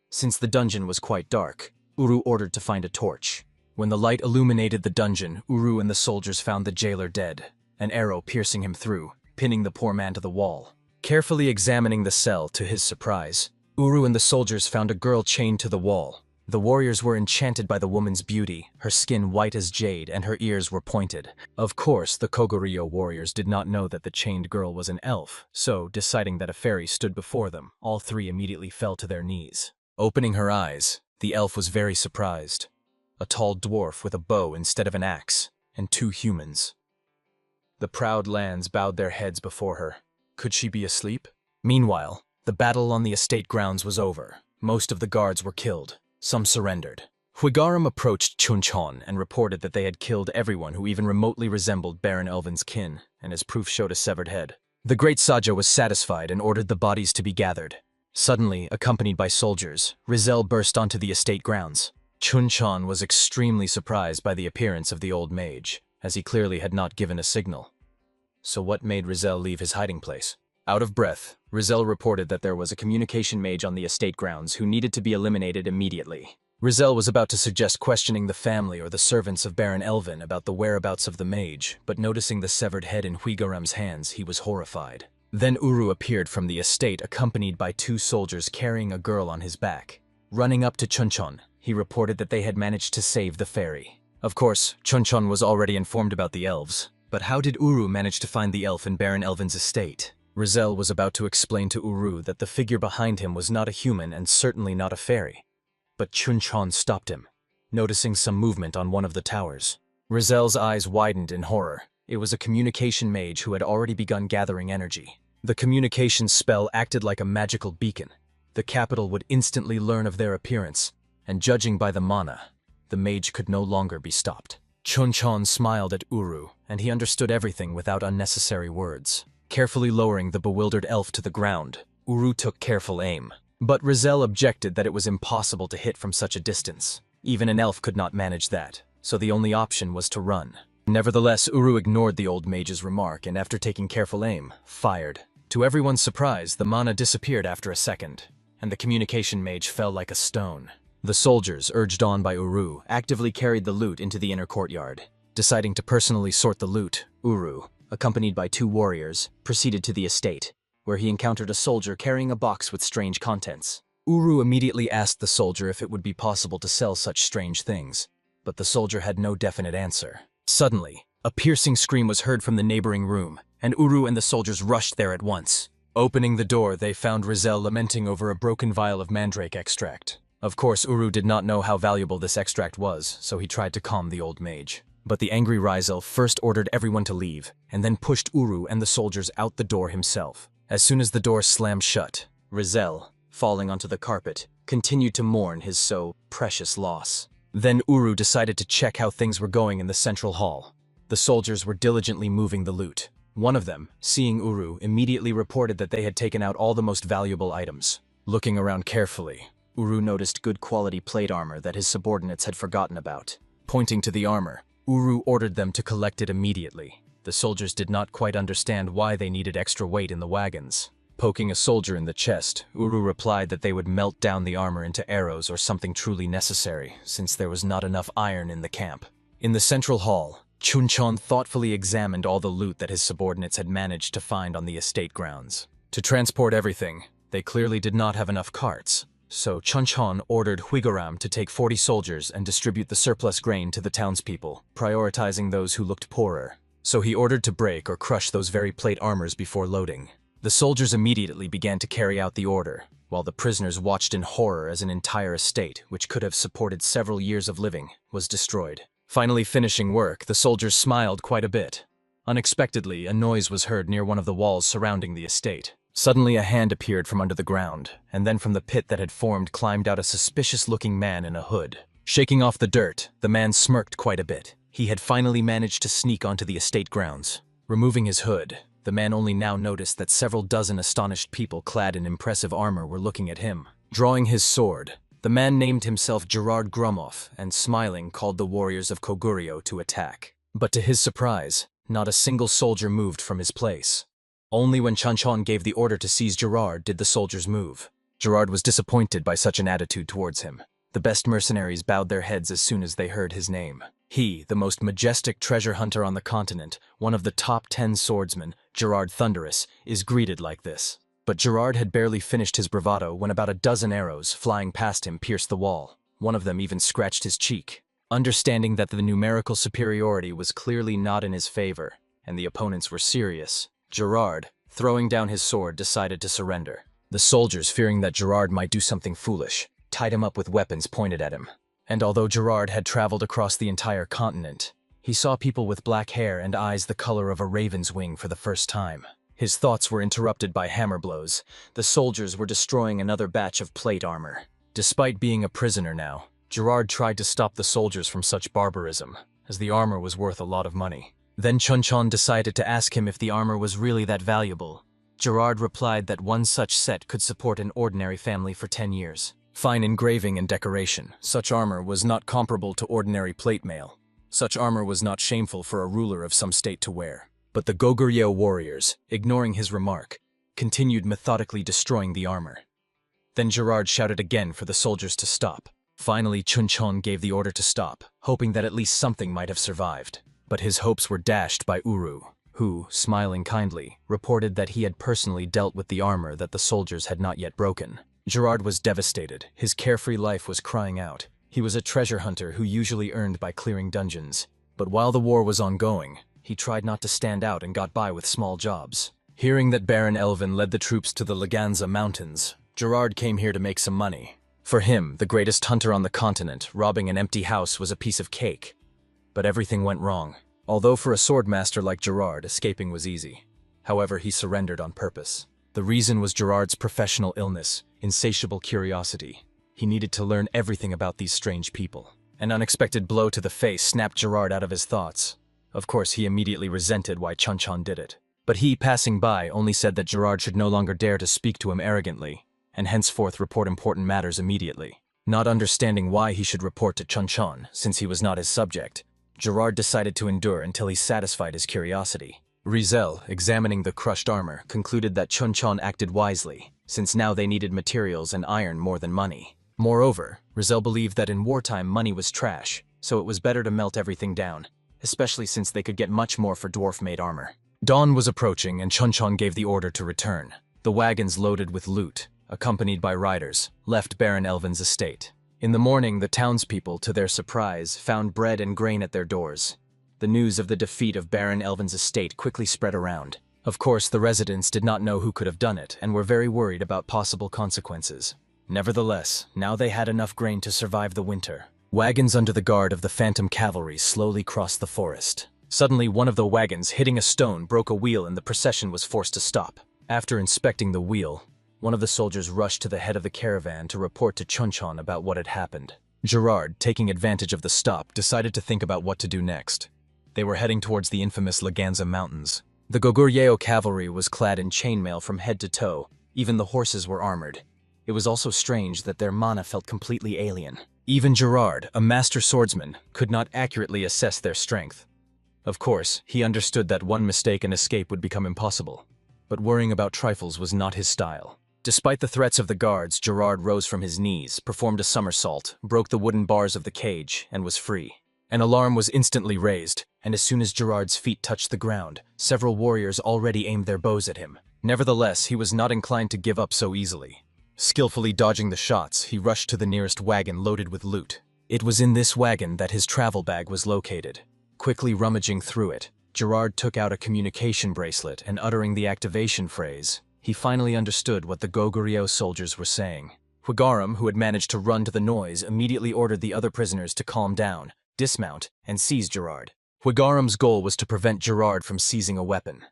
Since the dungeon was quite dark, Uru ordered to find a torch. When the light illuminated the dungeon, Uru and the soldiers found the jailer dead, an arrow piercing him through, pinning the poor man to the wall. Carefully examining the cell, to his surprise, Uru and the soldiers found a girl chained to the wall. The warriors were enchanted by the woman's beauty, her skin white as jade and her ears were pointed. Of course, the Goguryeo warriors did not know that the chained girl was an elf, so, deciding that a fairy stood before them, all 3 immediately fell to their knees. Opening her eyes, the elf was very surprised. A tall dwarf with a bow instead of an axe, and 2 humans. The proud lands bowed their heads before her. Could she be asleep? Meanwhile, the battle on the estate grounds was over. Most of the guards were killed. Some surrendered. Huigaram approached Jinchon and reported that they had killed everyone who even remotely resembled Baron Elvin's kin, and as proof showed a severed head. The great Saja was satisfied and ordered the bodies to be gathered. Suddenly, accompanied by soldiers, Rizal burst onto the estate grounds. Jinchon was extremely surprised by the appearance of the old mage, as he clearly had not given a signal. So what made Rizal leave his hiding place? Out of breath, Rizal reported that there was a communication mage on the estate grounds who needed to be eliminated immediately. Rizal was about to suggest questioning the family or the servants of Baron Elvin about the whereabouts of the mage, but noticing the severed head in Huigaram's hands, he was horrified. Then Uru appeared from the estate accompanied by 2 soldiers carrying a girl on his back. Running up to Jinchon, he reported that they had managed to save the fairy. Of course, Jinchon was already informed about the elves, but how did Uru manage to find the elf in Baron Elvin's estate? Rizal was about to explain to Uru that the figure behind him was not a human and certainly not a fairy. But Jinchon stopped him, noticing some movement on one of the towers. Rizal's eyes widened in horror. It was a communication mage who had already begun gathering energy. The communication spell acted like a magical beacon. The capital would instantly learn of their appearance, and judging by the mana, the mage could no longer be stopped. Jinchon smiled at Uru, and he understood everything without unnecessary words. Carefully lowering the bewildered elf to the ground, Uru took careful aim. But Rizel objected that it was impossible to hit from such a distance. Even an elf could not manage that, so the only option was to run. Nevertheless, Uru ignored the old mage's remark and after taking careful aim, fired. To everyone's surprise, the mana disappeared after a second, and the communication mage fell like a stone. The soldiers, urged on by Uru, actively carried the loot into the inner courtyard. Deciding to personally sort the loot, Uru, accompanied by 2 warriors, proceeded to the estate, where he encountered a soldier carrying a box with strange contents. Uru immediately asked the soldier if it would be possible to sell such strange things, but the soldier had no definite answer. Suddenly, a piercing scream was heard from the neighboring room, and Uru and the soldiers rushed there at once. Opening the door, they found Rizel lamenting over a broken vial of mandrake extract. Of course, Uru did not know how valuable this extract was, so he tried to calm the old mage. But the angry Rizel first ordered everyone to leave, and then pushed Uru and the soldiers out the door himself. As soon as the door slammed shut, Rizel, falling onto the carpet, continued to mourn his so precious loss. Then Uru decided to check how things were going in the central hall. The soldiers were diligently moving the loot. One of them, seeing Uru, immediately reported that they had taken out all the most valuable items. Looking around carefully, Uru noticed good quality plate armor that his subordinates had forgotten about. Pointing to the armor, Uru ordered them to collect it immediately. The soldiers did not quite understand why they needed extra weight in the wagons. Poking a soldier in the chest, Uru replied that they would melt down the armor into arrows or something truly necessary, since there was not enough iron in the camp. In the central hall, Jinchon thoughtfully examined all the loot that his subordinates had managed to find on the estate grounds. To transport everything, they clearly did not have enough carts, so Jinchon ordered Huigoram to take 40 soldiers and distribute the surplus grain to the townspeople, prioritizing those who looked poorer. So he ordered to break or crush those very plate armors before loading. The soldiers immediately began to carry out the order, while the prisoners watched in horror as an entire estate, which could have supported several years of living, was destroyed. Finally finishing work, the soldiers smiled quite a bit. Unexpectedly, a noise was heard near one of the walls surrounding the estate. Suddenly a hand appeared from under the ground, and then from the pit that had formed climbed out a suspicious-looking man in a hood. Shaking off the dirt, the man smirked quite a bit. He had finally managed to sneak onto the estate grounds. Removing his hood, the man only now noticed that several dozen astonished people clad in impressive armor were looking at him. Drawing his sword, the man named himself Gerard Gromov and smiling called the warriors of Koguryo to attack. But to his surprise, not a single soldier moved from his place. Only when Jinchon gave the order to seize Gerard did the soldiers move. Gerard was disappointed by such an attitude towards him. The best mercenaries bowed their heads as soon as they heard his name. He, the most majestic treasure hunter on the continent, one of the top 10 swordsmen, Gerard Thunderous, is greeted like this. But Gerard had barely finished his bravado when about a dozen arrows flying past him pierced the wall. One of them even scratched his cheek. Understanding that the numerical superiority was clearly not in his favor, and the opponents were serious, Gerard, throwing down his sword, decided to surrender. The soldiers, fearing that Gerard might do something foolish, tied him up with weapons pointed at him. And although Gerard had traveled across the entire continent, he saw people with black hair and eyes the color of a raven's wing for the first time. His thoughts were interrupted by hammer blows. The soldiers were destroying another batch of plate armor. Despite being a prisoner now, Gerard tried to stop the soldiers from such barbarism, as the armor was worth a lot of money. Then Jinchon decided to ask him if the armor was really that valuable. Gerard replied that one such set could support an ordinary family for 10 years. Fine engraving and decoration, such armor was not comparable to ordinary plate mail. Such armor was not shameful for a ruler of some state to wear. But the Goguryeo warriors, ignoring his remark, continued methodically destroying the armor. Then Gerard shouted again for the soldiers to stop. Finally, Jinchon gave the order to stop, hoping that at least something might have survived. But his hopes were dashed by Uru, who, smiling kindly, reported that he had personally dealt with the armor that the soldiers had not yet broken. Gerard was devastated. His carefree life was crying out. He was a treasure hunter who usually earned by clearing dungeons. But while the war was ongoing, he tried not to stand out and got by with small jobs. Hearing that Baron Elvin led the troops to the Laganza Mountains, Gerard came here to make some money. For him, the greatest hunter on the continent, robbing an empty house was a piece of cake. But everything went wrong. Although for a swordmaster like Gerard, escaping was easy. However, he surrendered on purpose. The reason was Gerard's professional illness, insatiable curiosity. He needed to learn everything about these strange people. An unexpected blow to the face snapped Gerard out of his thoughts. Of course, he immediately resented why Jinchon did it. But he, passing by, only said that Gerard should no longer dare to speak to him arrogantly, and henceforth report important matters immediately. Not understanding why he should report to Jinchon, since he was not his subject, Gerard decided to endure until he satisfied his curiosity. Rizel, examining the crushed armor, concluded that Jinchon acted wisely, since now they needed materials and iron more than money. Moreover, Rizel believed that in wartime money was trash, so it was better to melt everything down, especially since they could get much more for dwarf-made armor. Dawn was approaching and Jinchon gave the order to return. The wagons loaded with loot, accompanied by riders, left Baron Elvin's estate. In the morning, the townspeople, to their surprise, found bread and grain at their doors. The news of the defeat of Baron Elvin's estate quickly spread around. Of course, the residents did not know who could have done it and were very worried about possible consequences. Nevertheless, now they had enough grain to survive the winter. Wagons under the guard of the phantom cavalry slowly crossed the forest. Suddenly, one of the wagons, hitting a stone, broke a wheel and the procession was forced to stop. After inspecting the wheel, one of the soldiers rushed to the head of the caravan to report to Jinchon about what had happened. Gerard, taking advantage of the stop, decided to think about what to do next. They were heading towards the infamous Laganza Mountains. The Goguryeo cavalry was clad in chainmail from head to toe. Even the horses were armored. It was also strange that their mana felt completely alien. Even Gerard, a master swordsman, could not accurately assess their strength. Of course, he understood that one mistake and escape would become impossible. But worrying about trifles was not his style. Despite the threats of the guards, Gerard rose from his knees, performed a somersault, broke the wooden bars of the cage, and was free. An alarm was instantly raised, and as soon as Gerard's feet touched the ground, several warriors already aimed their bows at him. Nevertheless, he was not inclined to give up so easily. Skillfully dodging the shots, he rushed to the nearest wagon loaded with loot. It was in this wagon that his travel bag was located. Quickly rummaging through it, Gerard took out a communication bracelet and uttering the activation phrase, he finally understood what the Goguryeo soldiers were saying. Hwigaram, who had managed to run to the noise, immediately ordered the other prisoners to calm down, dismount, and seize Gerard. Hwigaram's goal was to prevent Gerard from seizing a weapon.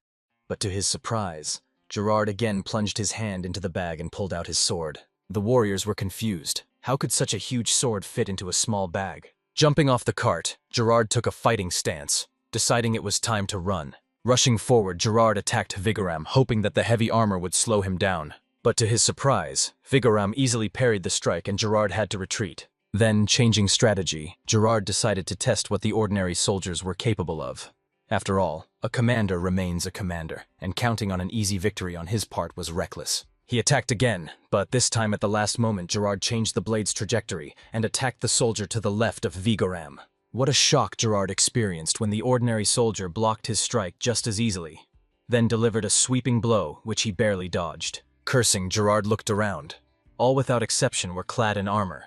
But to his surprise, Gerard again plunged his hand into the bag and pulled out his sword. The warriors were confused. How could such a huge sword fit into a small bag? Jumping off the cart, Gerard took a fighting stance, deciding it was time to run. Rushing forward, Gerard attacked Hwigaram, hoping that the heavy armor would slow him down. But to his surprise, Hwigaram easily parried the strike and Gerard had to retreat. Then, changing strategy, Gerard decided to test what the ordinary soldiers were capable of. After all, a commander remains a commander, and counting on an easy victory on his part was reckless. He attacked again, but this time at the last moment Gerard changed the blade's trajectory and attacked the soldier to the left of Hwigaram. What a shock Gerard experienced when the ordinary soldier blocked his strike just as easily, then delivered a sweeping blow which he barely dodged. Cursing, Gerard looked around. All without exception were clad in armor.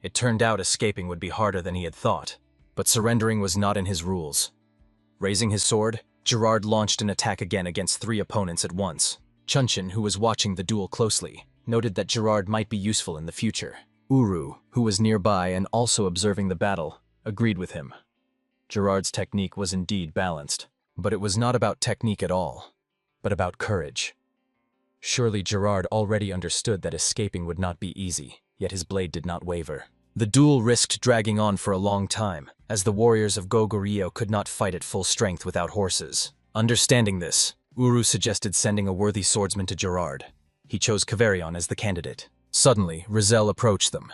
It turned out escaping would be harder than he had thought, but surrendering was not in his rules. Raising his sword, Gerard launched an attack again against 3 opponents at once. Jinchon, who was watching the duel closely, noted that Gerard might be useful in the future. Uru, who was nearby and also observing the battle, agreed with him. Gerard's technique was indeed balanced, but it was not about technique at all, but about courage. Surely Gerard already understood that escaping would not be easy, yet his blade did not waver. The duel risked dragging on for a long time, as the warriors of Goguryeo could not fight at full strength without horses. Understanding this, Uru suggested sending a worthy swordsman to Gerard. He chose Kaverion as the candidate. Suddenly, Rizel approached them.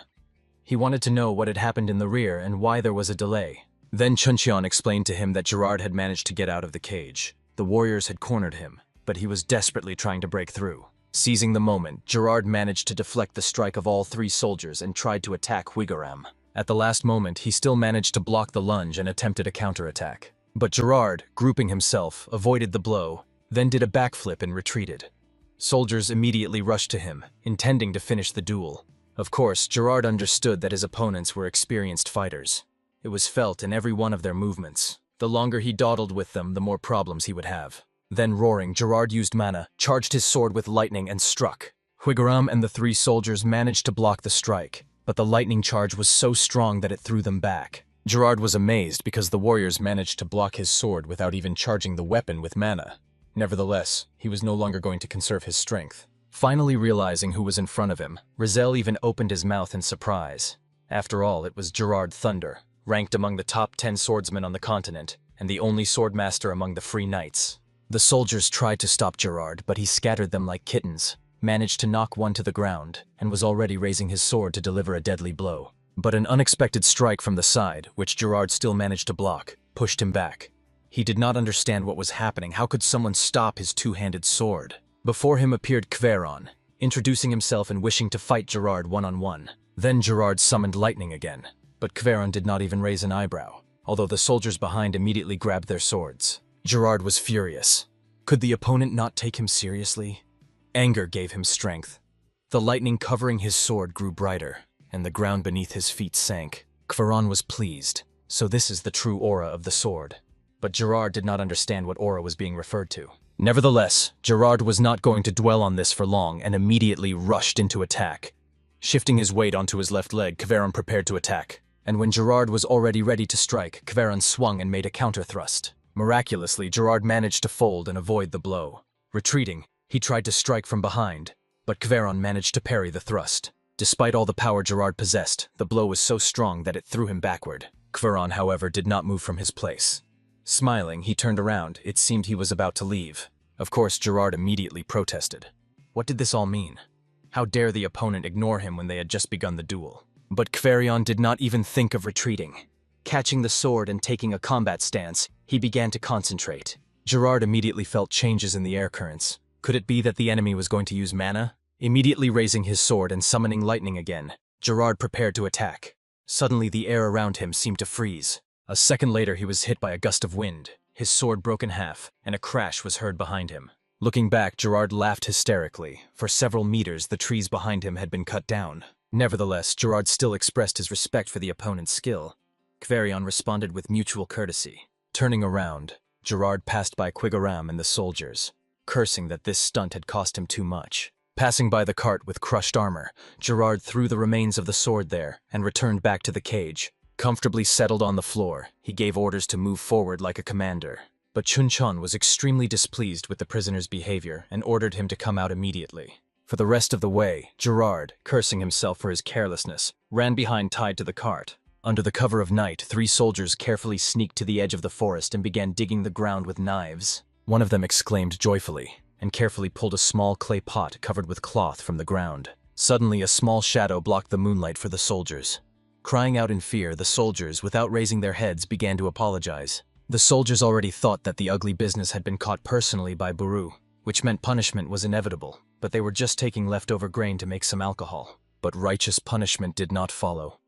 He wanted to know what had happened in the rear and why there was a delay. Then Jinchon explained to him that Gerard had managed to get out of the cage. The warriors had cornered him, but he was desperately trying to break through. Seizing the moment, Gerard managed to deflect the strike of all 3 soldiers and tried to attack Hwigaram. At the last moment, he still managed to block the lunge and attempted a counterattack. But Gerard, grouping himself, avoided the blow, then did a backflip and retreated. Soldiers immediately rushed to him, intending to finish the duel. Of course, Gerard understood that his opponents were experienced fighters. It was felt in every one of their movements. The longer he dawdled with them, the more problems he would have. Then roaring, Gerard used mana, charged his sword with lightning and struck. Hwigaram and the 3 soldiers managed to block the strike, but the lightning charge was so strong that it threw them back. Gerard was amazed because the warriors managed to block his sword without even charging the weapon with mana. Nevertheless, he was no longer going to conserve his strength. Finally realizing who was in front of him, Rizal even opened his mouth in surprise. After all, it was Gerard Thunder, ranked among the top 10 swordsmen on the continent, and the only swordmaster among the free knights. The soldiers tried to stop Gerard, but he scattered them like kittens, managed to knock one to the ground, and was already raising his sword to deliver a deadly blow. But an unexpected strike from the side, which Gerard still managed to block, pushed him back. He did not understand what was happening. How could someone stop his two-handed sword? Before him appeared Kveron, introducing himself and wishing to fight Gerard one-on-one. Then Gerard summoned lightning again, but Kveron did not even raise an eyebrow, although the soldiers behind immediately grabbed their swords. Gerard was furious. Could the opponent not take him seriously? Anger gave him strength. The lightning covering his sword grew brighter, and the ground beneath his feet sank. Kveron was pleased. So this is the true aura of the sword. But Gerard did not understand what aura was being referred to. Nevertheless, Gerard was not going to dwell on this for long and immediately rushed into attack. Shifting his weight onto his left leg, Kveron prepared to attack. And when Gerard was already ready to strike, Kveron swung and made a counter-thrust. Miraculously, Gerard managed to fold and avoid the blow. Retreating, he tried to strike from behind, but Kveron managed to parry the thrust. Despite all the power Gerard possessed, the blow was so strong that it threw him backward. Kveron, however, did not move from his place. Smiling, he turned around. It seemed he was about to leave. Of course, Gerard immediately protested. What did this all mean? How dare the opponent ignore him when they had just begun the duel? But Kveron did not even think of retreating. Catching the sword and taking a combat stance, he began to concentrate. Gerard immediately felt changes in the air currents. Could it be that the enemy was going to use mana? Immediately raising his sword and summoning lightning again, Gerard prepared to attack. Suddenly, the air around him seemed to freeze. A second later, he was hit by a gust of wind. His sword broke in half, and a crash was heard behind him. Looking back, Gerard laughed hysterically. For several meters, the trees behind him had been cut down. Nevertheless, Gerard still expressed his respect for the opponent's skill. Kveron responded with mutual courtesy. Turning around, Gerard passed by Quigaram and the soldiers, cursing that this stunt had cost him too much. Passing by the cart with crushed armor, Gerard threw the remains of the sword there and returned back to the cage. Comfortably settled on the floor, he gave orders to move forward like a commander. But Jinchon was extremely displeased with the prisoner's behavior and ordered him to come out immediately. For the rest of the way, Gerard, cursing himself for his carelessness, ran behind tied to the cart. Under the cover of night, 3 soldiers carefully sneaked to the edge of the forest and began digging the ground with knives. One of them exclaimed joyfully and carefully pulled a small clay pot covered with cloth from the ground. Suddenly, a small shadow blocked the moonlight for the soldiers. Crying out in fear, the soldiers, without raising their heads, began to apologize. The soldiers already thought that the ugly business had been caught personally by Buru, which meant punishment was inevitable, but they were just taking leftover grain to make some alcohol. But righteous punishment did not follow.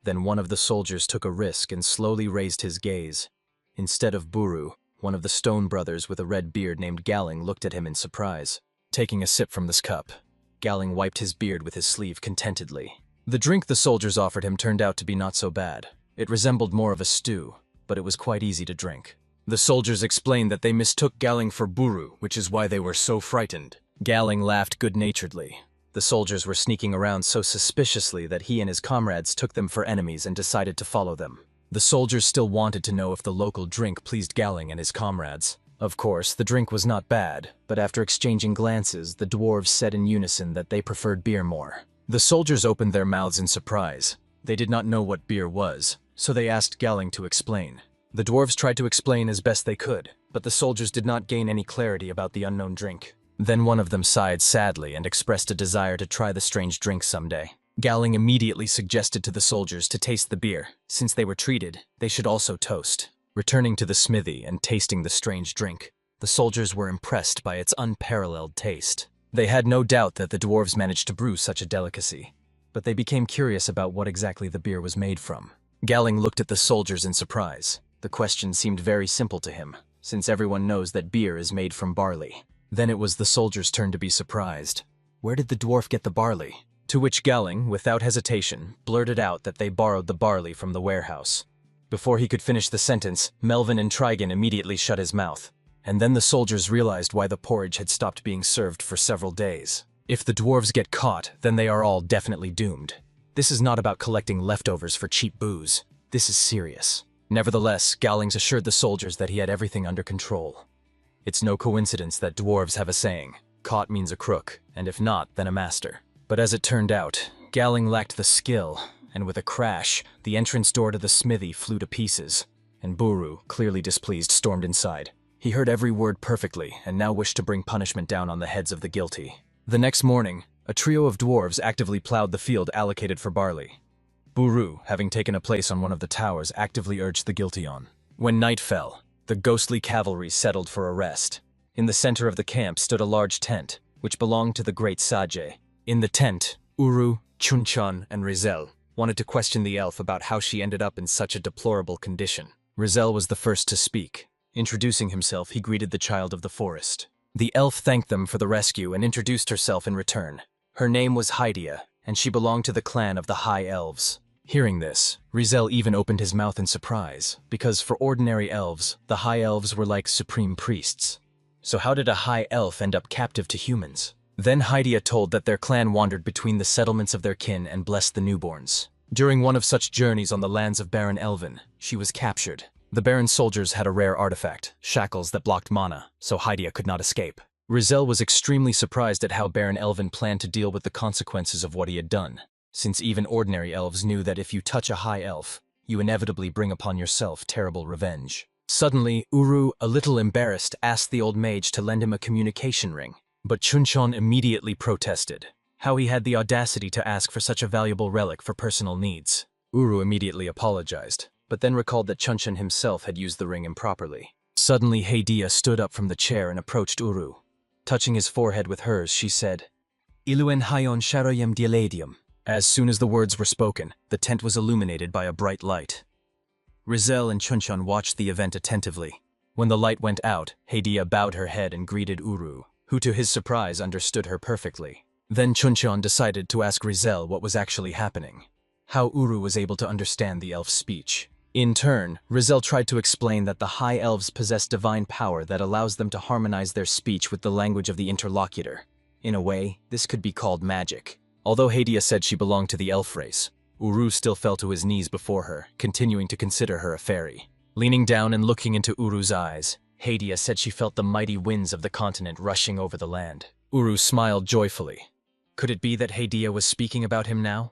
Then one of the soldiers took a risk and slowly raised his gaze. Instead of Buru, one of the stone brothers with a red beard named Galing looked at him in surprise. Taking a sip from this cup, Galing wiped his beard with his sleeve contentedly. The drink the soldiers offered him turned out to be not so bad. It resembled more of a stew, but it was quite easy to drink. The soldiers explained that they mistook Galing for Buru, which is why they were so frightened. Galing laughed good-naturedly. The soldiers were sneaking around so suspiciously that he and his comrades took them for enemies and decided to follow them. The soldiers still wanted to know if the local drink pleased Galing and his comrades. Of course, the drink was not bad, but after exchanging glances, the dwarves said in unison that they preferred beer more. The soldiers opened their mouths in surprise. They did not know what beer was, so they asked Galing to explain. The dwarves tried to explain as best they could, but the soldiers did not gain any clarity about the unknown drink. Then one of them sighed sadly and expressed a desire to try the strange drink someday. Galing immediately suggested to the soldiers to taste the beer. Since they were treated, they should also toast. Returning to the smithy and tasting the strange drink, the soldiers were impressed by its unparalleled taste. They had no doubt that the dwarves managed to brew such a delicacy, but they became curious about what exactly the beer was made from. Galing looked at the soldiers in surprise. The question seemed very simple to him, since everyone knows that beer is made from barley. Then it was the soldiers' turn to be surprised. Where did the dwarf get the barley? To which Galing, without hesitation, blurted out that they borrowed the barley from the warehouse. Before he could finish the sentence, Melvin and Trigon immediately shut his mouth. And then the soldiers realized why the porridge had stopped being served for several days. If the dwarves get caught, then they are all definitely doomed. This is not about collecting leftovers for cheap booze. This is serious. Nevertheless, Gallings assured the soldiers that he had everything under control. It's no coincidence that dwarves have a saying, caught means a crook, and if not, then a master. But as it turned out, Galing lacked the skill, and with a crash, the entrance door to the smithy flew to pieces, and Buru, clearly displeased, stormed inside. He heard every word perfectly, and now wished to bring punishment down on the heads of the guilty. The next morning, a trio of dwarves actively plowed the field allocated for barley. Buru, having taken a place on one of the towers, actively urged the guilty on. When night fell, the ghostly cavalry settled for a rest. In the center of the camp stood a large tent, which belonged to the great Sage. In the tent, Uru, Jinchon, and Rizel wanted to question the elf about how she ended up in such a deplorable condition. Rizel was the first to speak. Introducing himself, he greeted the child of the forest. The elf thanked them for the rescue and introduced herself in return. Her name was Hydia, and she belonged to the clan of the High Elves. Hearing this, Rizel even opened his mouth in surprise, because for ordinary elves, the High Elves were like supreme priests. So how did a High Elf end up captive to humans? Then Hydia told that their clan wandered between the settlements of their kin and blessed the newborns. During one of such journeys on the lands of Baron Elvin, she was captured. The Baron's soldiers had a rare artifact, shackles that blocked mana, so Hydia could not escape. Rizel was extremely surprised at how Baron Elvin planned to deal with the consequences of what he had done, since even ordinary elves knew that if you touch a high elf, you inevitably bring upon yourself terrible revenge. Suddenly, Uru, a little embarrassed, asked the old mage to lend him a communication ring, but Jinchon immediately protested. How he had the audacity to ask for such a valuable relic for personal needs. Uru immediately apologized, but then recalled that Jinchon himself had used the ring improperly. Suddenly, Hydia stood up from the chair and approached Uru. Touching his forehead with hers, she said, "Iluen hayon sharoyem dialadium." As soon as the words were spoken, the tent was illuminated by a bright light. Rizel and Jinchon watched the event attentively. When the light went out, Hydia bowed her head and greeted Uru, who to his surprise understood her perfectly. Then Jinchon decided to ask Rizel what was actually happening, how Uru was able to understand the elf's speech. In turn, Rizel tried to explain that the High Elves possess divine power that allows them to harmonize their speech with the language of the interlocutor. In a way, this could be called magic. Although Hydia said she belonged to the elf race, Uru still fell to his knees before her, continuing to consider her a fairy. Leaning down and looking into Uru's eyes, Hydia said she felt the mighty winds of the continent rushing over the land. Uru smiled joyfully. Could it be that Hydia was speaking about him now?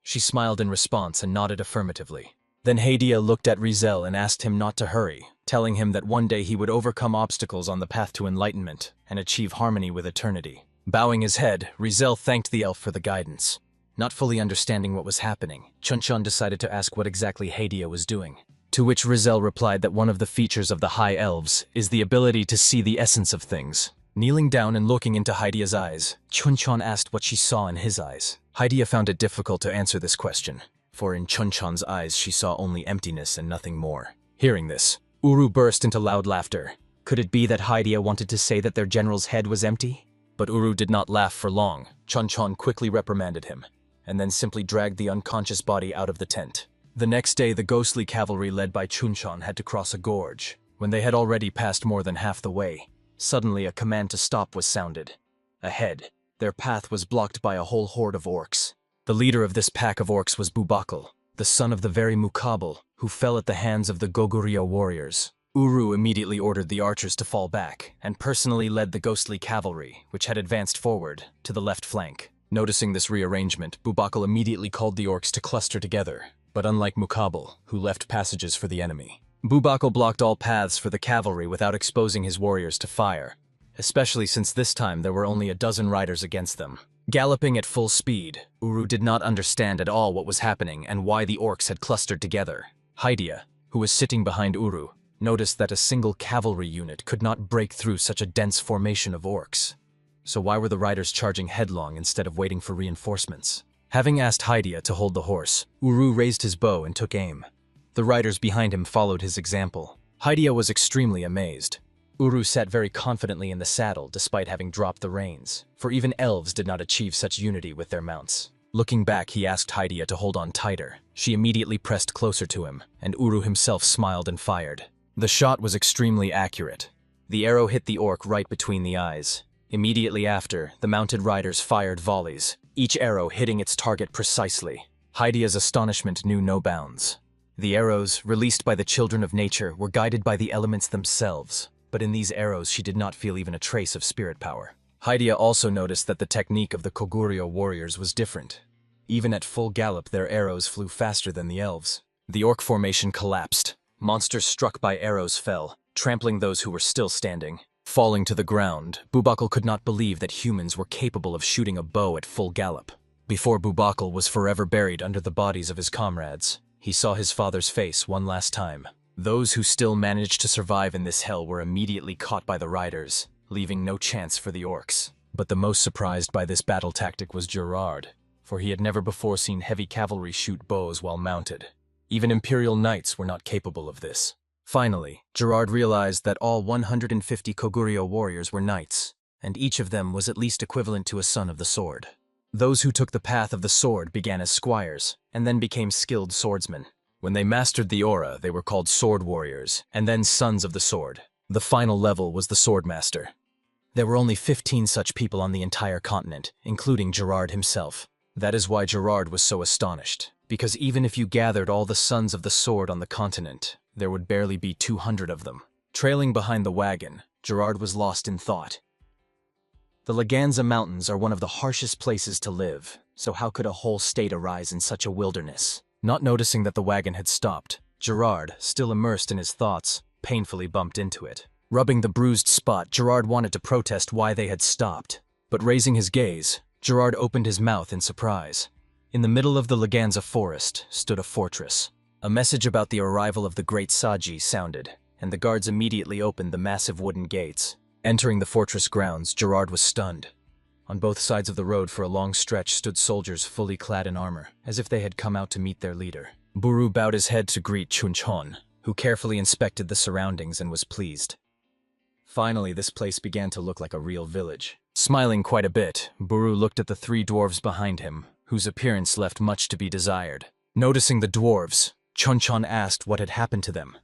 She smiled in response and nodded affirmatively. Then Hydia looked at Rizel and asked him not to hurry, telling him that one day he would overcome obstacles on the path to enlightenment and achieve harmony with eternity. Bowing his head, Rizel thanked the elf for the guidance. Not fully understanding what was happening, Jinchon decided to ask what exactly Hydia was doing. To which Rizel replied that one of the features of the High Elves is the ability to see the essence of things. Kneeling down and looking into Hydia's eyes, Jinchon asked what she saw in his eyes. Hydia found it difficult to answer this question, for in Jinchon's eyes she saw only emptiness and nothing more. Hearing this, Uru burst into loud laughter. Could it be that Hydia wanted to say that their general's head was empty? But Uru did not laugh for long. Jinchon quickly reprimanded him, and then simply dragged the unconscious body out of the tent. The next day, the ghostly cavalry led by Jinchon had to cross a gorge. When they had already passed more than half the way, suddenly a command to stop was sounded. Ahead, their path was blocked by a whole horde of orcs. The leader of this pack of orcs was Bubakal, the son of the very Mukabal, who fell at the hands of the Goguryeo warriors. Uru immediately ordered the archers to fall back, and personally led the ghostly cavalry, which had advanced forward, to the left flank. Noticing this rearrangement, Bubakal immediately called the orcs to cluster together, but unlike Mukabal, who left passages for the enemy, Bubakal blocked all paths for the cavalry without exposing his warriors to fire, especially since this time there were only a dozen riders against them. Galloping at full speed, Uru did not understand at all what was happening and why the orcs had clustered together. Hydia, who was sitting behind Uru, noticed that a single cavalry unit could not break through such a dense formation of orcs. So why were the riders charging headlong instead of waiting for reinforcements? Having asked Hydia to hold the horse, Uru raised his bow and took aim. The riders behind him followed his example. Hydia was extremely amazed. Uru sat very confidently in the saddle despite having dropped the reins, for even elves did not achieve such unity with their mounts. Looking back, he asked Hydia to hold on tighter. She immediately pressed closer to him, and Uru himself smiled and fired. The shot was extremely accurate. The arrow hit the orc right between the eyes. Immediately after, the mounted riders fired volleys, each arrow hitting its target precisely. Hydia's astonishment knew no bounds. The arrows, released by the children of nature, were guided by the elements themselves. but in these arrows she did not feel even a trace of spirit power. Hydia also noticed that the technique of the Koguryo warriors was different. Even at full gallop, their arrows flew faster than the elves. The orc formation collapsed. Monsters struck by arrows fell, trampling those who were still standing. Falling to the ground, Bubakal could not believe that humans were capable of shooting a bow at full gallop. Before Bubakal was forever buried under the bodies of his comrades, he saw his father's face one last time. Those who still managed to survive in this hell were immediately caught by the riders, leaving no chance for the orcs. But the most surprised by this battle tactic was Gerard, for he had never before seen heavy cavalry shoot bows while mounted. Even Imperial knights were not capable of this. Finally, Gerard realized that all 150 Koguryo warriors were knights, and each of them was at least equivalent to a son of the sword. Those who took the path of the sword began as squires, and then became skilled swordsmen. When they mastered the aura, they were called sword warriors, and then sons of the sword. The final level was the swordmaster. There were only 15 such people on the entire continent, including Gerard himself. That is why Gerard was so astonished, because even if you gathered all the sons of the sword on the continent, there would barely be 200 of them. Trailing behind the wagon, Gerard was lost in thought. The Laganza Mountains are one of the harshest places to live, so how could a whole state arise in such a wilderness? Not noticing that the wagon had stopped, Gerard, still immersed in his thoughts, painfully bumped into it. Rubbing the bruised spot, Gerard wanted to protest why they had stopped. But raising his gaze, Gerard opened his mouth in surprise. In the middle of the Laganza forest stood a fortress. A message about the arrival of the great Saji sounded, and the guards immediately opened the massive wooden gates. Entering the fortress grounds, Gerard was stunned. On both sides of the road for a long stretch stood soldiers fully clad in armor, as if they had come out to meet their leader. Buru bowed his head to greet Jinchon, who carefully inspected the surroundings and was pleased. Finally, this place began to look like a real village. Smiling quite a bit, Buru looked at the 3 dwarves behind him, whose appearance left much to be desired. Noticing the dwarves, Jinchon asked what had happened to them.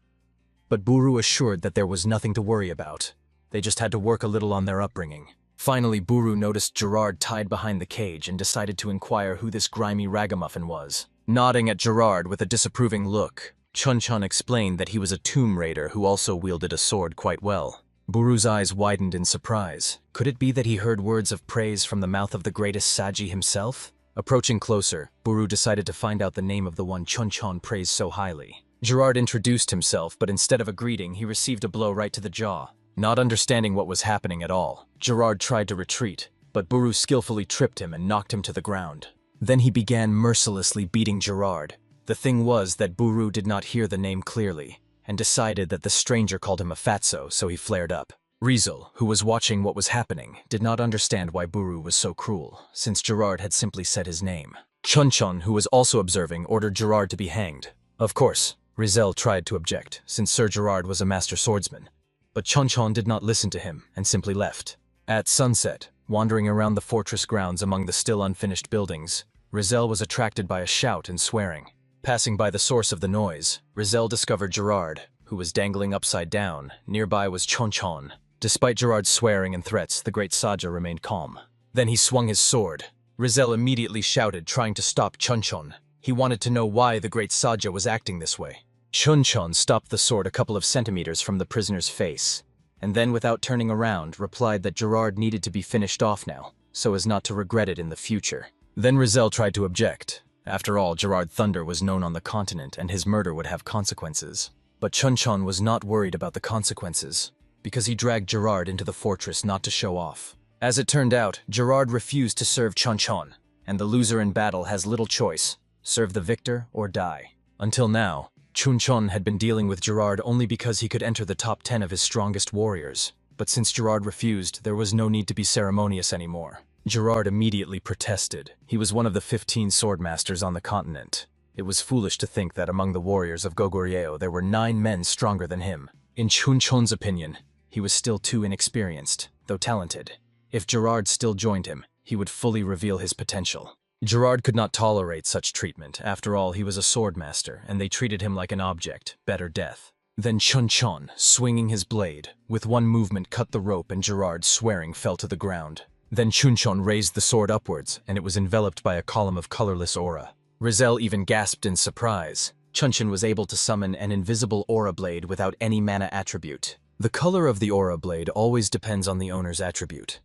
But Buru assured that there was nothing to worry about. They just had to work a little on their upbringing. Finally, Buru noticed Gerard tied behind the cage and decided to inquire who this grimy ragamuffin was. Nodding at Gerard with a disapproving look, Jinchon explained that he was a tomb raider who also wielded a sword quite well. Buru's eyes widened in surprise. Could it be that he heard words of praise from the mouth of the greatest Saji himself? Approaching closer, Buru decided to find out the name of the one Jinchon praised so highly. Gerard introduced himself, but instead of a greeting, he received a blow right to the jaw. Not understanding what was happening at all, Gerard tried to retreat, but Buru skillfully tripped him and knocked him to the ground. Then he began mercilessly beating Gerard. The thing was that Buru did not hear the name clearly, and decided that the stranger called him a fatso, so he flared up. Rizal, who was watching what was happening, did not understand why Buru was so cruel, since Gerard had simply said his name. Jinchon, who was also observing, ordered Gerard to be hanged. Of course, Rizal tried to object, since Sir Gerard was a master swordsman. But Jinchon did not listen to him and simply left. At sunset, wandering around the fortress grounds among the still unfinished buildings, Rizal was attracted by a shout and swearing. Passing by the source of the noise, Rizal discovered Gerard, who was dangling upside down. Nearby was Jinchon. Despite Gerard's swearing and threats, the great Saja remained calm. Then he swung his sword. Rizal immediately shouted, trying to stop Jinchon. He wanted to know why the great Saja was acting this way. Jinchon stopped the sword a couple of centimeters from the prisoner's face, and then without turning around, replied that Gerard needed to be finished off now, so as not to regret it in the future. Then Rizal tried to object. After all, Gerard Thunder was known on the continent and his murder would have consequences. But Jinchon was not worried about the consequences, because he dragged Gerard into the fortress not to show off. As it turned out, Gerard refused to serve Jinchon, and the loser in battle has little choice: serve the victor or die. Until now, Jinchon had been dealing with Gerard only because he could enter the top 10 of his strongest warriors. But since Gerard refused, there was no need to be ceremonious anymore. Gerard immediately protested. He was one of the 15 swordmasters on the continent. It was foolish to think that among the warriors of Goguryeo there were 9 men stronger than him. In Jinchon's opinion, he was still too inexperienced, though talented. If Gerard still joined him, he would fully reveal his potential. Gerard could not tolerate such treatment. After all, he was a swordmaster, and they treated him like an object, better death. Then Jinchon, swinging his blade, with one movement cut the rope and Gerard, swearing, fell to the ground. Then Jinchon raised the sword upwards, and it was enveloped by a column of colorless aura. Rizal even gasped in surprise. Jinchon was able to summon an invisible aura blade without any mana attribute. The color of the aura blade always depends on the owner's attribute.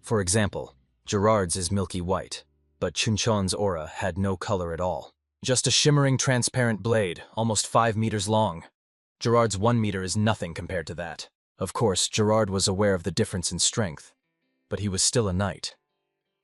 For example, Gerard's is milky white, but Jinchon's aura had no color at all. Just a shimmering transparent blade, almost 5 meters long. Gerard's 1 meter is nothing compared to that. Of course, Gerard was aware of the difference in strength, but he was still a knight.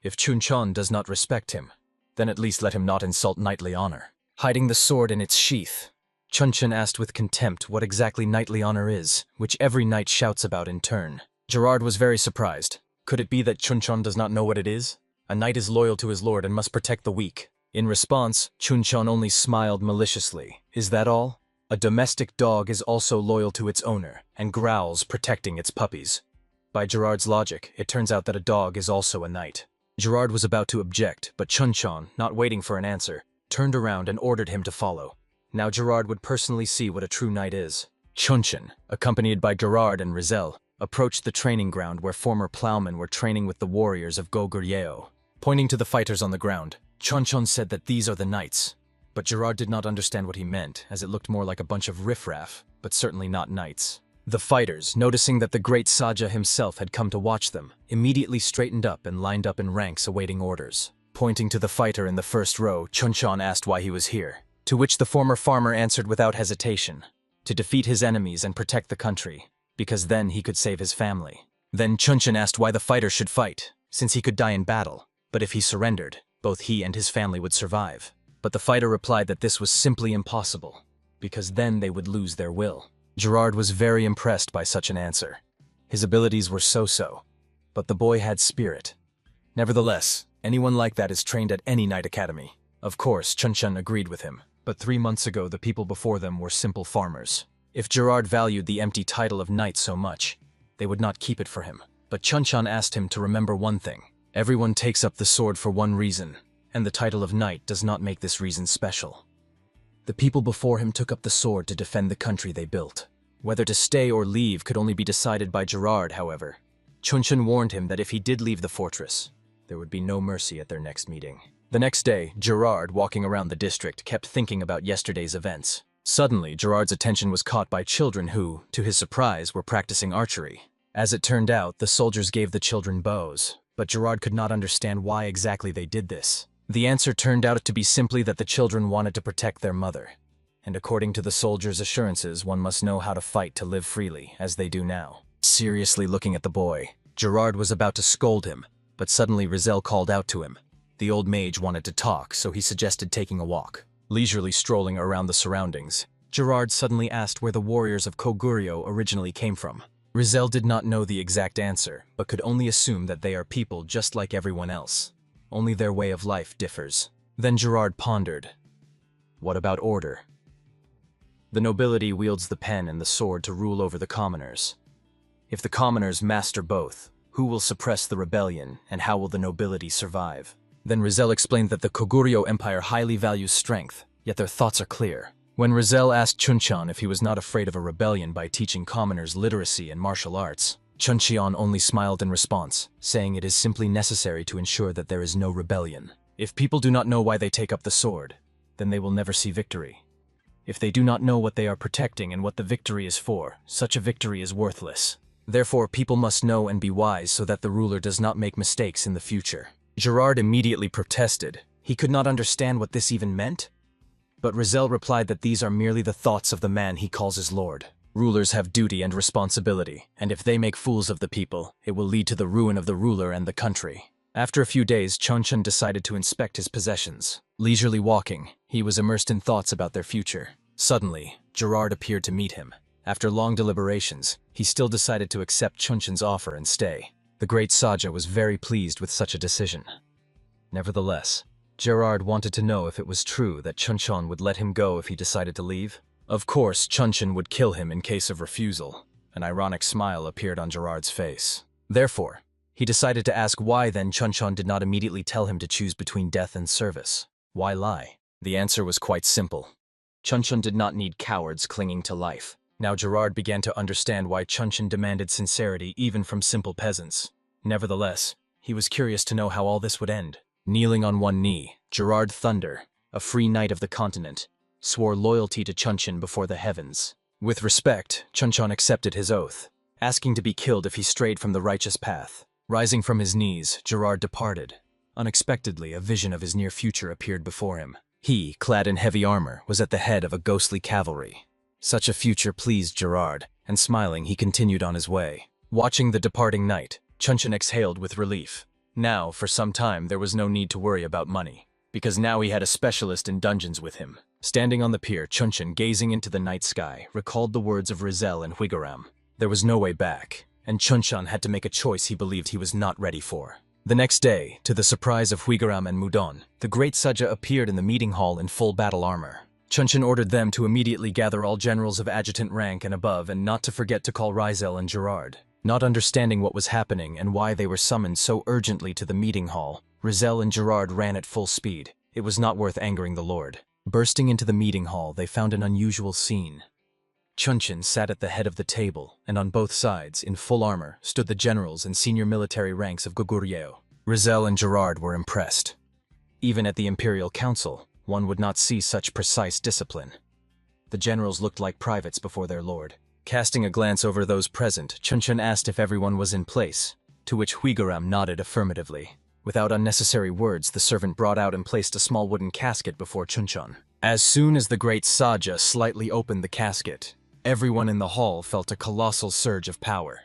If Jinchon does not respect him, then at least let him not insult knightly honor. Hiding the sword in its sheath, Jinchon asked with contempt what exactly knightly honor is, which every knight shouts about in turn. Gerard was very surprised. Could it be that Jinchon does not know what it is? A knight is loyal to his lord and must protect the weak. In response, Jinchon only smiled maliciously. Is that all? A domestic dog is also loyal to its owner and growls, protecting its puppies. By Gerard's logic, it turns out that a dog is also a knight. Gerard was about to object, but Jinchon, not waiting for an answer, turned around and ordered him to follow. Now Gerard would personally see what a true knight is. Jinchon, accompanied by Gerard and Rizal, approached the training ground where former plowmen were training with the warriors of Goguryeo. Pointing to the fighters on the ground, Jinchon said that these are the knights. But Gerard did not understand what he meant, as it looked more like a bunch of riffraff, but certainly not knights. The fighters, noticing that the great Saja himself had come to watch them, immediately straightened up and lined up in ranks awaiting orders. Pointing to the fighter in the first row, Jinchon asked why he was here, to which the former farmer answered without hesitation, to defeat his enemies and protect the country, because then he could save his family. Then Jinchon asked why the fighter should fight, since he could die in battle, but if he surrendered, both he and his family would survive. But the fighter replied that this was simply impossible, because then they would lose their will. Gerard was very impressed by such an answer. His abilities were so-so, but the boy had spirit. Nevertheless, anyone like that is trained at any knight academy. Of course, Jinchon agreed with him, but 3 months ago the people before them were simple farmers. If Gerard valued the empty title of knight so much, they would not keep it for him. But Jinchon asked him to remember one thing. Everyone takes up the sword for one reason, and the title of knight does not make this reason special. The people before him took up the sword to defend the country they built. Whether to stay or leave could only be decided by Gerard, however. Jinchon warned him that if he did leave the fortress, there would be no mercy at their next meeting. The next day, Gerard, walking around the district, kept thinking about yesterday's events. Suddenly, Gerard's attention was caught by children who, to his surprise, were practicing archery. As it turned out, the soldiers gave the children bows, but Gerard could not understand why exactly they did this. The answer turned out to be simply that the children wanted to protect their mother. And according to the soldiers' assurances, one must know how to fight to live freely, as they do now. Seriously looking at the boy, Gerard was about to scold him, but suddenly Rizal called out to him. The old mage wanted to talk, so he suggested taking a walk. Leisurely strolling around the surroundings, Gerard suddenly asked where the warriors of Goguryeo originally came from. Rizal did not know the exact answer, but could only assume that they are people just like everyone else. Only their way of life differs. Then Gerard pondered. What about order? The nobility wields the pen and the sword to rule over the commoners. If the commoners master both, who will suppress the rebellion, and how will the nobility survive? Then Rizal explained that the Goguryeo Empire highly values strength, yet their thoughts are clear. When Rizal asked Jinchon if he was not afraid of a rebellion by teaching commoners literacy and martial arts, Jinchon only smiled in response, saying it is simply necessary to ensure that there is no rebellion. If people do not know why they take up the sword, then they will never see victory. If they do not know what they are protecting and what the victory is for, such a victory is worthless. Therefore, people must know and be wise so that the ruler does not make mistakes in the future. Gerard immediately protested. He could not understand what this even meant. But Rizal replied that these are merely the thoughts of the man he calls his lord. Rulers have duty and responsibility, and if they make fools of the people, it will lead to the ruin of the ruler and the country. After a few days, Jinchon decided to inspect his possessions. Leisurely walking, he was immersed in thoughts about their future. Suddenly, Gerard appeared to meet him. After long deliberations, he still decided to accept Jinchon's offer and stay. The great Saja was very pleased with such a decision. Nevertheless, Gerard wanted to know if it was true that Jinchon would let him go if he decided to leave. Of course, Jinchon would kill him in case of refusal. An ironic smile appeared on Gerard's face. Therefore, he decided to ask why then Jinchon did not immediately tell him to choose between death and service. Why lie? The answer was quite simple. Jinchon did not need cowards clinging to life. Now Gerard began to understand why Jinchon demanded sincerity even from simple peasants. Nevertheless, he was curious to know how all this would end. Kneeling on one knee, Gerard Thunder, a free knight of the continent, swore loyalty to Jinchon before the heavens. With respect, Jinchon accepted his oath, asking to be killed if he strayed from the righteous path. Rising from his knees, Gerard departed. Unexpectedly, a vision of his near future appeared before him. He, clad in heavy armor, was at the head of a ghostly cavalry. Such a future pleased Gerard, and smiling, he continued on his way. Watching the departing knight, Jinchon exhaled with relief. Now, for some time, there was no need to worry about money, because now he had a specialist in dungeons with him. Standing on the pier, Jinchon, gazing into the night sky, recalled the words of Rizal and Huigaram. There was no way back, and Jinchon had to make a choice he believed he was not ready for. The next day, to the surprise of Huigaram and Mudon, the great Saja appeared in the meeting hall in full battle armor. Jinchon ordered them to immediately gather all generals of adjutant rank and above and not to forget to call Rizal and Gerard. Not understanding what was happening and why they were summoned so urgently to the meeting hall, Rizal and Gerard ran at full speed. It was not worth angering the Lord. Bursting into the meeting hall, they found an unusual scene. Jinchon sat at the head of the table, and on both sides, in full armor, stood the generals and senior military ranks of Goguryeo. Rizal and Gerard were impressed. Even at the Imperial Council, one would not see such precise discipline. The generals looked like privates before their lord. Casting a glance over those present, Jinchon asked if everyone was in place, to which Huigaram nodded affirmatively. Without unnecessary words, the servant brought out and placed a small wooden casket before Jinchon. As soon as the great Saja slightly opened the casket, everyone in the hall felt a colossal surge of power.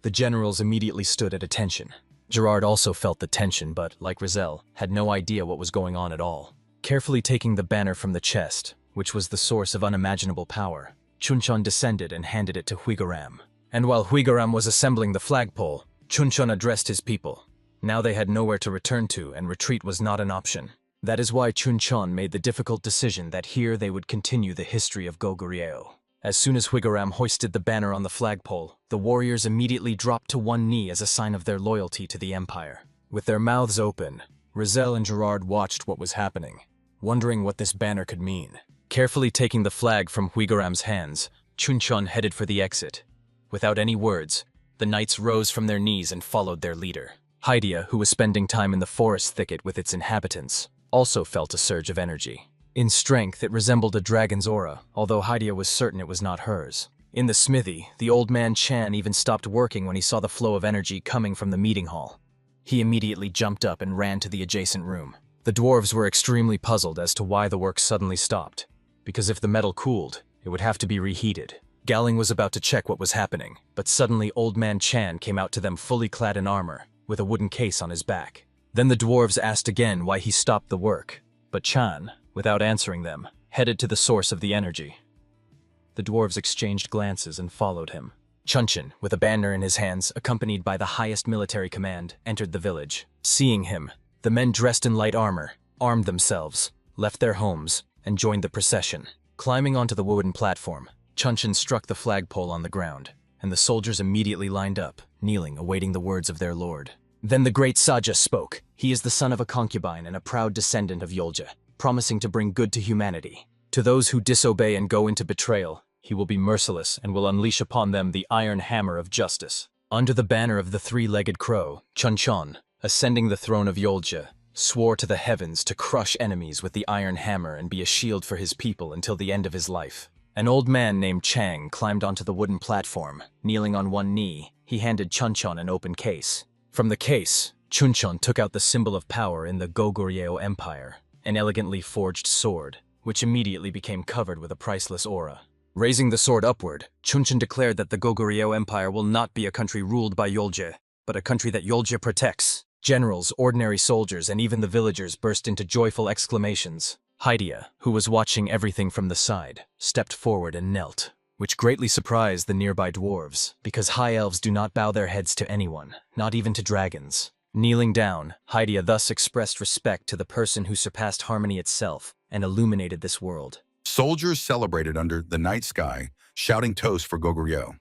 The generals immediately stood at attention. Gerard also felt the tension but, like Rizal, had no idea what was going on at all. Carefully taking the banner from the chest, which was the source of unimaginable power, Jinchon descended and handed it to Huigaram. And while Huigaram was assembling the flagpole, Jinchon addressed his people. Now they had nowhere to return to, and retreat was not an option. That is why Jinchon made the difficult decision that here they would continue the history of Goguryeo. As soon as Huigaram hoisted the banner on the flagpole, the warriors immediately dropped to one knee as a sign of their loyalty to the empire. With their mouths open, Rizal and Gerard watched what was happening, wondering what this banner could mean. Carefully taking the flag from Huigaram's hands, Jinchon headed for the exit. Without any words, the knights rose from their knees and followed their leader. Hydia, who was spending time in the forest thicket with its inhabitants, also felt a surge of energy. In strength, it resembled a dragon's aura, although Hydia was certain it was not hers. In the smithy, the old man Chan even stopped working when he saw the flow of energy coming from the meeting hall. He immediately jumped up and ran to the adjacent room. The dwarves were extremely puzzled as to why the work suddenly stopped, because if the metal cooled, it would have to be reheated. Galing was about to check what was happening, but suddenly Old Man Chan came out to them fully clad in armor, with a wooden case on his back. Then the dwarves asked again why he stopped the work, but Chan, without answering them, headed to the source of the energy. The dwarves exchanged glances and followed him. Jinchon, with a banner in his hands, accompanied by the highest military command, entered the village. Seeing him, the men dressed in light armor, armed themselves, left their homes, and joined the procession. Climbing onto the wooden platform, Jinchon struck the flagpole on the ground, and the soldiers immediately lined up, kneeling, awaiting the words of their lord. Then the great Saja spoke. He is the son of a concubine and a proud descendant of Yolja, promising to bring good to humanity. To those who disobey and go into betrayal, he will be merciless and will unleash upon them the iron hammer of justice. Under the banner of the three-legged crow, Jinchon, ascending the throne of Yolja, swore to the heavens to crush enemies with the iron hammer and be a shield for his people until the end of his life. An old man named Chang climbed onto the wooden platform. Kneeling on one knee, he handed Jinchon an open case. From the case, Jinchon took out the symbol of power in the Goguryeo Empire, an elegantly forged sword, which immediately became covered with a priceless aura. Raising the sword upward, Jinchon declared that the Goguryeo Empire will not be a country ruled by Yolja, but a country that Yolja protects. Generals, ordinary soldiers, and even the villagers burst into joyful exclamations. Hydia, who was watching everything from the side, stepped forward and knelt, which greatly surprised the nearby dwarves, because high elves do not bow their heads to anyone, not even to dragons. Kneeling down, Hydia thus expressed respect to the person who surpassed harmony itself and illuminated this world. Soldiers celebrated under the night sky, shouting toasts for Goguryeo.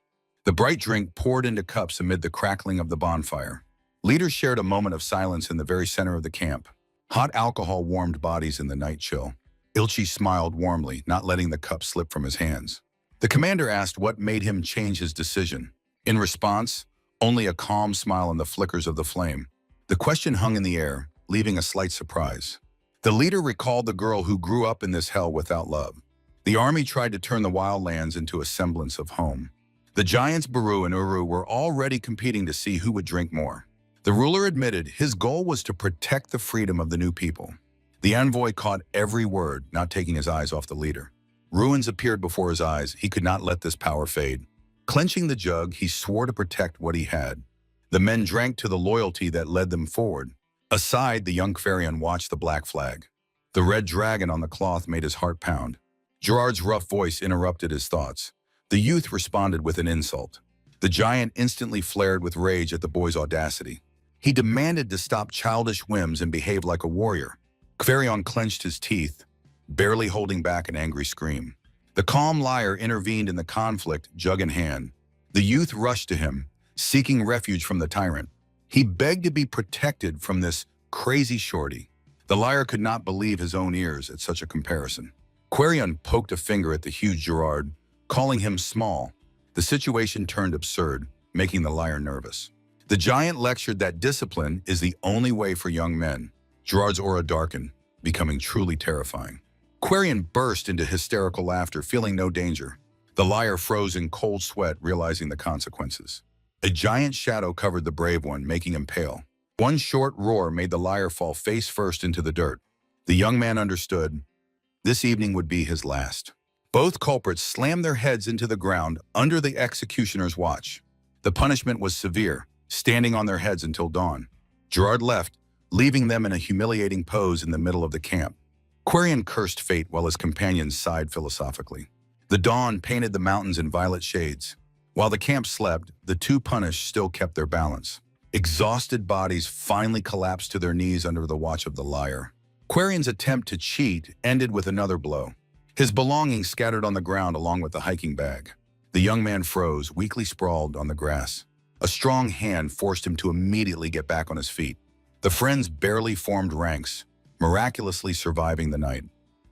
The bright drink poured into cups amid the crackling of the bonfire. Leaders shared a moment of silence in the very center of the camp. Hot alcohol warmed bodies in the night chill. Ilchi smiled warmly, not letting the cup slip from his hands. The commander asked what made him change his decision. In response, only a calm smile and the flickers of the flame. The question hung in the air, leaving a slight surprise. The leader recalled the girl who grew up in this hell without love. The army tried to turn the wild lands into a semblance of home. The giants Baru and Uru were already competing to see who would drink more. The ruler admitted his goal was to protect the freedom of the new people. The envoy caught every word, not taking his eyes off the leader. Ruins appeared before his eyes. He could not let this power fade. Clenching the jug, he swore to protect what he had. The men drank to the loyalty that led them forward. Aside, the young Quarion watched the black flag. The red dragon on the cloth made his heart pound. Gerard's rough voice interrupted his thoughts. The youth responded with an insult. The giant instantly flared with rage at the boy's audacity. He demanded to stop childish whims and behave like a warrior. Quarion clenched his teeth, barely holding back an angry scream. The calm liar intervened in the conflict, jug in hand. The youth rushed to him, seeking refuge from the tyrant. He begged to be protected from this crazy shorty. The liar could not believe his own ears at such a comparison. Quarion poked a finger at the huge Gerard, calling him small. The situation turned absurd, making the liar nervous. The giant lectured that discipline is the only way for young men. Gerard's aura darkened, becoming truly terrifying. Quarion burst into hysterical laughter, feeling no danger. The liar froze in cold sweat, realizing the consequences. A giant shadow covered the brave one, making him pale. One short roar made the liar fall face first into the dirt. The young man understood. This evening would be his last. Both culprits slammed their heads into the ground under the executioner's watch. The punishment was severe, standing on their heads until dawn. Gerard left, leaving them in a humiliating pose in the middle of the camp. Quarion cursed fate while his companions sighed philosophically. The dawn painted the mountains in violet shades. While the camp slept, the two punished still kept their balance. Exhausted bodies finally collapsed to their knees under the watch of the liar. Quarion's attempt to cheat ended with another blow. His belongings scattered on the ground along with the hiking bag. The young man froze, weakly sprawled on the grass. A strong hand forced him to immediately get back on his feet. The friends barely formed ranks, miraculously surviving the night.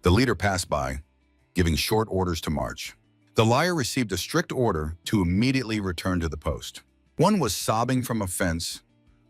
The leader passed by, giving short orders to march. The liar received a strict order to immediately return to the post. One was sobbing from a fence,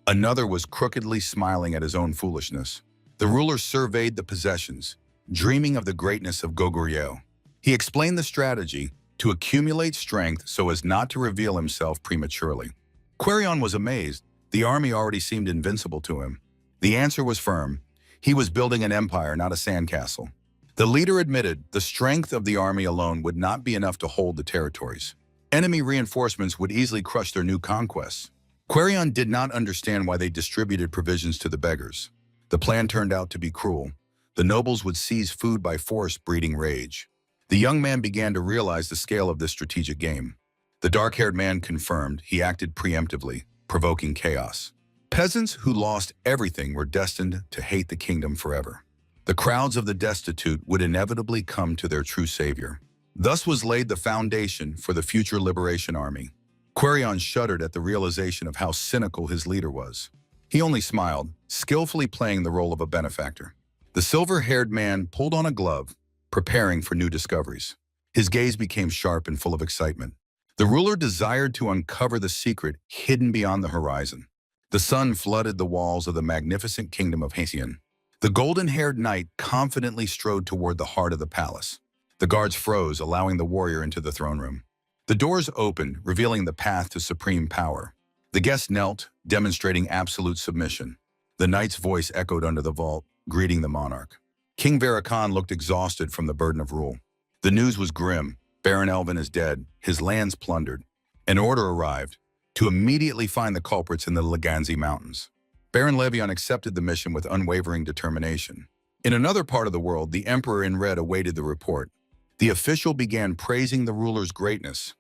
another was crookedly smiling at his own foolishness. The ruler surveyed the possessions, dreaming of the greatness of Goguryeo. He explained the strategy to accumulate strength so as not to reveal himself prematurely. Quarion was amazed. The army already seemed invincible to him. The answer was firm. He was building an empire, not a sandcastle. The leader admitted the strength of the army alone would not be enough to hold the territories. Enemy reinforcements would easily crush their new conquests. Quarion did not understand why they distributed provisions to the beggars. The plan turned out to be cruel. The nobles would seize food by force, breeding rage. The young man began to realize the scale of this strategic game. The dark-haired man confirmed he acted preemptively, provoking chaos. Peasants who lost everything were destined to hate the kingdom forever. The crowds of the destitute would inevitably come to their true savior. Thus was laid the foundation for the future liberation army. Quarion shuddered at the realization of how cynical his leader was. He only smiled, skillfully playing the role of a benefactor. The silver-haired man pulled on a glove, preparing for new discoveries. His gaze became sharp and full of excitement. The ruler desired to uncover the secret hidden beyond the horizon. The sun flooded the walls of the magnificent kingdom of Haitian. The golden-haired knight confidently strode toward the heart of the palace. The guards froze, allowing the warrior into the throne room. The doors opened, revealing the path to supreme power. The guest knelt, demonstrating absolute submission. The knight's voice echoed under the vault, greeting the monarch. King Varakan looked exhausted from the burden of rule. The news was grim. Baron Elvin is dead, his lands plundered. An order arrived to immediately find the culprits in the Laganzi Mountains. Baron Levion accepted the mission with unwavering determination. In another part of the world, the Emperor in red awaited the report. The official began praising the ruler's greatness,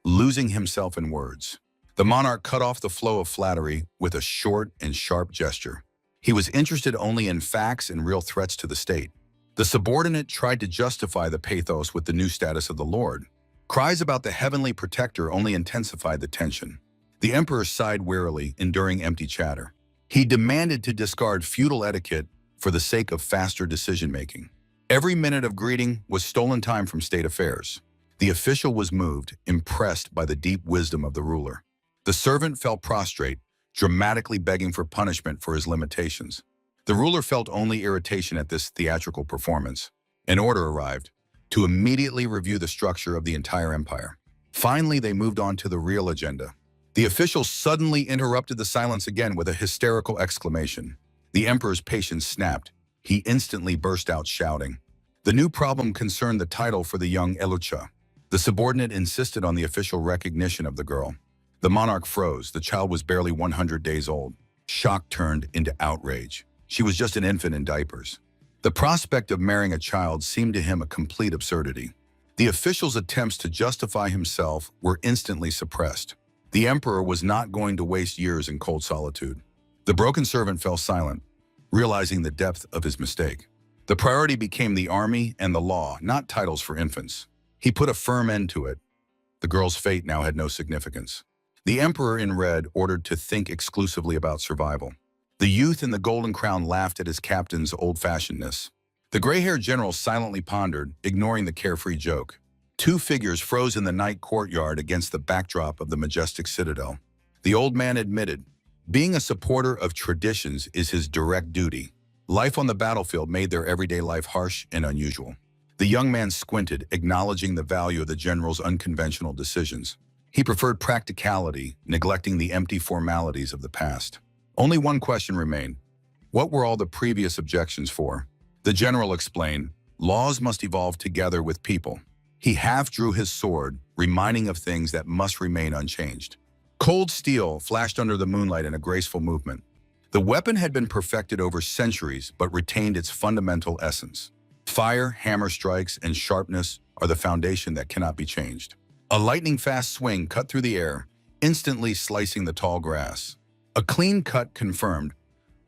losing himself in words. The monarch cut off the flow of flattery with a short and sharp gesture. He was interested only in facts and real threats to the state. The subordinate tried to justify the pathos with the new status of the Lord. Cries about the heavenly protector only intensified the tension. The emperor sighed wearily, enduring empty chatter. He demanded to discard feudal etiquette for the sake of faster decision-making. Every minute of greeting was stolen time from state affairs. The official was moved, impressed by the deep wisdom of the ruler. The servant fell prostrate, dramatically begging for punishment for his limitations. The ruler felt only irritation at this theatrical performance. An order arrived. to immediately review the structure of the entire empire. Finally, they moved on to the real agenda. The officials suddenly interrupted the silence again with a hysterical exclamation. The emperor's patience snapped. He instantly burst out shouting. The new problem concerned the title for the young Elucha. The subordinate insisted on the official recognition of the girl. The monarch froze. The child was barely 100 days old. Shock turned into outrage. She was just an infant in diapers. The prospect of marrying a child seemed to him a complete absurdity. The official's attempts to justify himself were instantly suppressed. The emperor was not going to waste years in cold solitude. The broken servant fell silent, realizing the depth of his mistake. The priority became the army and the law, not titles for infants. He put a firm end to it. The girl's fate now had no significance. The emperor in red ordered to think exclusively about survival. The youth in the golden crown laughed at his captain's old-fashionedness. The gray-haired general silently pondered, ignoring the carefree joke. Two figures froze in the night courtyard against the backdrop of the majestic citadel. The old man admitted, being a supporter of traditions is his direct duty. Life on the battlefield made their everyday life harsh and unusual. The young man squinted, acknowledging the value of the general's unconventional decisions. He preferred practicality, neglecting the empty formalities of the past. Only one question remained. What were all the previous objections for? The general explained, laws must evolve together with people. He half drew his sword, reminding of things that must remain unchanged. Cold steel flashed under the moonlight in a graceful movement. The weapon had been perfected over centuries, but retained its fundamental essence. Fire, hammer strikes, and sharpness are the foundation that cannot be changed. A lightning-fast swing cut through the air, instantly slicing the tall grass. A clean cut confirmed,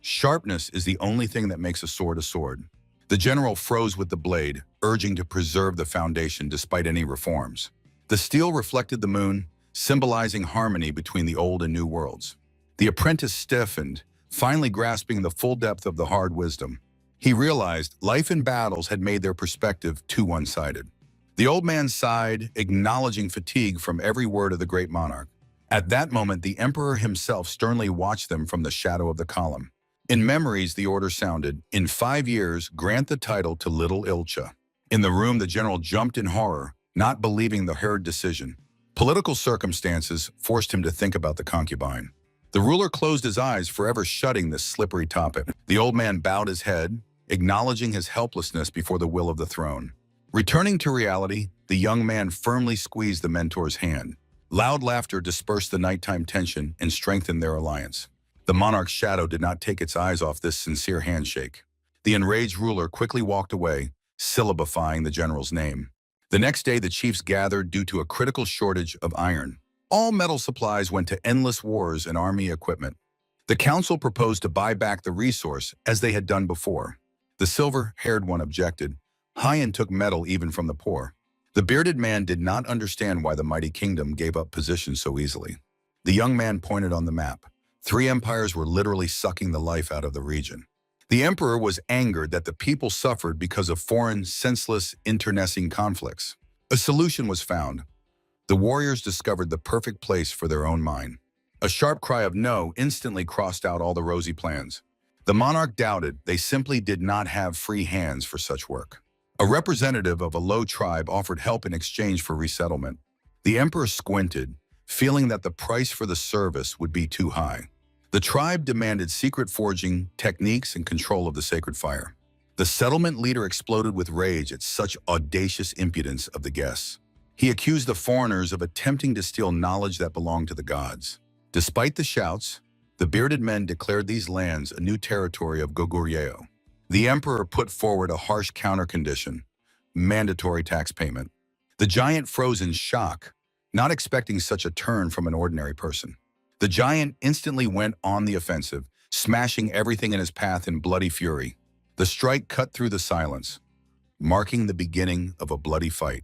sharpness is the only thing that makes a sword a sword. The general froze with the blade, urging to preserve the foundation despite any reforms. The steel reflected the moon, symbolizing harmony between the old and new worlds. The apprentice stiffened, finally grasping the full depth of the hard wisdom. He realized life and battles had made their perspective too one-sided. The old man sighed, acknowledging fatigue from every word of the great monarch. At that moment, the emperor himself sternly watched them from the shadow of the column. In memories, the order sounded, in 5 years, grant the title to little Ilcha. In the room, the general jumped in horror, not believing the heard decision. Political circumstances forced him to think about the concubine. The ruler closed his eyes, forever shutting this slippery topic. The old man bowed his head, acknowledging his helplessness before the will of the throne. Returning to reality, the young man firmly squeezed the mentor's hand. Loud laughter dispersed the nighttime tension and strengthened their alliance. The monarch's shadow did not take its eyes off this sincere handshake. The enraged ruler quickly walked away, syllabifying the general's name. The next day, the chiefs gathered due to a critical shortage of iron. All metal supplies went to endless wars and army equipment. The council proposed to buy back the resource as they had done before. The silver-haired one objected. Hyan took metal even from the poor. The bearded man did not understand why the mighty kingdom gave up positions so easily. The young man pointed on the map. 3 empires were literally sucking the life out of the region. The emperor was angered that the people suffered because of foreign, senseless, internecine conflicts. A solution was found. The warriors discovered the perfect place for their own mine. A sharp cry of no instantly crossed out all the rosy plans. The monarch doubted they simply did not have free hands for such work. A representative of a low tribe offered help in exchange for resettlement. The emperor squinted, feeling that the price for the service would be too high. The tribe demanded secret forging, techniques, and control of the sacred fire. The settlement leader exploded with rage at such audacious impudence of the guests. He accused the foreigners of attempting to steal knowledge that belonged to the gods. Despite the shouts, the bearded men declared these lands a new territory of Goguryeo. The emperor put forward a harsh counter-condition, mandatory tax payment. The giant froze in shock, not expecting such a turn from an ordinary person. The giant instantly went on the offensive, smashing everything in his path in bloody fury. The strike cut through the silence, marking the beginning of a bloody fight.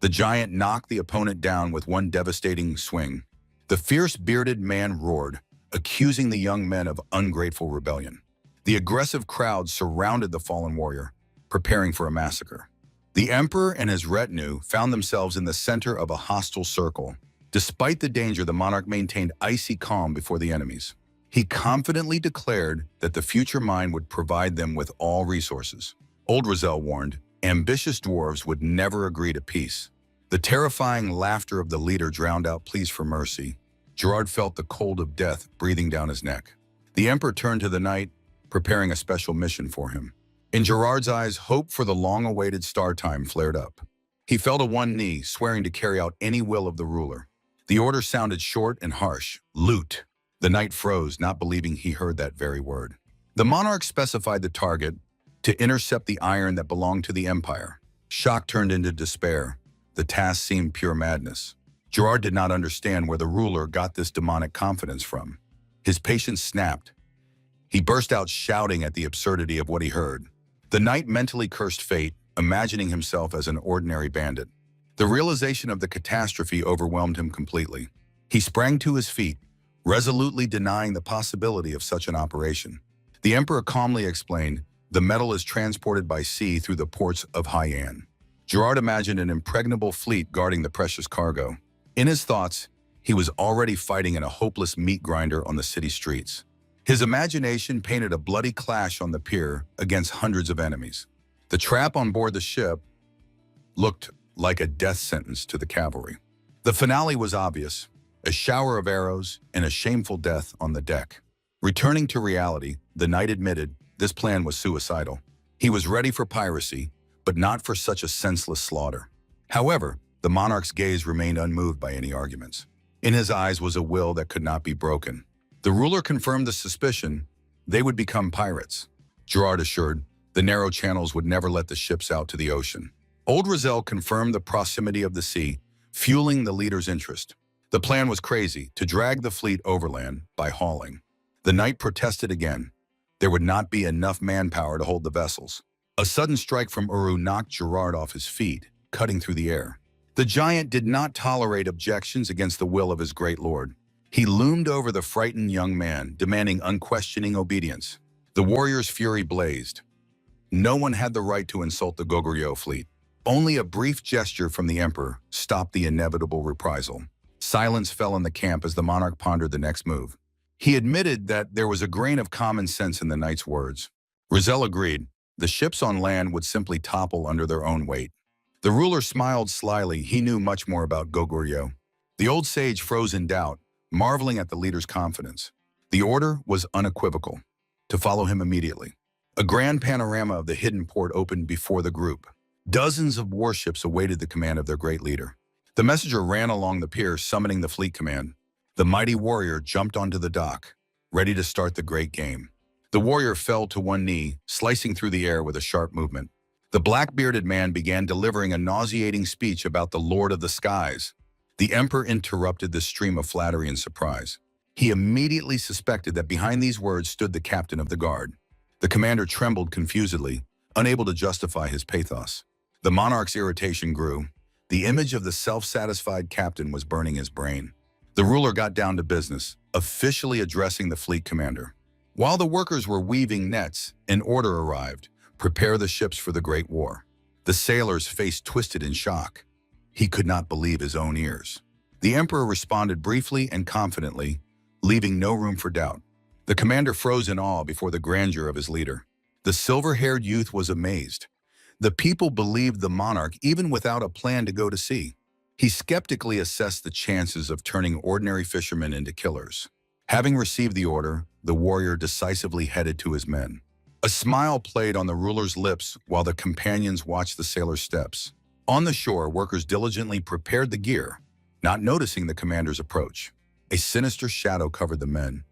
The giant knocked the opponent down with one devastating swing. The fierce bearded man roared, accusing the young men of ungrateful rebellion. The aggressive crowd surrounded the fallen warrior, preparing for a massacre. The emperor and his retinue found themselves in the center of a hostile circle. Despite the danger, the monarch maintained icy calm before the enemies. He confidently declared that the future mine would provide them with all resources. Old Roselle warned, Ambitious dwarves would never agree to peace. The terrifying laughter of the leader drowned out pleas for mercy. Gerard felt the cold of death breathing down his neck. The emperor turned to the knight, preparing a special mission for him. In Gerard's eyes, hope for the long-awaited star time flared up. He fell to one knee, swearing to carry out any will of the ruler. The order sounded short and harsh. Loot. The knight froze, not believing he heard that very word. The monarch specified the target to intercept the iron that belonged to the empire. Shock turned into despair. The task seemed pure madness. Gerard did not understand where the ruler got this demonic confidence from. His patience snapped. He burst out shouting at the absurdity of what he heard. The knight mentally cursed fate, imagining himself as an ordinary bandit. The realization of the catastrophe overwhelmed him completely. He sprang to his feet, resolutely denying the possibility of such an operation. The emperor calmly explained, "The metal is transported by sea through the ports of Haiyan." Gerard imagined an impregnable fleet guarding the precious cargo. In his thoughts, he was already fighting in a hopeless meat grinder on the city streets. His imagination painted a bloody clash on the pier against hundreds of enemies. The trap on board the ship looked like a death sentence to the cavalry. The finale was obvious: a shower of arrows and a shameful death on the deck. Returning to reality, the knight admitted this plan was suicidal. He was ready for piracy, but not for such a senseless slaughter. However, the monarch's gaze remained unmoved by any arguments. In his eyes was a will that could not be broken. The ruler confirmed the suspicion they would become pirates. Gerard assured the narrow channels would never let the ships out to the ocean. Old Rizal confirmed the proximity of the sea, fueling the leader's interest. The plan was crazy, to drag the fleet overland by hauling. The knight protested again. There would not be enough manpower to hold the vessels. A sudden strike from Uru knocked Gerard off his feet, cutting through the air. The giant did not tolerate objections against the will of his great lord. He loomed over the frightened young man, demanding unquestioning obedience. The warrior's fury blazed. No one had the right to insult the Goguryeo fleet. Only a brief gesture from the emperor stopped the inevitable reprisal. Silence fell in the camp as the monarch pondered the next move. He admitted that there was a grain of common sense in the knight's words. Rizal agreed. The ships on land would simply topple under their own weight. The ruler smiled slyly. He knew much more about Goguryeo. The old sage froze in doubt, marveling at the leader's confidence. The order was unequivocal: to follow him immediately. A grand panorama of the hidden port opened before the group. Dozens of warships awaited the command of their great leader. The messenger ran along the pier, summoning the fleet command. The mighty warrior jumped onto the dock, ready to start the great game. The warrior fell to one knee, slicing through the air with a sharp movement. The black-bearded man began delivering a nauseating speech about the Lord of the Skies. The emperor interrupted this stream of flattery and surprise. He immediately suspected that behind these words stood the captain of the guard. The commander trembled confusedly, unable to justify his pathos. The monarch's irritation grew. The image of the self-satisfied captain was burning his brain. The ruler got down to business, officially addressing the fleet commander. While the workers were weaving nets, an order arrived: prepare the ships for the Great War. The sailor's face twisted in shock. He could not believe his own ears. The emperor responded briefly and confidently, leaving no room for doubt. The commander froze in awe before the grandeur of his leader. The silver-haired youth was amazed. The people believed the monarch even without a plan to go to sea. He skeptically assessed the chances of turning ordinary fishermen into killers. Having received the order, the warrior decisively headed to his men. A smile played on the ruler's lips while the companions watched the sailor's steps. On the shore, workers diligently prepared the gear, not noticing the commander's approach. A sinister shadow covered the men,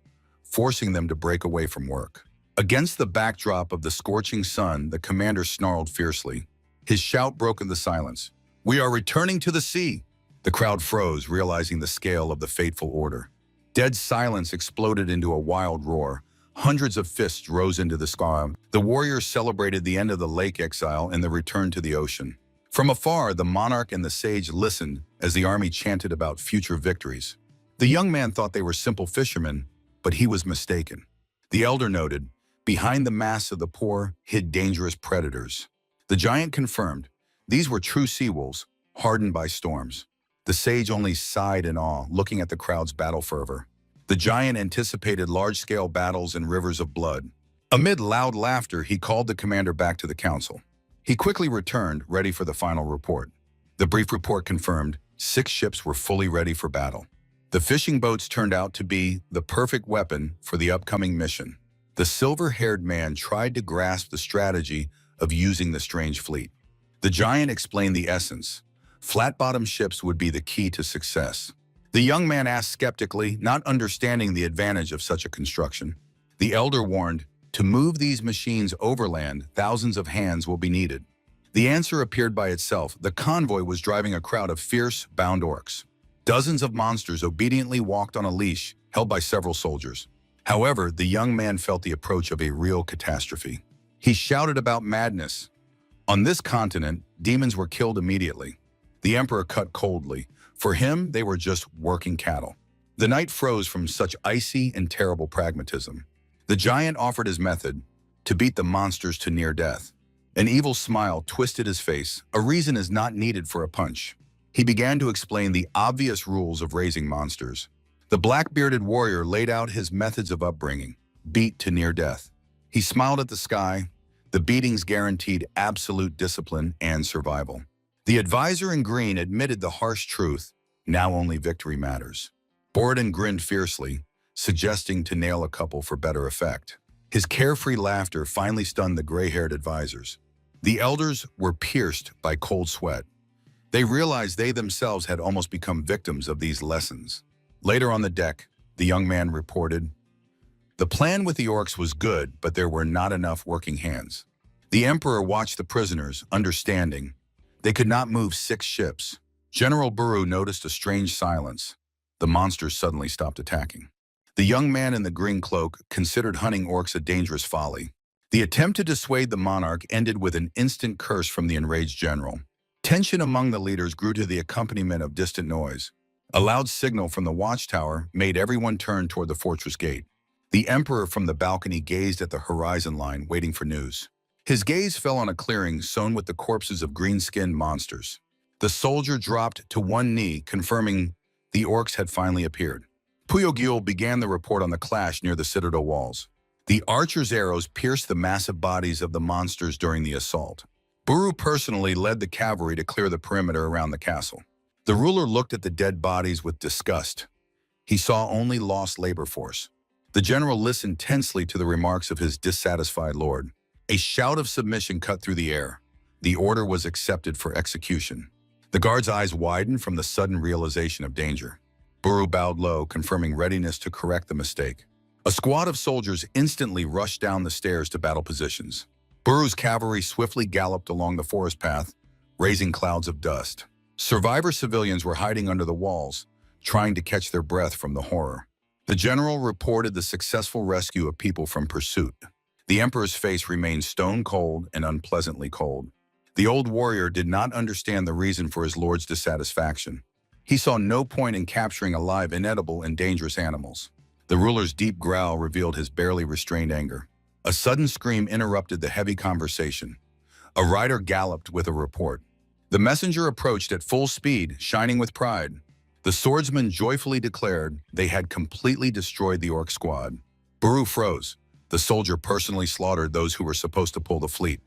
forcing them to break away from work. Against the backdrop of the scorching sun, the commander snarled fiercely. His shout broke the silence. "We are returning to the sea!" The crowd froze, realizing the scale of the fateful order. Dead silence exploded into a wild roar. Hundreds of fists rose into the sky. The warriors celebrated the end of the lake exile and the return to the ocean. From afar, the monarch and the sage listened as the army chanted about future victories. The young man thought they were simple fishermen, but he was mistaken. The elder noted, behind the mass of the poor hid dangerous predators. The giant confirmed, these were true sea wolves, hardened by storms. The sage only sighed in awe, looking at the crowd's battle fervor. The giant anticipated large-scale battles and rivers of blood. Amid loud laughter, he called the commander back to the council. He quickly returned, ready for the final report. The brief report confirmed 6 ships were fully ready for battle. The fishing boats turned out to be the perfect weapon for the upcoming mission. The silver-haired man tried to grasp the strategy of using the strange fleet. The giant explained the essence. Flat-bottom ships would be the key to success. The young man asked skeptically, not understanding the advantage of such a construction. The elder warned, to move these machines overland, thousands of hands will be needed. The answer appeared by itself. The convoy was driving a crowd of fierce, bound orcs. Dozens of monsters obediently walked on a leash, held by several soldiers. However, the young man felt the approach of a real catastrophe. He shouted about madness. On this continent, demons were killed immediately. The emperor cut coldly. For him, they were just working cattle. The night froze from such icy and terrible pragmatism. The giant offered his method, to beat the monsters to near death. An evil smile twisted his face. A reason is not needed for a punch. He began to explain the obvious rules of raising monsters. The black-bearded warrior laid out his methods of upbringing, beat to near death. He smiled at the sky. The beatings guaranteed absolute discipline and survival. The advisor in green admitted the harsh truth. Now only victory matters. Borden grinned fiercely, suggesting to nail a couple for better effect. His carefree laughter finally stunned the gray-haired advisors. The elders were pierced by cold sweat. They realized they themselves had almost become victims of these lessons. Later on the deck, the young man reported, "The plan with the orcs was good, but there were not enough working hands." The emperor watched the prisoners, understanding. They could not move 6 ships. General Buru noticed a strange silence. The monsters suddenly stopped attacking. The young man in the green cloak considered hunting orcs a dangerous folly. The attempt to dissuade the monarch ended with an instant curse from the enraged general. Tension among the leaders grew to the accompaniment of distant noise. A loud signal from the watchtower made everyone turn toward the fortress gate. The emperor from the balcony gazed at the horizon line, waiting for news. His gaze fell on a clearing sown with the corpses of green-skinned monsters. The soldier dropped to one knee, confirming the orcs had finally appeared. Puyo began the report on the clash near the citadel walls. The archers' arrows pierced the massive bodies of the monsters during the assault. Buru personally led the cavalry to clear the perimeter around the castle. The ruler looked at the dead bodies with disgust. He saw only lost labor force. The general listened tensely to the remarks of his dissatisfied lord. A shout of submission cut through the air. The order was accepted for execution. The guard's eyes widened from the sudden realization of danger. Buru bowed low, confirming readiness to correct the mistake. A squad of soldiers instantly rushed down the stairs to battle positions. Buru's cavalry swiftly galloped along the forest path, raising clouds of dust. Survivor civilians were hiding under the walls, trying to catch their breath from the horror. The general reported the successful rescue of people from pursuit. The emperor's face remained stone cold and unpleasantly cold. The old warrior did not understand the reason for his lord's dissatisfaction. He saw no point in capturing alive, inedible, and dangerous animals. The ruler's deep growl revealed his barely restrained anger. A sudden scream interrupted the heavy conversation. A rider galloped with a report. The messenger approached at full speed, shining with pride. The swordsman joyfully declared they had completely destroyed the orc squad. Buru froze. The soldier personally slaughtered those who were supposed to pull the fleet.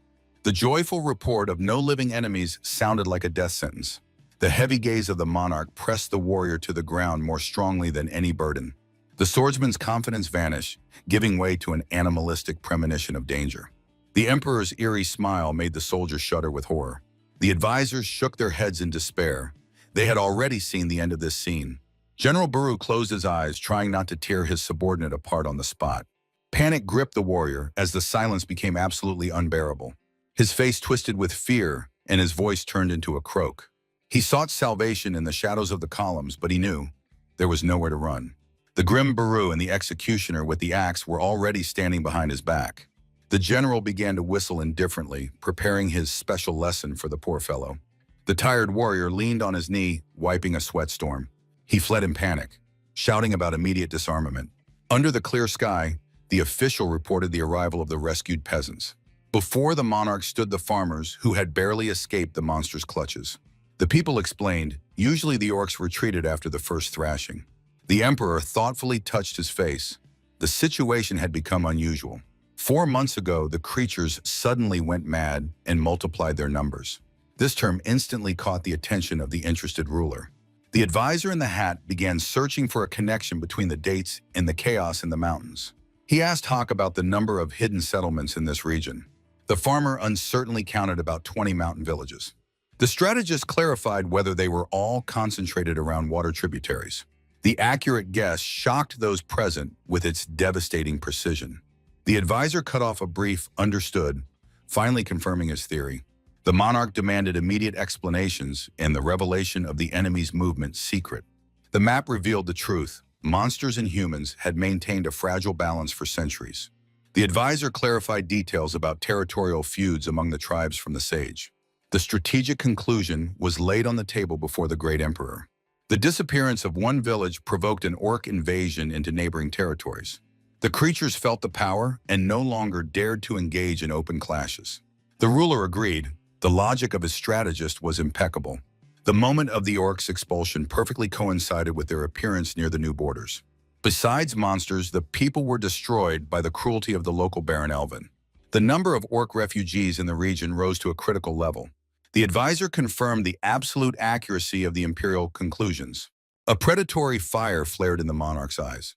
The joyful report of no living enemies sounded like a death sentence. The heavy gaze of the monarch pressed the warrior to the ground more strongly than any burden. The swordsman's confidence vanished, giving way to an animalistic premonition of danger. The emperor's eerie smile made the soldiers shudder with horror. The advisors shook their heads in despair. They had already seen the end of this scene. General Buru closed his eyes, trying not to tear his subordinate apart on the spot. Panic gripped the warrior as the silence became absolutely unbearable. His face twisted with fear, and his voice turned into a croak. He sought salvation in the shadows of the columns, but he knew there was nowhere to run. The grim Buru and the executioner with the axe were already standing behind his back. The general began to whistle indifferently, preparing his special lesson for the poor fellow. The tired warrior leaned on his knee, wiping a sweat storm. He fled in panic, shouting about immediate disarmament. Under the clear sky, the official reported the arrival of the rescued peasants. Before the monarch stood the farmers who had barely escaped the monster's clutches. The people explained, usually the orcs retreated after the first thrashing. The emperor thoughtfully touched his face. The situation had become unusual. 4 months ago, the creatures suddenly went mad and multiplied their numbers. This term instantly caught the attention of the interested ruler. The advisor in the hat began searching for a connection between the dates and the chaos in the mountains. He asked Hawk about the number of hidden settlements in this region. The farmer uncertainly counted about 20 mountain villages. The strategist clarified whether they were all concentrated around water tributaries. The accurate guess shocked those present with its devastating precision. The advisor cut off a brief "understood," finally confirming his theory. The monarch demanded immediate explanations and the revelation of the enemy's movement secret. The map revealed the truth. Monsters and humans had maintained a fragile balance for centuries. The advisor clarified details about territorial feuds among the tribes from the sage. The strategic conclusion was laid on the table before the great emperor. The disappearance of one village provoked an orc invasion into neighboring territories. The creatures felt the power and no longer dared to engage in open clashes. The ruler agreed. The logic of his strategist was impeccable. The moment of the orcs' expulsion perfectly coincided with their appearance near the new borders. Besides monsters, the people were destroyed by the cruelty of the local Baron Elvin. The number of orc refugees in the region rose to a critical level. The advisor confirmed the absolute accuracy of the imperial conclusions. A predatory fire flared in the monarch's eyes.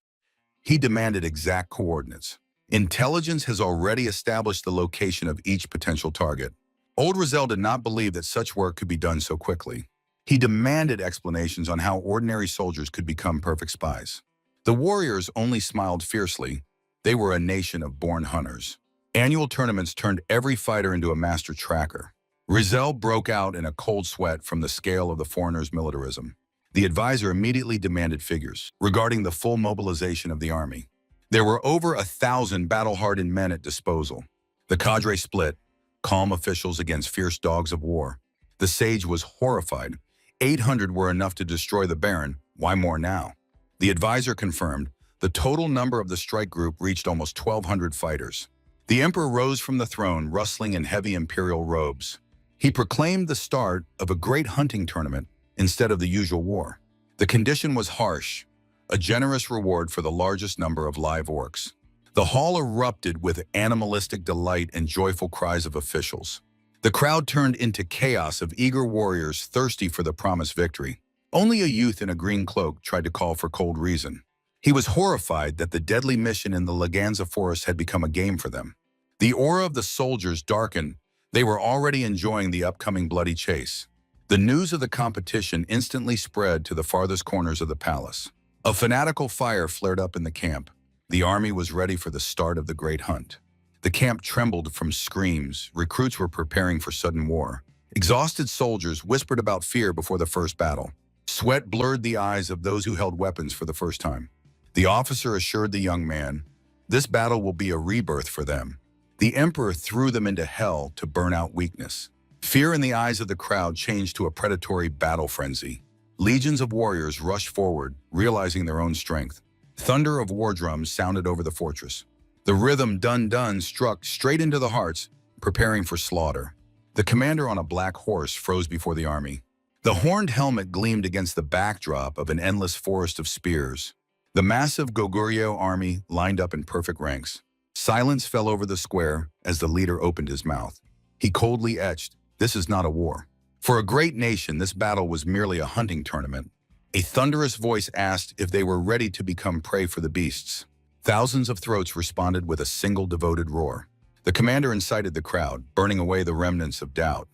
He demanded exact coordinates. Intelligence has already established the location of each potential target. Old Rizal did not believe that such work could be done so quickly. He demanded explanations on how ordinary soldiers could become perfect spies. The warriors only smiled fiercely. They were a nation of born hunters. Annual tournaments turned every fighter into a master tracker. Rizal broke out in a cold sweat from the scale of the foreigners' militarism. The advisor immediately demanded figures regarding the full mobilization of the army. There were over 1,000 battle-hardened men at disposal. The cadre split, calm officials against fierce dogs of war. The sage was horrified. 800 were enough to destroy the Baron. Why more now? The advisor confirmed the total number of the strike group reached almost 1,200 fighters. The emperor rose from the throne, rustling in heavy imperial robes. He proclaimed the start of a great hunting tournament instead of the usual war. The condition was harsh, a generous reward for the largest number of live orcs. The hall erupted with animalistic delight and joyful cries of officials. The crowd turned into chaos of eager warriors thirsty for the promised victory. Only a youth in a green cloak tried to call for cold reason. He was horrified that the deadly mission in the Laganza forest had become a game for them. The aura of the soldiers darkened. They were already enjoying the upcoming bloody chase. The news of the competition instantly spread to the farthest corners of the palace. A fanatical fire flared up in the camp. The army was ready for the start of the great hunt. The camp trembled from screams. Recruits were preparing for sudden war. Exhausted soldiers whispered about fear before the first battle. Sweat blurred the eyes of those who held weapons for the first time. The officer assured the young man, this battle will be a rebirth for them. The emperor threw them into hell to burn out weakness. Fear in the eyes of the crowd changed to a predatory battle frenzy. Legions of warriors rushed forward, realizing their own strength. Thunder of war drums sounded over the fortress. The rhythm dun-dun struck straight into the hearts, preparing for slaughter. The commander on a black horse froze before the army. The horned helmet gleamed against the backdrop of an endless forest of spears. The massive Goguryeo army lined up in perfect ranks. Silence fell over the square as the leader opened his mouth. He coldly etched, "This is not a war." For a great nation, this battle was merely a hunting tournament. A thunderous voice asked if they were ready to become prey for the beasts. Thousands of throats responded with a single devoted roar. The commander incited the crowd, burning away the remnants of doubt.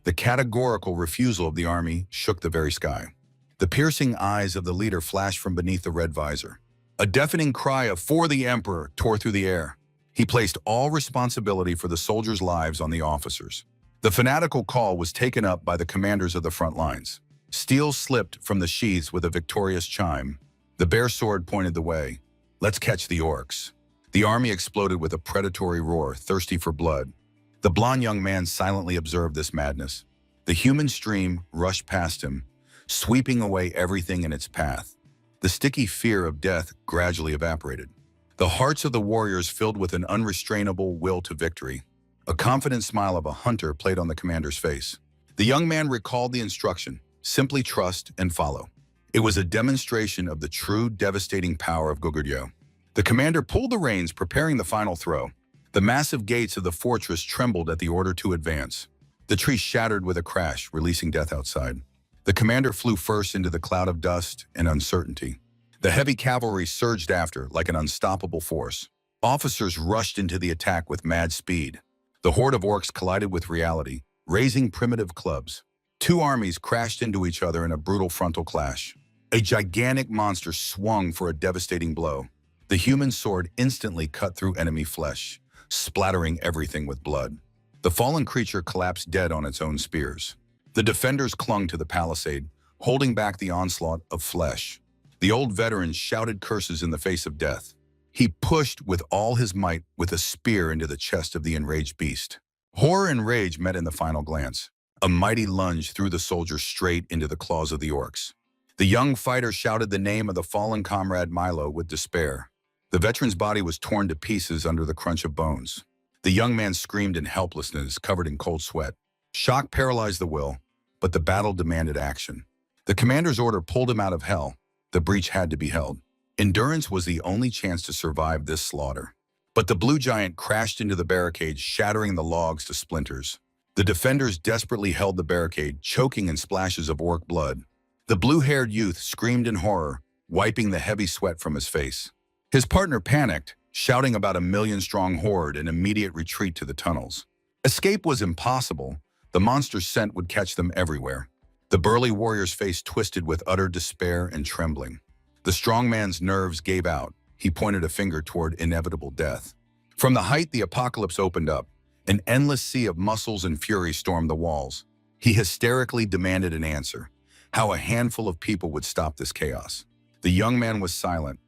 The categorical refusal of the army shook the very sky. The piercing eyes of the leader flashed from beneath the red visor. A deafening cry of "For the Emperor" tore through the air. He placed all responsibility for the soldiers' lives on the officers. The fanatical call was taken up by the commanders of the front lines. Steel slipped from the sheaths with a victorious chime. The bare sword pointed the way. Let's catch the orcs. The army exploded with a predatory roar, thirsty for blood. The blond young man silently observed this madness. The human stream rushed past him, sweeping away everything in its path. The sticky fear of death gradually evaporated. The hearts of the warriors filled with an unrestrainable will to victory. A confident smile of a hunter played on the commander's face. The young man recalled the instruction, simply trust and follow. It was a demonstration of the true devastating power of Goguryeo. The commander pulled the reins, preparing the final throw. The massive gates of the fortress trembled at the order to advance. The tree shattered with a crash, releasing death outside. The commander flew first into the cloud of dust and uncertainty. The heavy cavalry surged after like an unstoppable force. Officers rushed into the attack with mad speed. The horde of orcs collided with reality, raising primitive clubs. Two armies crashed into each other in a brutal frontal clash. A gigantic monster swung for a devastating blow. The human sword instantly cut through enemy flesh, splattering everything with blood. The fallen creature collapsed dead on its own spears. The defenders clung to the palisade, holding back the onslaught of flesh. The old veteran shouted curses in the face of death. He pushed with all his might with a spear into the chest of the enraged beast. Horror and rage met in the final glance. A mighty lunge threw the soldier straight into the claws of the orcs. The young fighter shouted the name of the fallen comrade Milo with despair. The veteran's body was torn to pieces under the crunch of bones. The young man screamed in helplessness, covered in cold sweat. Shock paralyzed the will, but the battle demanded action. The commander's order pulled him out of hell. The breach had to be held. Endurance was the only chance to survive this slaughter. But the blue giant crashed into the barricade, shattering the logs to splinters. The defenders desperately held the barricade, choking in splashes of orc blood. The blue-haired youth screamed in horror, wiping the heavy sweat from his face. His partner panicked, shouting about a million-strong horde and immediate retreat to the tunnels. Escape was impossible. The monster's scent would catch them everywhere. The burly warrior's face twisted with utter despair and trembling. The strong man's nerves gave out. He pointed a finger toward inevitable death. From the height, the apocalypse opened up. An endless sea of muscles and fury stormed the walls. He hysterically demanded an answer. How a handful of people would stop this chaos. The young man was silent,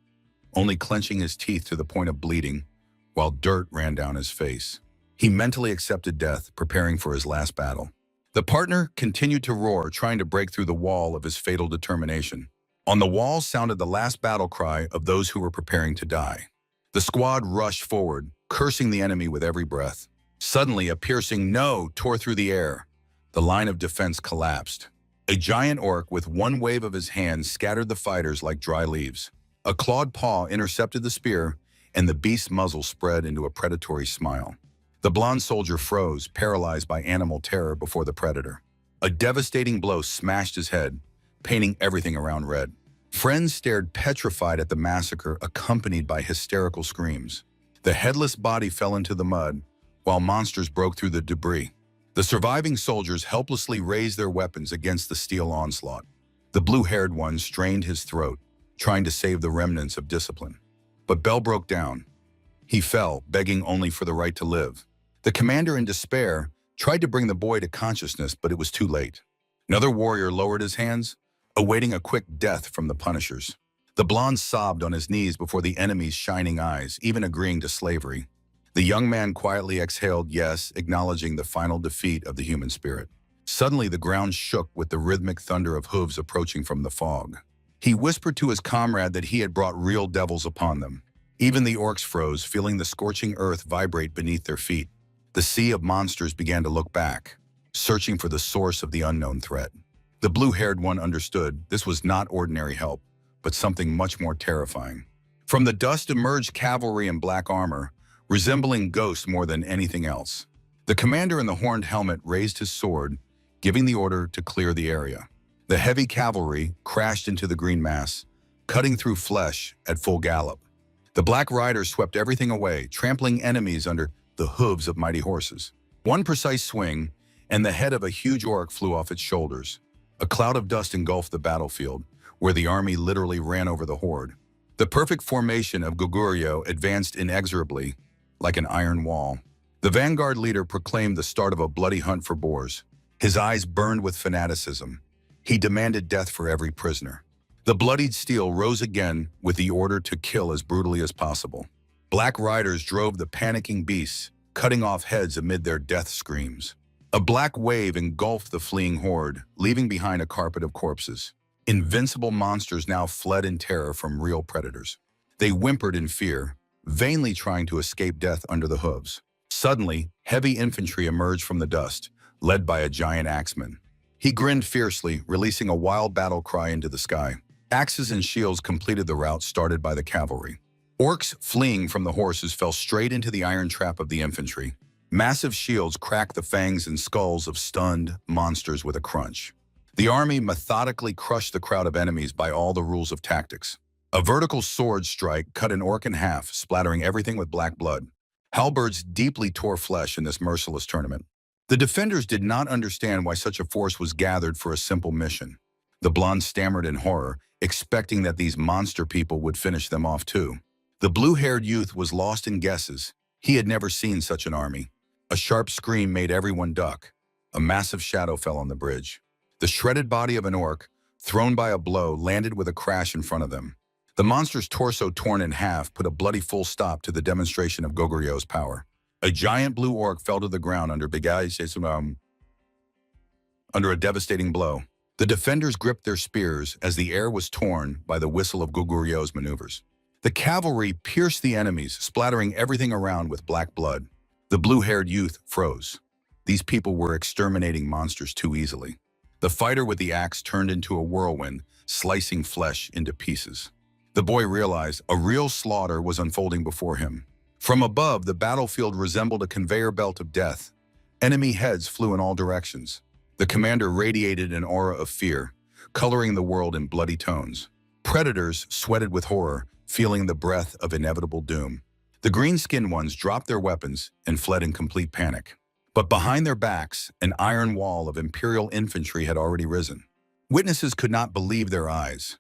only clenching his teeth to the point of bleeding, while dirt ran down his face. He mentally accepted death, preparing for his last battle. The partner continued to roar, trying to break through the wall of his fatal determination. On the wall sounded the last battle cry of those who were preparing to die. The squad rushed forward, cursing the enemy with every breath. Suddenly, a piercing "no" tore through the air. The line of defense collapsed. A giant orc with one wave of his hand scattered the fighters like dry leaves. A clawed paw intercepted the spear, and the beast's muzzle spread into a predatory smile. The blonde soldier froze, paralyzed by animal terror before the predator. A devastating blow smashed his head, painting everything around red. Friends stared petrified at the massacre, accompanied by hysterical screams. The headless body fell into the mud, while monsters broke through the debris. The surviving soldiers helplessly raised their weapons against the steel onslaught. The blue-haired one strained his throat, trying to save the remnants of discipline. But Bell broke down. He fell, begging only for the right to live. The commander, in despair, tried to bring the boy to consciousness, but it was too late. Another warrior lowered his hands, awaiting a quick death from the punishers. The blonde sobbed on his knees before the enemy's shining eyes, even agreeing to slavery. The young man quietly exhaled yes, acknowledging the final defeat of the human spirit. Suddenly, the ground shook with the rhythmic thunder of hooves approaching from the fog. He whispered to his comrade that he had brought real devils upon them. Even the orcs froze, feeling the scorching earth vibrate beneath their feet. The sea of monsters began to look back, searching for the source of the unknown threat. The blue-haired one understood this was not ordinary help, but something much more terrifying. From the dust emerged cavalry in black armor, resembling ghosts more than anything else. The commander in the horned helmet raised his sword, giving the order to clear the area. The heavy cavalry crashed into the green mass, cutting through flesh at full gallop. The black riders swept everything away, trampling enemies under the hooves of mighty horses. One precise swing, and the head of a huge orc flew off its shoulders. A cloud of dust engulfed the battlefield, where the army literally ran over the horde. The perfect formation of Goguryeo advanced inexorably, like an iron wall. The vanguard leader proclaimed the start of a bloody hunt for boars. His eyes burned with fanaticism. He demanded death for every prisoner. The bloodied steel rose again with the order to kill as brutally as possible. Black riders drove the panicking beasts, cutting off heads amid their death screams. A black wave engulfed the fleeing horde, leaving behind a carpet of corpses. Invincible monsters now fled in terror from real predators. They whimpered in fear, vainly trying to escape death under the hooves. Suddenly, heavy infantry emerged from the dust, led by a giant axeman. He grinned fiercely, releasing a wild battle cry into the sky. Axes and shields completed the route started by the cavalry. Orcs fleeing from the horses fell straight into the iron trap of the infantry. Massive shields cracked the fangs and skulls of stunned monsters with a crunch. The army methodically crushed the crowd of enemies by all the rules of tactics. A vertical sword strike cut an orc in half, splattering everything with black blood. Halberds deeply tore flesh in this merciless tournament. The defenders did not understand why such a force was gathered for a simple mission. The blonde stammered in horror, expecting that these monster people would finish them off too. The blue-haired youth was lost in guesses. He had never seen such an army. A sharp scream made everyone duck. A massive shadow fell on the bridge. The shredded body of an orc, thrown by a blow, landed with a crash in front of them. The monster's torso torn in half put a bloody full stop to the demonstration of Goguryeu's power. A giant blue orc fell to the ground under a devastating blow. The defenders gripped their spears as the air was torn by the whistle of Goguryeu's maneuvers. The cavalry pierced the enemies, splattering everything around with black blood. The blue-haired youth froze. These people were exterminating monsters too easily. The fighter with the axe turned into a whirlwind, slicing flesh into pieces. The boy realized a real slaughter was unfolding before him. From above, the battlefield resembled a conveyor belt of death. Enemy heads flew in all directions. The commander radiated an aura of fear, coloring the world in bloody tones. Predators sweated with horror, feeling the breath of inevitable doom. The green-skinned ones dropped their weapons and fled in complete panic. But behind their backs, an iron wall of Imperial infantry had already risen. Witnesses could not believe their eyes.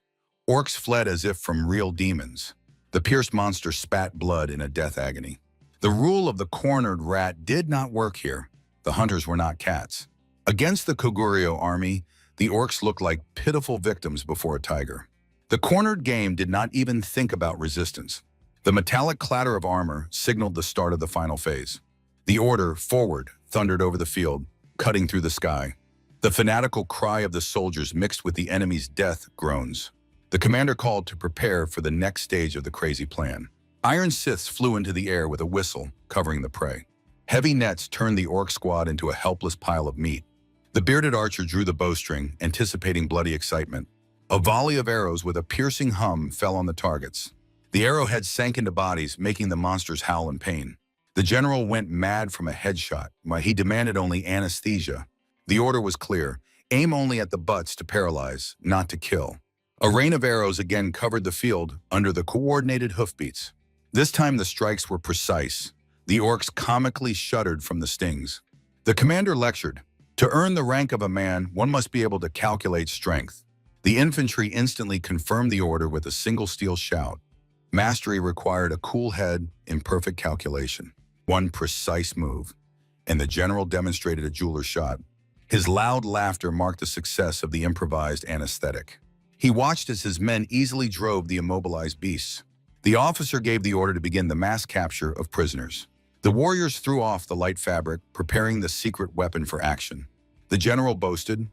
Orcs fled as if from real demons. The pierced monster spat blood in a death agony. The rule of the cornered rat did not work here. The hunters were not cats. Against the Goguryeo army, the orcs looked like pitiful victims before a tiger. The cornered game did not even think about resistance. The metallic clatter of armor signaled the start of the final phase. The order, forward, thundered over the field, cutting through the sky. The fanatical cry of the soldiers mixed with the enemy's death groans. The commander called to prepare for the next stage of the crazy plan. Iron scythes flew into the air with a whistle, covering the prey. Heavy nets turned the orc squad into a helpless pile of meat. The bearded archer drew the bowstring, anticipating bloody excitement. A volley of arrows with a piercing hum fell on the targets. The arrowheads sank into bodies, making the monsters howl in pain. The general went mad from a headshot, while he demanded only anesthesia. The order was clear: aim only at the butts to paralyze, not to kill. A rain of arrows again covered the field under the coordinated hoofbeats. This time the strikes were precise. The orcs comically shuddered from the stings. The commander lectured, "To earn the rank of a man, one must be able to calculate strength." The infantry instantly confirmed the order with a single steel shout. Mastery required a cool head in perfect calculation. One precise move, and the general demonstrated a jeweler's shot. His loud laughter marked the success of the improvised anesthetic. He watched as his men easily drove the immobilized beasts. The officer gave the order to begin the mass capture of prisoners. The warriors threw off the light fabric, preparing the secret weapon for action. The general boasted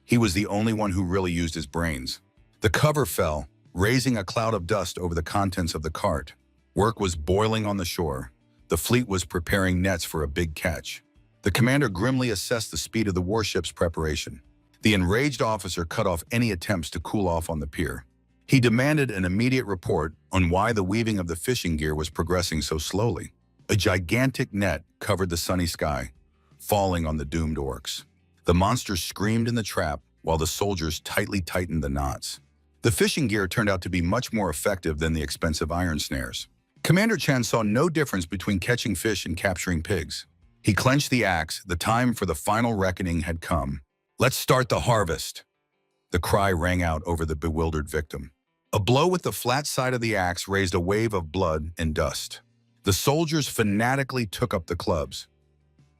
he was the only one who really used his brains. The cover fell, raising a cloud of dust over the contents of the cart. Work was boiling on the shore. The fleet was preparing nets for a big catch. The commander grimly assessed the speed of the warship's preparation. The enraged officer cut off any attempts to cool off on the pier. He demanded an immediate report on why the weaving of the fishing gear was progressing so slowly. A gigantic net covered the sunny sky, falling on the doomed orcs. The monsters screamed in the trap while the soldiers tightly tightened the knots. The fishing gear turned out to be much more effective than the expensive iron snares. Commander Chan saw no difference between catching fish and capturing pigs. He clenched the axe. The time for the final reckoning had come. "Let's start the harvest!" The cry rang out over the bewildered victim. A blow with the flat side of the axe raised a wave of blood and dust. The soldiers fanatically took up the clubs,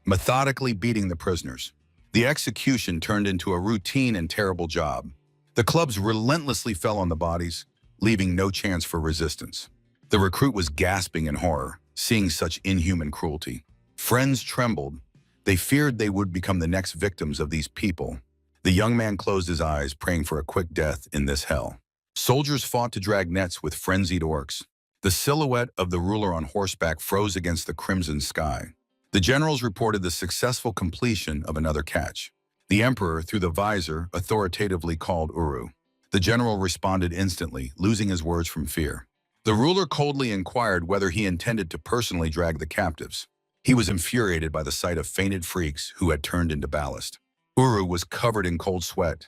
methodically beating the prisoners. The execution turned into a routine and terrible job. The clubs relentlessly fell on the bodies, leaving no chance for resistance. The recruit was gasping in horror, seeing such inhuman cruelty. Friends trembled. They feared they would become the next victims of these people. The young man closed his eyes, praying for a quick death in this hell. Soldiers fought to drag nets with frenzied orcs. The silhouette of the ruler on horseback froze against the crimson sky. The generals reported the successful completion of another catch. The emperor, through the visor, authoritatively called Uru. The general responded instantly, losing his words from fear. The ruler coldly inquired whether he intended to personally drag the captives. He was infuriated by the sight of fainted freaks who had turned into ballast. Uru was covered in cold sweat,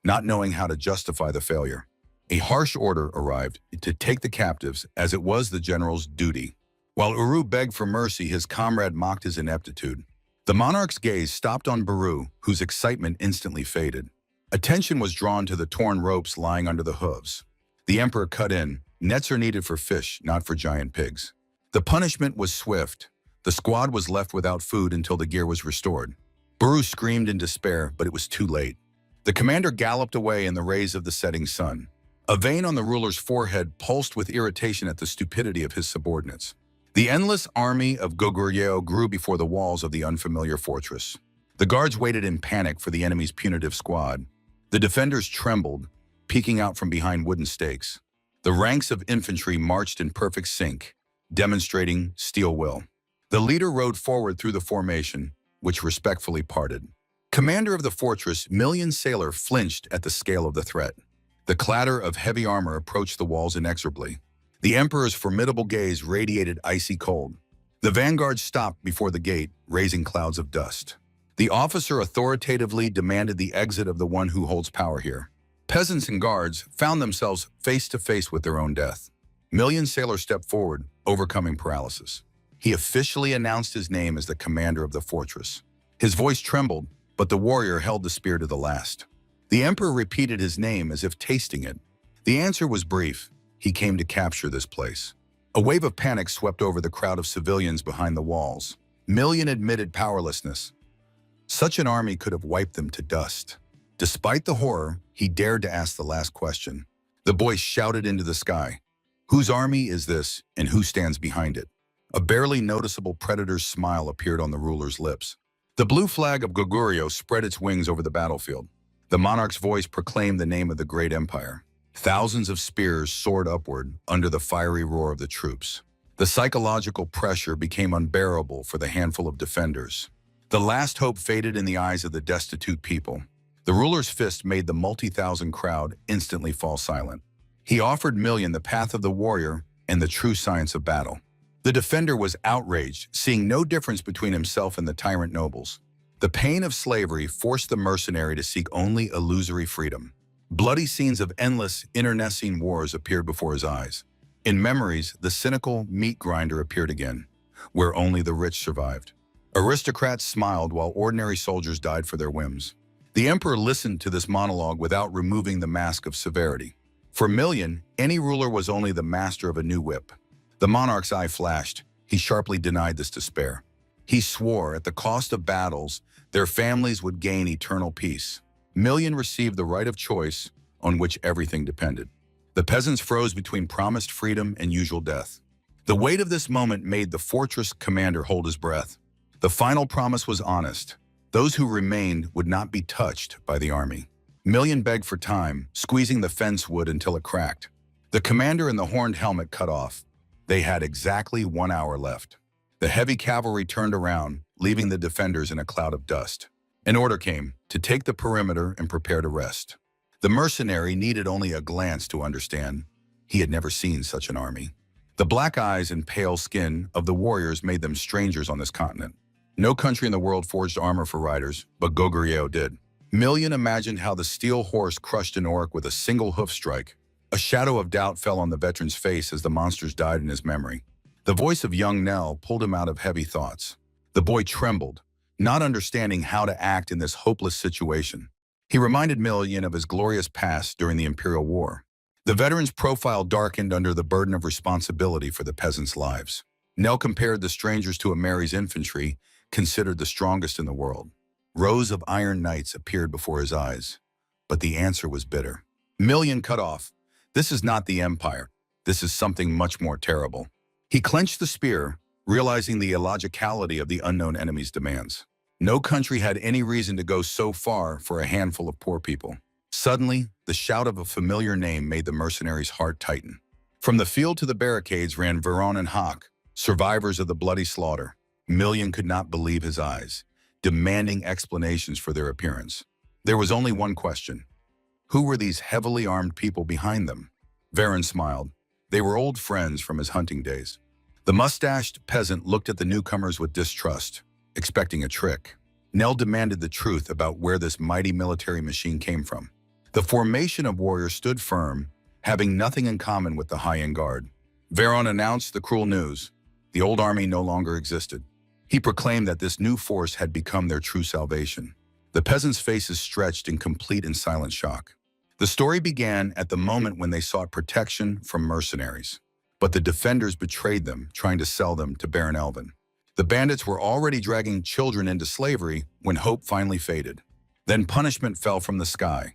not knowing how to justify the failure. A harsh order arrived to take the captives, as it was the general's duty. While Uru begged for mercy, his comrade mocked his ineptitude. The monarch's gaze stopped on Baru, whose excitement instantly faded. Attention was drawn to the torn ropes lying under the hooves. The emperor cut in. Nets are needed for fish, not for giant pigs. The punishment was swift. The squad was left without food until the gear was restored. Baru screamed in despair, but it was too late. The commander galloped away in the rays of the setting sun. A vein on the ruler's forehead pulsed with irritation at the stupidity of his subordinates. The endless army of Goguryeo grew before the walls of the unfamiliar fortress. The guards waited in panic for the enemy's punitive squad. The defenders trembled, peeking out from behind wooden stakes. The ranks of infantry marched in perfect sync, demonstrating steel will. The leader rode forward through the formation, which respectfully parted. Commander of the fortress, Million Sailor flinched at the scale of the threat. The clatter of heavy armor approached the walls inexorably. The emperor's formidable gaze radiated icy cold. The vanguard stopped before the gate, raising clouds of dust. The officer authoritatively demanded the exit of the one who holds power here. Peasants and guards found themselves face to face with their own death. Million Sailor stepped forward, overcoming paralysis. He officially announced his name as the commander of the fortress. His voice trembled, but the warrior held the spear to the last. The emperor repeated his name as if tasting it. The answer was brief. He came to capture this place. A wave of panic swept over the crowd of civilians behind the walls. Million admitted powerlessness. Such an army could have wiped them to dust. Despite the horror, he dared to ask the last question. The boy shouted into the sky, "Whose army is this, and who stands behind it?" A barely noticeable predator's smile appeared on the ruler's lips. The blue flag of Goguryeo spread its wings over the battlefield. The monarch's voice proclaimed the name of the great empire. Thousands of spears soared upward under the fiery roar of the troops. The psychological pressure became unbearable for the handful of defenders. The last hope faded in the eyes of the destitute people. The ruler's fist made the multi-thousand crowd instantly fall silent. He offered Million the path of the warrior and the true science of battle. The defender was outraged, seeing no difference between himself and the tyrant nobles. The pain of slavery forced the mercenary to seek only illusory freedom. Bloody scenes of endless, internecine wars appeared before his eyes. In memories, the cynical meat grinder appeared again, where only the rich survived. Aristocrats smiled while ordinary soldiers died for their whims. The emperor listened to this monologue without removing the mask of severity. For Million, any ruler was only the master of a new whip. The monarch's eye flashed. He sharply denied this despair. He swore at the cost of battles, their families would gain eternal peace. Million received the right of choice on which everything depended. The peasants froze between promised freedom and usual death. The weight of this moment made the fortress commander hold his breath. The final promise was honest. Those who remained would not be touched by the army. Million begged for time, squeezing the fence wood until it cracked. The commander in the horned helmet cut off. They had exactly 1 hour left. The heavy cavalry turned around, leaving the defenders in a cloud of dust. An order came to take the perimeter and prepare to rest. The mercenary needed only a glance to understand. He had never seen such an army. The black eyes and pale skin of the warriors made them strangers on this continent. No country in the world forged armor for riders, but Goguryeo did. Million imagined how the steel horse crushed an orc with a single hoof strike. A shadow of doubt fell on the veteran's face as the monsters died in his memory. The voice of young Nell pulled him out of heavy thoughts. The boy trembled, not understanding how to act in this hopeless situation. He reminded Million of his glorious past during the Imperial War. The veteran's profile darkened under the burden of responsibility for the peasants' lives. Nell compared the strangers to a Mary's infantry, considered the strongest in the world. Rows of iron knights appeared before his eyes, but the answer was bitter. Million cut off. This is not the empire. This is something much more terrible. He clenched the spear, realizing the illogicality of the unknown enemy's demands. No country had any reason to go so far for a handful of poor people. Suddenly, the shout of a familiar name made the mercenary's heart tighten. From the field to the barricades ran Veron and Hawk, survivors of the bloody slaughter. Million could not believe his eyes, demanding explanations for their appearance. There was only one question. Who were these heavily armed people behind them? Veron smiled. They were old friends from his hunting days. The mustached peasant looked at the newcomers with distrust, expecting a trick. Nell demanded the truth about where this mighty military machine came from. The formation of warriors stood firm, having nothing in common with the high-end guard. Veron announced the cruel news. The old army no longer existed. He proclaimed that this new force had become their true salvation. The peasants' faces stretched in complete and silent shock. The story began at the moment when they sought protection from mercenaries. But the defenders betrayed them, trying to sell them to Baron Elvin. The bandits were already dragging children into slavery when hope finally faded. Then punishment fell from the sky.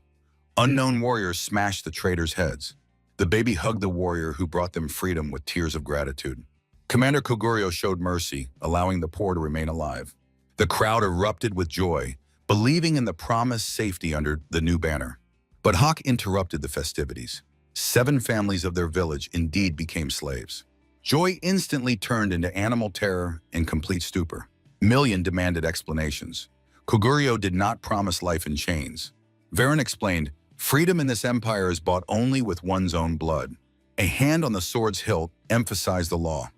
Unknown warriors smashed the traitors' heads. The baby hugged the warrior who brought them freedom with tears of gratitude. Commander Koguryo showed mercy, allowing the poor to remain alive. The crowd erupted with joy, believing in the promised safety under the new banner. But Hawk interrupted the festivities. 7 families of their village indeed became slaves. Joy instantly turned into animal terror and complete stupor. Million demanded explanations. Koguryo did not promise life in chains. Veron explained, freedom in this empire is bought only with one's own blood. A hand on the sword's hilt emphasized the law.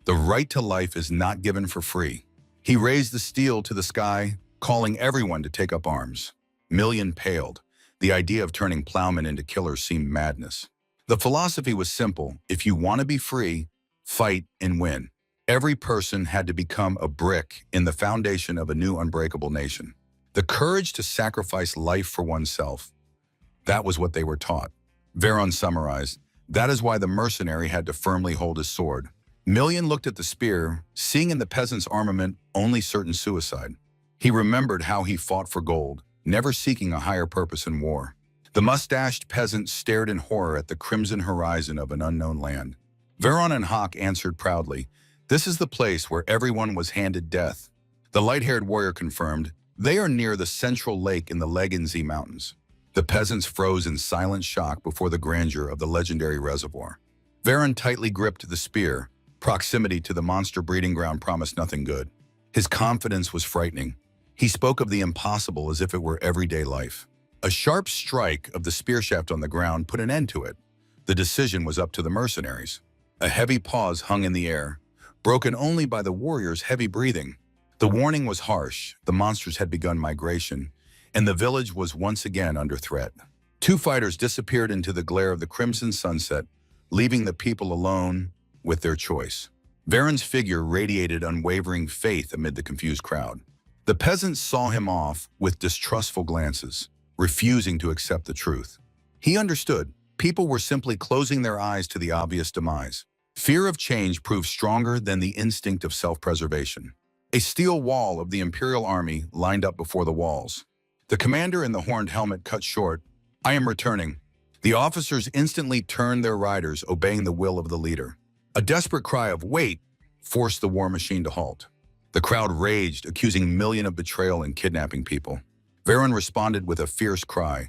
The right to life is not given for free. He raised the steel to the sky, calling everyone to take up arms. Million paled. The idea of turning plowmen into killers seemed madness. The philosophy was simple. If you want to be free, fight and win. Every person had to become a brick in the foundation of a new unbreakable nation. The courage to sacrifice life for oneself. That was what they were taught. Veron summarized, that is why the mercenary had to firmly hold his sword. Million looked at the spear, seeing in the peasant's armament only certain suicide. He remembered how he fought for gold, never seeking a higher purpose in war. The mustached peasant stared in horror at the crimson horizon of an unknown land. Veron and Hawk answered proudly, this is the place where everyone was handed death. The light-haired warrior confirmed, they are near the central lake in the Legenzi Mountains. The peasants froze in silent shock before the grandeur of the legendary reservoir. Veron tightly gripped the spear. Proximity to the monster breeding ground promised nothing good. His confidence was frightening. He spoke of the impossible as if it were everyday life. A sharp strike of the spear shaft on the ground put an end to it. The decision was up to the mercenaries. A heavy pause hung in the air, broken only by the warriors' heavy breathing. The warning was harsh. The monsters had begun migration, and the village was once again under threat. 2 fighters disappeared into the glare of the crimson sunset, leaving the people alone with their choice. Veron's figure radiated unwavering faith amid the confused crowd. The peasants saw him off with distrustful glances, refusing to accept the truth. He understood. People were simply closing their eyes to the obvious demise. Fear of change proved stronger than the instinct of self-preservation. A steel wall of the Imperial Army lined up before the walls. The commander in the horned helmet cut short, I am returning. The officers instantly turned their riders, obeying the will of the leader. A desperate cry of wait forced the war machine to halt. The crowd raged, accusing Million of betrayal and kidnapping people. Veron responded with a fierce cry.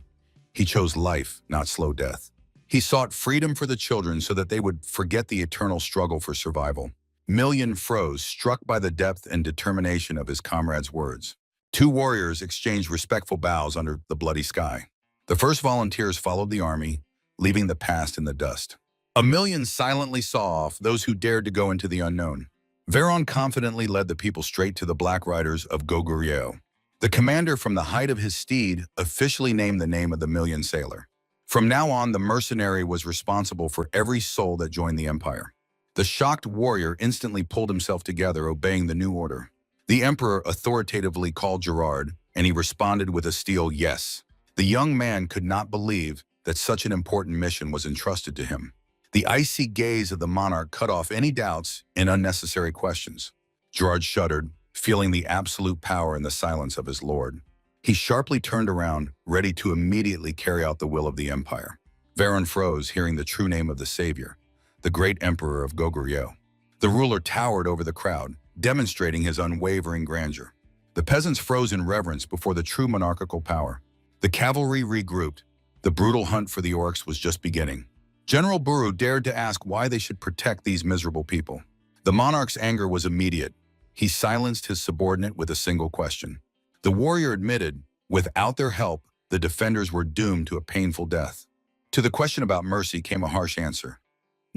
He chose life, not slow death. He sought freedom for the children so that they would forget the eternal struggle for survival. Million froze, struck by the depth and determination of his comrades' words. 2 warriors exchanged respectful bows under the bloody sky. The first volunteers followed the army, leaving the past in the dust. A Million silently saw off those who dared to go into the unknown. Veron confidently led the people straight to the Black Riders of Goguryeo. The commander, from the height of his steed, officially named the name of the Million sailor. From now on, the mercenary was responsible for every soul that joined the empire. The shocked warrior instantly pulled himself together, obeying the new order. The emperor authoritatively called Gerard, and he responded with a steel yes. The young man could not believe that such an important mission was entrusted to him. The icy gaze of the monarch cut off any doubts and unnecessary questions. Gerard shuddered, feeling the absolute power in the silence of his lord. He sharply turned around, ready to immediately carry out the will of the empire. Veron froze, hearing the true name of the savior, the great emperor of Goguryeo. The ruler towered over the crowd, demonstrating his unwavering grandeur. The peasants froze in reverence before the true monarchical power. The cavalry regrouped. The brutal hunt for the Orcs was just beginning. General Buru dared to ask why they should protect these miserable people. The monarch's anger was immediate. He silenced his subordinate with a single question. The warrior admitted, without their help, the defenders were doomed to a painful death. To the question about mercy came a harsh answer.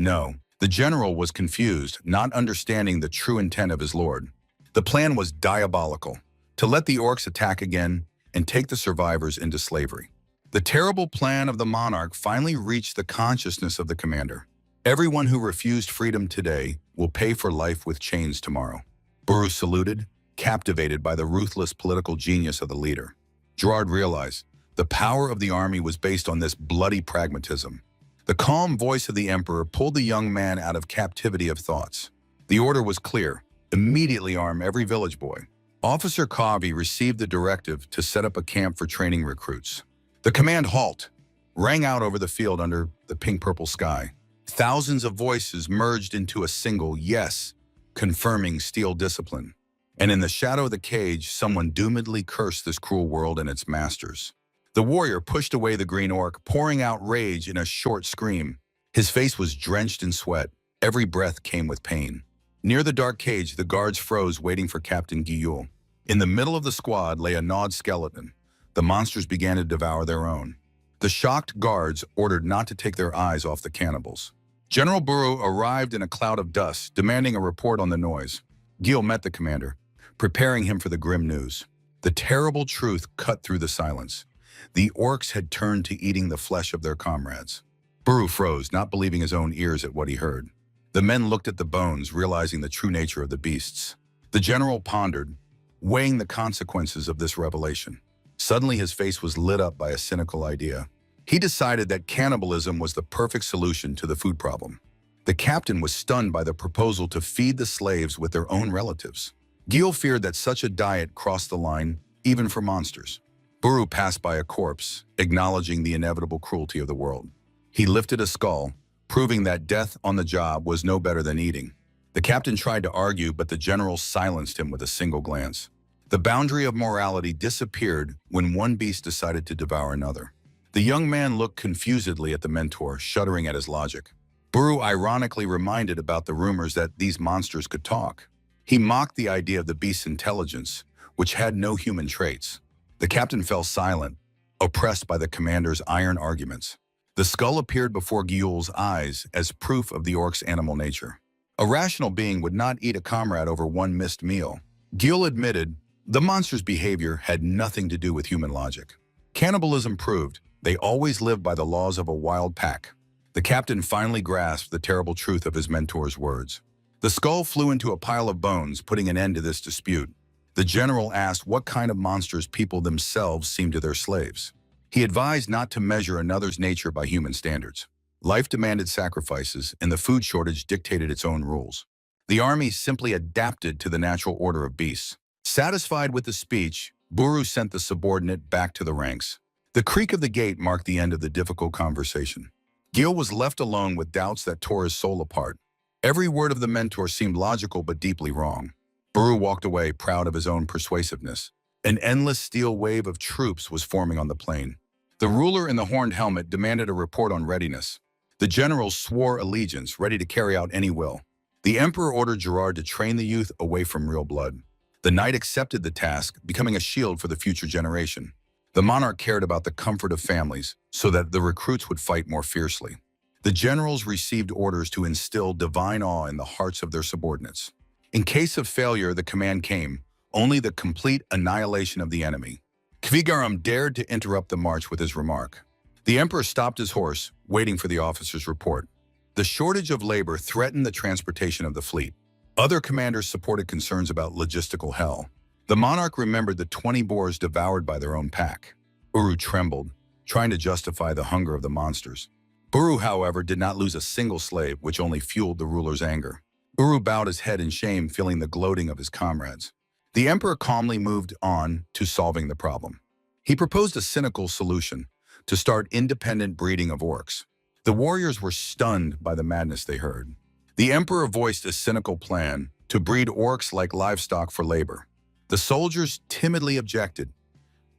No, the general was confused, not understanding the true intent of his lord. The plan was diabolical, to let the orcs attack again and take the survivors into slavery. The terrible plan of the monarch finally reached the consciousness of the commander. Everyone who refused freedom today will pay for life with chains tomorrow. Buru saluted, captivated by the ruthless political genius of the leader. Gerard realized the power of the army was based on this bloody pragmatism. The calm voice of the emperor pulled the young man out of captivity of thoughts. The order was clear: immediately arm every village boy. Officer Kavi received the directive to set up a camp for training recruits. The command halt rang out over the field under the pink-purple sky. Thousands of voices merged into a single yes, confirming steel discipline. And in the shadow of the cage, someone doomedly cursed this cruel world and its masters. The warrior pushed away the green orc, pouring out rage in a short scream. His face was drenched in sweat. Every breath came with pain. Near the dark cage, the guards froze, waiting for Captain Guillaume. In the middle of the squad lay a gnawed skeleton. The monsters began to devour their own. The shocked guards ordered not to take their eyes off the cannibals. General Buru arrived in a cloud of dust, demanding a report on the noise. Guillaume met the commander, preparing him for the grim news. The terrible truth cut through the silence. The orcs had turned to eating the flesh of their comrades. Buru froze, not believing his own ears at what he heard. The men looked at the bones, realizing the true nature of the beasts. The general pondered, weighing the consequences of this revelation. Suddenly his face was lit up by a cynical idea. He decided that cannibalism was the perfect solution to the food problem. The captain was stunned by the proposal to feed the slaves with their own relatives. Guillaume feared that such a diet crossed the line, even for monsters. Buru passed by a corpse, acknowledging the inevitable cruelty of the world. He lifted a skull, proving that death on the job was no better than eating. The captain tried to argue, but the general silenced him with a single glance. The boundary of morality disappeared when one beast decided to devour another. The young man looked confusedly at the mentor, shuddering at his logic. Buru ironically reminded about the rumors that these monsters could talk. He mocked the idea of the beast's intelligence, which had no human traits. The captain fell silent, oppressed by the commander's iron arguments. The skull appeared before Guillaume's eyes as proof of the orc's animal nature. A rational being would not eat a comrade over one missed meal. Guillaume admitted the monster's behavior had nothing to do with human logic. Cannibalism proved they always lived by the laws of a wild pack. The captain finally grasped the terrible truth of his mentor's words. The skull flew into a pile of bones, putting an end to this dispute. The general asked what kind of monsters people themselves seemed to their slaves. He advised not to measure another's nature by human standards. Life demanded sacrifices, and the food shortage dictated its own rules. The army simply adapted to the natural order of beasts. Satisfied with the speech, Buru sent the subordinate back to the ranks. The creak of the gate marked the end of the difficult conversation. Guillaume was left alone with doubts that tore his soul apart. Every word of the mentor seemed logical but deeply wrong. Buru walked away, proud of his own persuasiveness. An endless steel wave of troops was forming on the plain. The ruler in the horned helmet demanded a report on readiness. The generals swore allegiance, ready to carry out any will. The emperor ordered Gerard to train the youth away from real blood. The knight accepted the task, becoming a shield for the future generation. The monarch cared about the comfort of families, so that the recruits would fight more fiercely. The generals received orders to instill divine awe in the hearts of their subordinates. In case of failure, the command came: only the complete annihilation of the enemy. Kvigaram dared to interrupt the march with his remark. The emperor stopped his horse, waiting for the officer's report. The shortage of labor threatened the transportation of the fleet. Other commanders supported concerns about logistical hell. The monarch remembered the 20 boars devoured by their own pack. Uru trembled, trying to justify the hunger of the monsters. Buru, however, did not lose a single slave, which only fueled the ruler's anger. Uru bowed his head in shame, feeling the gloating of his comrades. The emperor calmly moved on to solving the problem. He proposed a cynical solution: to start independent breeding of orcs. The warriors were stunned by the madness they heard. The emperor voiced a cynical plan to breed orcs like livestock for labor. The soldiers timidly objected,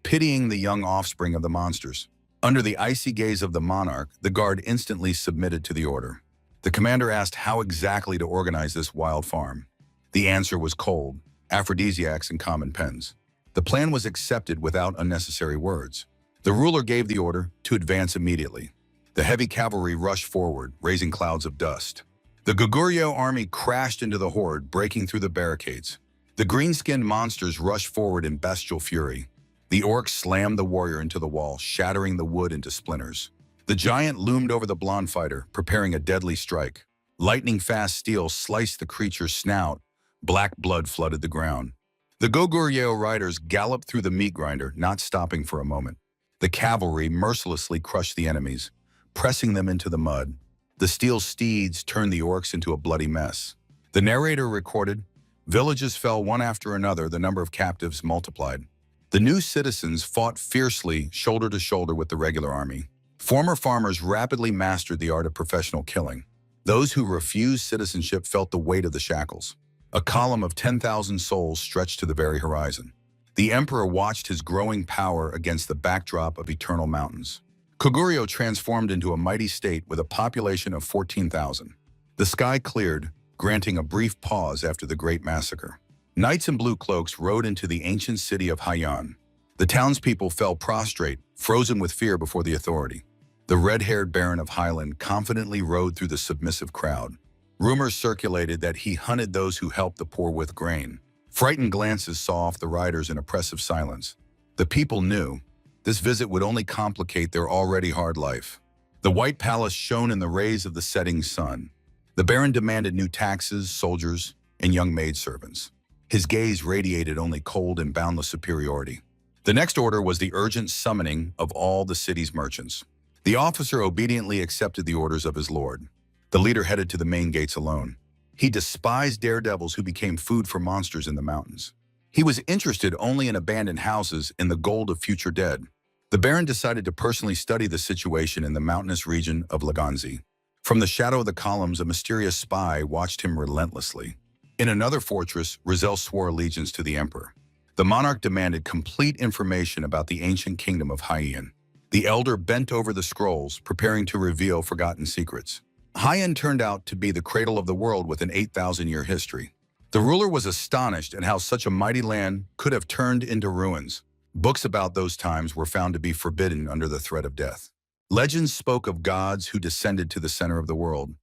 pitying the young offspring of the monsters. Under the icy gaze of the monarch, the guard instantly submitted to the order. The commander asked how exactly to organize this wild farm. The answer was cold: aphrodisiacs and common pens. The plan was accepted without unnecessary words. The ruler gave the order to advance immediately. The heavy cavalry rushed forward, raising clouds of dust. The Goguryeo army crashed into the horde, breaking through the barricades. The green-skinned monsters rushed forward in bestial fury. The orcs slammed the warrior into the wall, shattering the wood into splinters. The giant loomed over the blonde fighter, preparing a deadly strike. Lightning-fast steel sliced the creature's snout. Black blood flooded the ground. The Goguryeo riders galloped through the meat grinder, not stopping for a moment. The cavalry mercilessly crushed the enemies, pressing them into the mud. The steel steeds turned the orcs into a bloody mess. The narrator recorded, "Villages fell one after another, the number of captives multiplied. The new citizens fought fiercely, shoulder to shoulder with the regular army. Former farmers rapidly mastered the art of professional killing. Those who refused citizenship felt the weight of the shackles. A column of 10,000 souls stretched to the very horizon. The emperor watched his growing power against the backdrop of eternal mountains. Goguryeo transformed into a mighty state with a population of 14,000. The sky cleared, granting a brief pause after the great massacre. Knights in blue cloaks rode into the ancient city of Haiyan. The townspeople fell prostrate, frozen with fear before the authority. The red-haired Baron of Highland confidently rode through the submissive crowd. Rumors circulated that he hunted those who helped the poor with grain. Frightened glances saw off the riders in oppressive silence. The people knew this visit would only complicate their already hard life. The White Palace shone in the rays of the setting sun. The Baron demanded new taxes, soldiers, and young maidservants. His gaze radiated only cold and boundless superiority. The next order was the urgent summoning of all the city's merchants. The officer obediently accepted the orders of his lord. The leader headed to the main gates alone. He despised daredevils who became food for monsters in the mountains. He was interested only in abandoned houses and the gold of future dead. The Baron decided to personally study the situation in the mountainous region of Laganzi. From the shadow of the columns, a mysterious spy watched him relentlessly. In another fortress, Rizel swore allegiance to the emperor. The monarch demanded complete information about the ancient kingdom of Haiyan. The elder bent over the scrolls, preparing to reveal forgotten secrets. Haiyan turned out to be the cradle of the world with an 8,000-year history. The ruler was astonished at how such a mighty land could have turned into ruins. Books about those times were found to be forbidden under the threat of death. Legends spoke of gods who descended to the center of the world.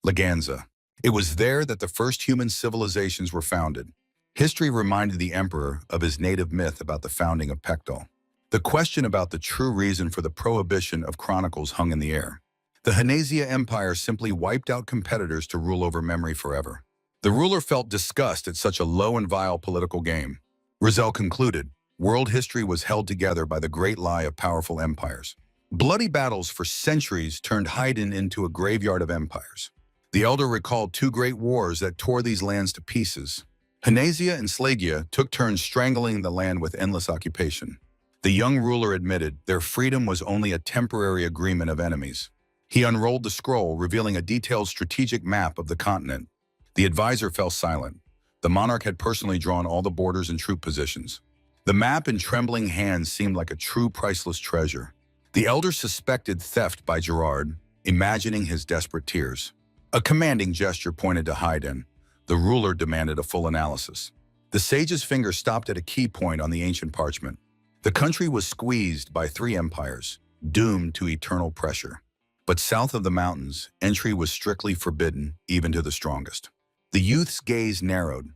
Laganza. It was there that the first human civilizations were founded. History reminded the emperor of his native myth about the founding of Pekdal. The question about the true reason for the prohibition of chronicles hung in the air. The Hanazia Empire simply wiped out competitors to rule over memory forever. The ruler felt disgust at such a low and vile political game. Rizel concluded, world history was held together by the great lie of powerful empires. Bloody battles for centuries turned Haiyan into a graveyard of empires. The elder recalled two great wars that tore these lands to pieces. Hanazia and Slagia took turns strangling the land with endless occupation. The young ruler admitted their freedom was only a temporary agreement of enemies. He unrolled the scroll, revealing a detailed strategic map of the continent. The advisor fell silent. The monarch had personally drawn all the borders and troop positions. The map in trembling hands seemed like a true priceless treasure. The elder suspected theft by Gerard, imagining his desperate tears. A commanding gesture pointed to Haiyan. The ruler demanded a full analysis. The sage's finger stopped at a key point on the ancient parchment. The country was squeezed by 3 empires, doomed to eternal pressure. But south of the mountains, entry was strictly forbidden, even to the strongest. The youth's gaze narrowed.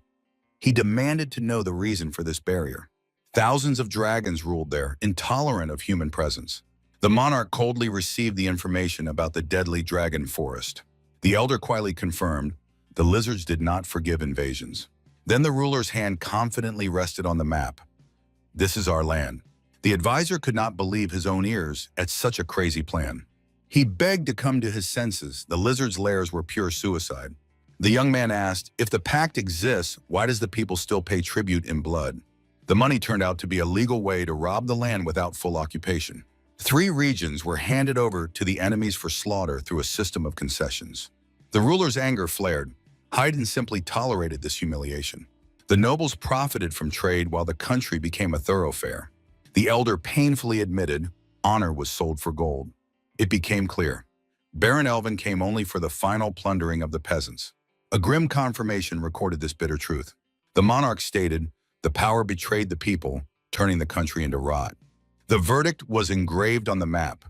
He demanded to know the reason for this barrier. Thousands of dragons ruled there, intolerant of human presence. The monarch coldly received the information about the deadly dragon forest. The elder quietly confirmed, the lizards did not forgive invasions. Then the ruler's hand confidently rested on the map. This is our land. The advisor could not believe his own ears at such a crazy plan. He begged to come to his senses. The lizards' lairs were pure suicide. The young man asked, if the pact exists, why does the people still pay tribute in blood? The money turned out to be a legal way to rob the land without full occupation. 3 regions were handed over to the enemies for slaughter through a system of concessions. The ruler's anger flared. Haiyan simply tolerated this humiliation. The nobles profited from trade while the country became a thoroughfare. The elder painfully admitted honor was sold for gold. It became clear. Baron Elvin came only for the final plundering of the peasants. A grim confirmation recorded this bitter truth. The monarch stated, the power betrayed the people, turning the country into rot. The verdict was engraved on the map.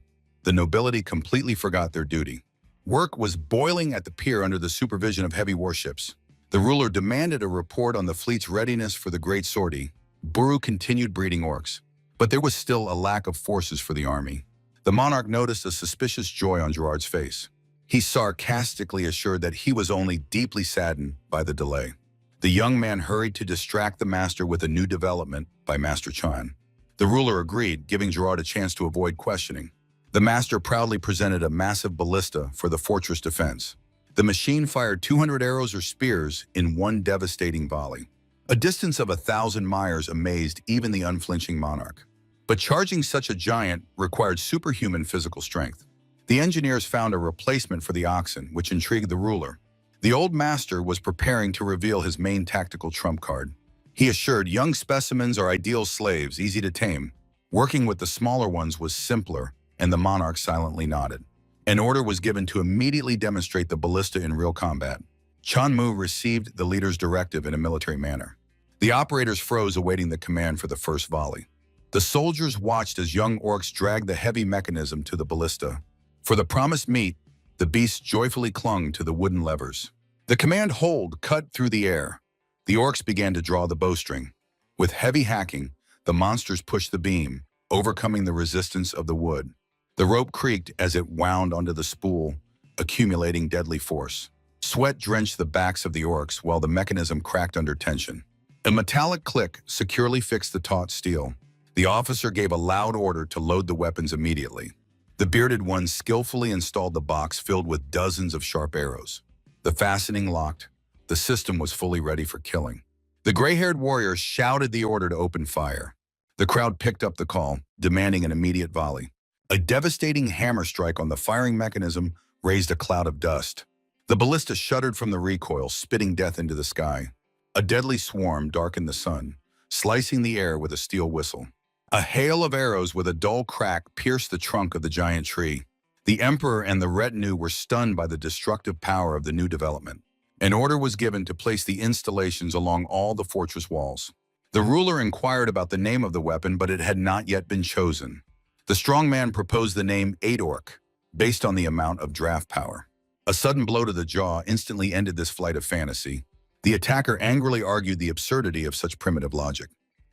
the nobility completely forgot their duty. Work was boiling at the pier under the supervision of heavy warships. The ruler demanded a report on the fleet's readiness for the great sortie. Buru continued breeding orcs, but there was still a lack of forces for the army. The monarch noticed a suspicious joy on Gerard's face. He sarcastically assured that he was only deeply saddened by the delay. The young man hurried to distract the master with a new development by Master Chan. The ruler agreed, giving Gerard a chance to avoid questioning. The master proudly presented a massive ballista for the fortress defense. The machine fired 200 arrows or spears in one devastating volley. A distance of 1,000 miles amazed even the unflinching monarch. But charging such a giant required superhuman physical strength. The engineers found a replacement for the oxen, which intrigued the ruler. The old master was preparing to reveal his main tactical trump card. He assured young specimens are ideal slaves, easy to tame. Working with the smaller ones was simpler, and the monarch silently nodded. An order was given to immediately demonstrate the ballista in real combat. Chan Mu received the leader's directive in a military manner. The operators froze, awaiting the command for the first volley. The soldiers watched as young orcs dragged the heavy mechanism to the ballista. For the promised meat, the beast joyfully clung to the wooden levers. The command hold cut through the air. The orcs began to draw the bowstring. With heavy hacking, the monsters pushed the beam, overcoming the resistance of the wood. The rope creaked as it wound onto the spool, accumulating deadly force. Sweat drenched the backs of the orcs while the mechanism cracked under tension. A metallic click securely fixed the taut steel. The officer gave a loud order to load the weapons immediately. The bearded one skillfully installed the box filled with dozens of sharp arrows. The fastening locked. The system was fully ready for killing. The gray-haired warrior shouted the order to open fire. The crowd picked up the call, demanding an immediate volley. A devastating hammer strike on the firing mechanism raised a cloud of dust. The ballista shuddered from the recoil, spitting death into the sky. A deadly swarm darkened the sun, slicing the air with a steel whistle. A hail of arrows with a dull crack pierced the trunk of the giant tree. The emperor and the retinue were stunned by the destructive power of the new development. An order was given to place the installations along all the fortress walls. The ruler inquired about the name of the weapon, but it had not yet been chosen. The strong man proposed the name 8-Orc, based on the amount of draft power. A sudden blow to the jaw instantly ended this flight of fantasy. The attacker angrily argued the absurdity of such primitive logic.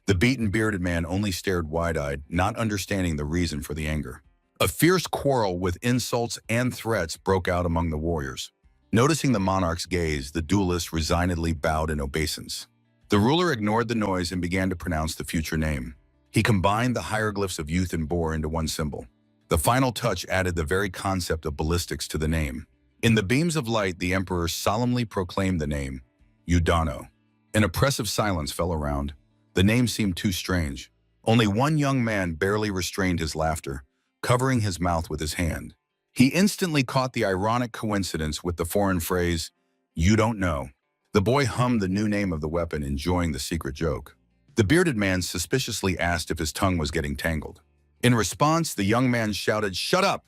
The beaten bearded man only stared wide-eyed, not understanding the reason for the anger. A fierce quarrel with insults and threats broke out among the warriors. Noticing the monarch's gaze, the duelists resignedly bowed in obeisance. The ruler ignored the noise and began to pronounce the future name. He combined the hieroglyphs of youth and boar into one symbol. The final touch added the very concept of ballistics to the name. In the beams of light, the emperor solemnly proclaimed the name, Udano. An oppressive silence fell around. The name seemed too strange. Only one young man barely restrained his laughter, covering his mouth with his hand. He instantly caught the ironic coincidence with the foreign phrase, "You don't know." The boy hummed the new name of the weapon, enjoying the secret joke. The bearded man suspiciously asked if his tongue was getting tangled. In response, the young man shouted, "Shut up!"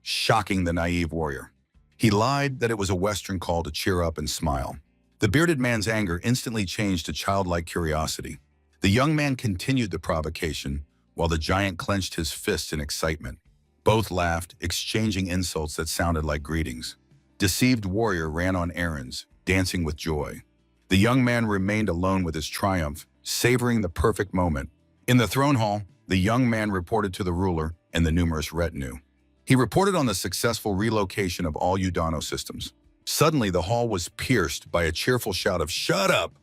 shocking the naive warrior. He lied that it was a Western call to cheer up and smile. The bearded man's anger instantly changed to childlike curiosity. The young man continued the provocation, while the giant clenched his fists in excitement. Both laughed, exchanging insults that sounded like greetings. Deceived warrior ran on errands, dancing with joy. The young man remained alone with his triumph, savoring the perfect moment. In the throne hall, the young man reported to the ruler and the numerous retinue. He reported on the successful relocation of all Udano systems. Suddenly, the hall was pierced by a cheerful shout of "Shut up!"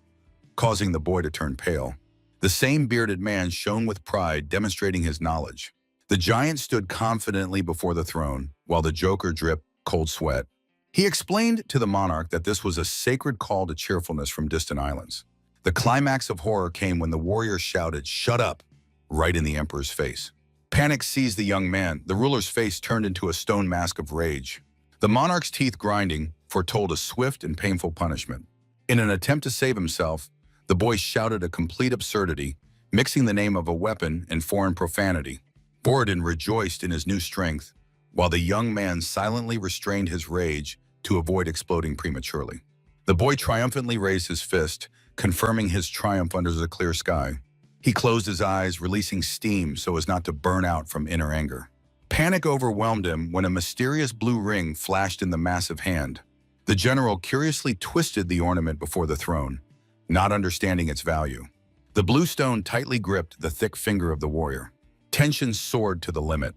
causing the boy to turn pale. The same bearded man shone with pride, demonstrating his knowledge. The giant stood confidently before the throne, while the joker dripped cold sweat. He explained to the monarch that this was a sacred call to cheerfulness from distant islands. The climax of horror came when the warrior shouted, "Shut up!" right in the emperor's face. Panic seized the young man. The ruler's face turned into a stone mask of rage. The monarch's teeth grinding foretold a swift and painful punishment. In an attempt to save himself, the boy shouted a complete absurdity, mixing the name of a weapon and foreign profanity. Borodin rejoiced in his new strength, while the young man silently restrained his rage to avoid exploding prematurely. The boy triumphantly raised his fist, confirming his triumph under the clear sky. He closed his eyes, releasing steam so as not to burn out from inner anger. Panic overwhelmed him when a mysterious blue ring flashed in the massive hand. The general curiously twisted the ornament before the throne, not understanding its value. The blue stone tightly gripped the thick finger of the warrior. Tension soared to the limit.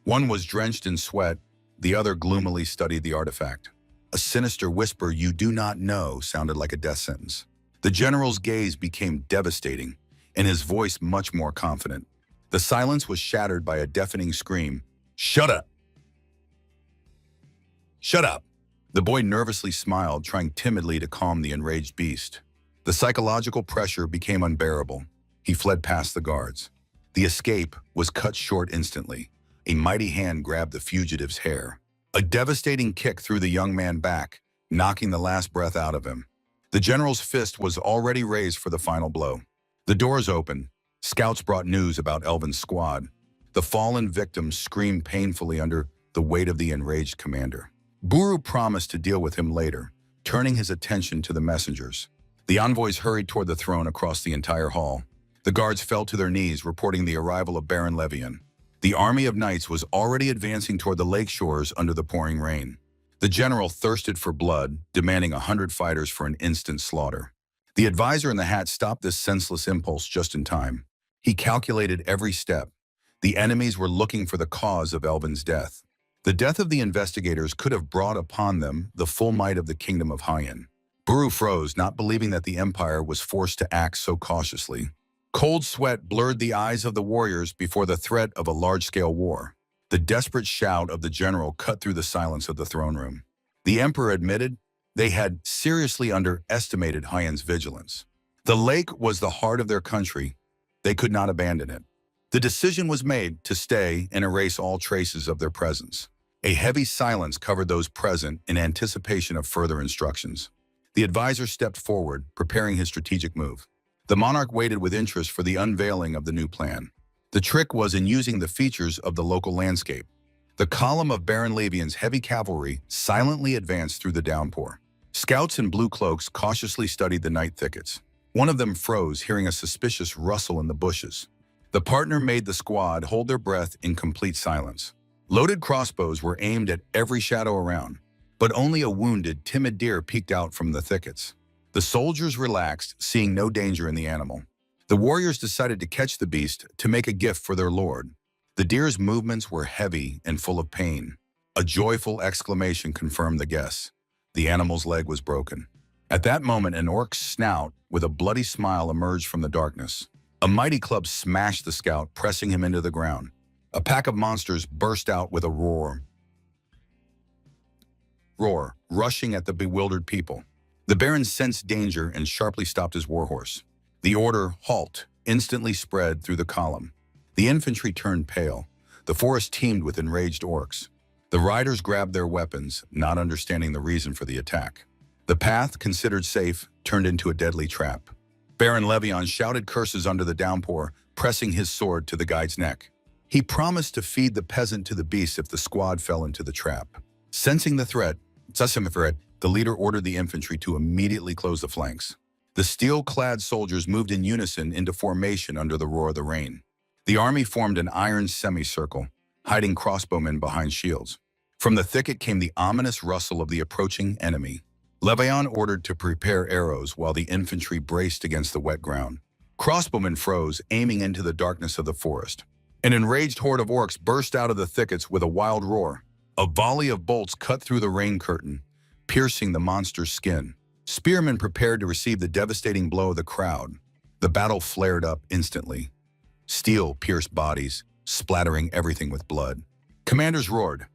One was drenched in sweat, the other gloomily studied the artifact. A sinister whisper, "You do not know," sounded like a death sentence. The general's gaze became devastating, and his voice much more confident. The silence was shattered by a deafening scream. "Shut up! Shut up!" The boy nervously smiled, trying timidly to calm the enraged beast. The psychological pressure became unbearable. He fled past the guards. The escape was cut short instantly. A mighty hand grabbed the fugitive's hair. A devastating kick threw the young man back, knocking the last breath out of him. The general's fist was already raised for the final blow. The doors opened. Scouts brought news about Elvin's squad. The fallen victim screamed painfully under the weight of the enraged commander. Buru promised to deal with him later, turning his attention to the messengers. The envoys hurried toward the throne across the entire hall. The guards fell to their knees, reporting the arrival of Baron Levian. The army of knights was already advancing toward the lake shores under the pouring rain. The general thirsted for blood, demanding 100 fighters for an instant slaughter. The advisor in the hat stopped this senseless impulse just in time. He calculated every step. The enemies were looking for the cause of Elvin's death. The death of the investigators could have brought upon them the full might of the kingdom of Hyen. Buru froze, not believing that the empire was forced to act so cautiously. Cold sweat blurred the eyes of the warriors before the threat of a large-scale war. The desperate shout of the general cut through the silence of the throne room. The emperor admitted they had seriously underestimated Hyen's vigilance. The lake was the heart of their country. They could not abandon it. The decision was made to stay and erase all traces of their presence. A heavy silence covered those present in anticipation of further instructions. The advisor stepped forward, preparing his strategic move. The monarch waited with interest for the unveiling of the new plan. The trick was in using the features of the local landscape. The column of Baron Levian's heavy cavalry silently advanced through the downpour. Scouts in blue cloaks cautiously studied the night thickets. One of them froze, hearing a suspicious rustle in the bushes. The partner made the squad hold their breath in complete silence. Loaded crossbows were aimed at every shadow around, but only a wounded, timid deer peeked out from the thickets. The soldiers relaxed, seeing no danger in the animal. The warriors decided to catch the beast to make a gift for their lord. The deer's movements were heavy and full of pain. A joyful exclamation confirmed the guess. The animal's leg was broken. At that moment, an orc's snout with a bloody smile emerged from the darkness. A mighty club smashed the scout, pressing him into the ground. A pack of monsters burst out with a roar, rushing at the bewildered people. The Baron sensed danger and sharply stopped his warhorse. The order, "Halt," instantly spread through the column. The infantry turned pale. The forest teemed with enraged orcs. The riders grabbed their weapons, not understanding the reason for the attack. The path, considered safe, turned into a deadly trap. Baron Levian shouted curses under the downpour, pressing his sword to the guide's neck. He promised to feed the peasant to the beast if the squad fell into the trap. Sensing the threat, the leader ordered the infantry to immediately close the flanks. The steel-clad soldiers moved in unison into formation under the roar of the rain. The army formed an iron semicircle, hiding crossbowmen behind shields. From the thicket came the ominous rustle of the approaching enemy. Levian ordered to prepare arrows while the infantry braced against the wet ground. Crossbowmen froze, aiming into the darkness of the forest. An enraged horde of orcs burst out of the thickets with a wild roar. A volley of bolts cut through the rain curtain, piercing the monster's skin. Spearmen prepared to receive the devastating blow of the crowd. The battle flared up instantly. Steel pierced bodies, splattering everything with blood. Commanders roared.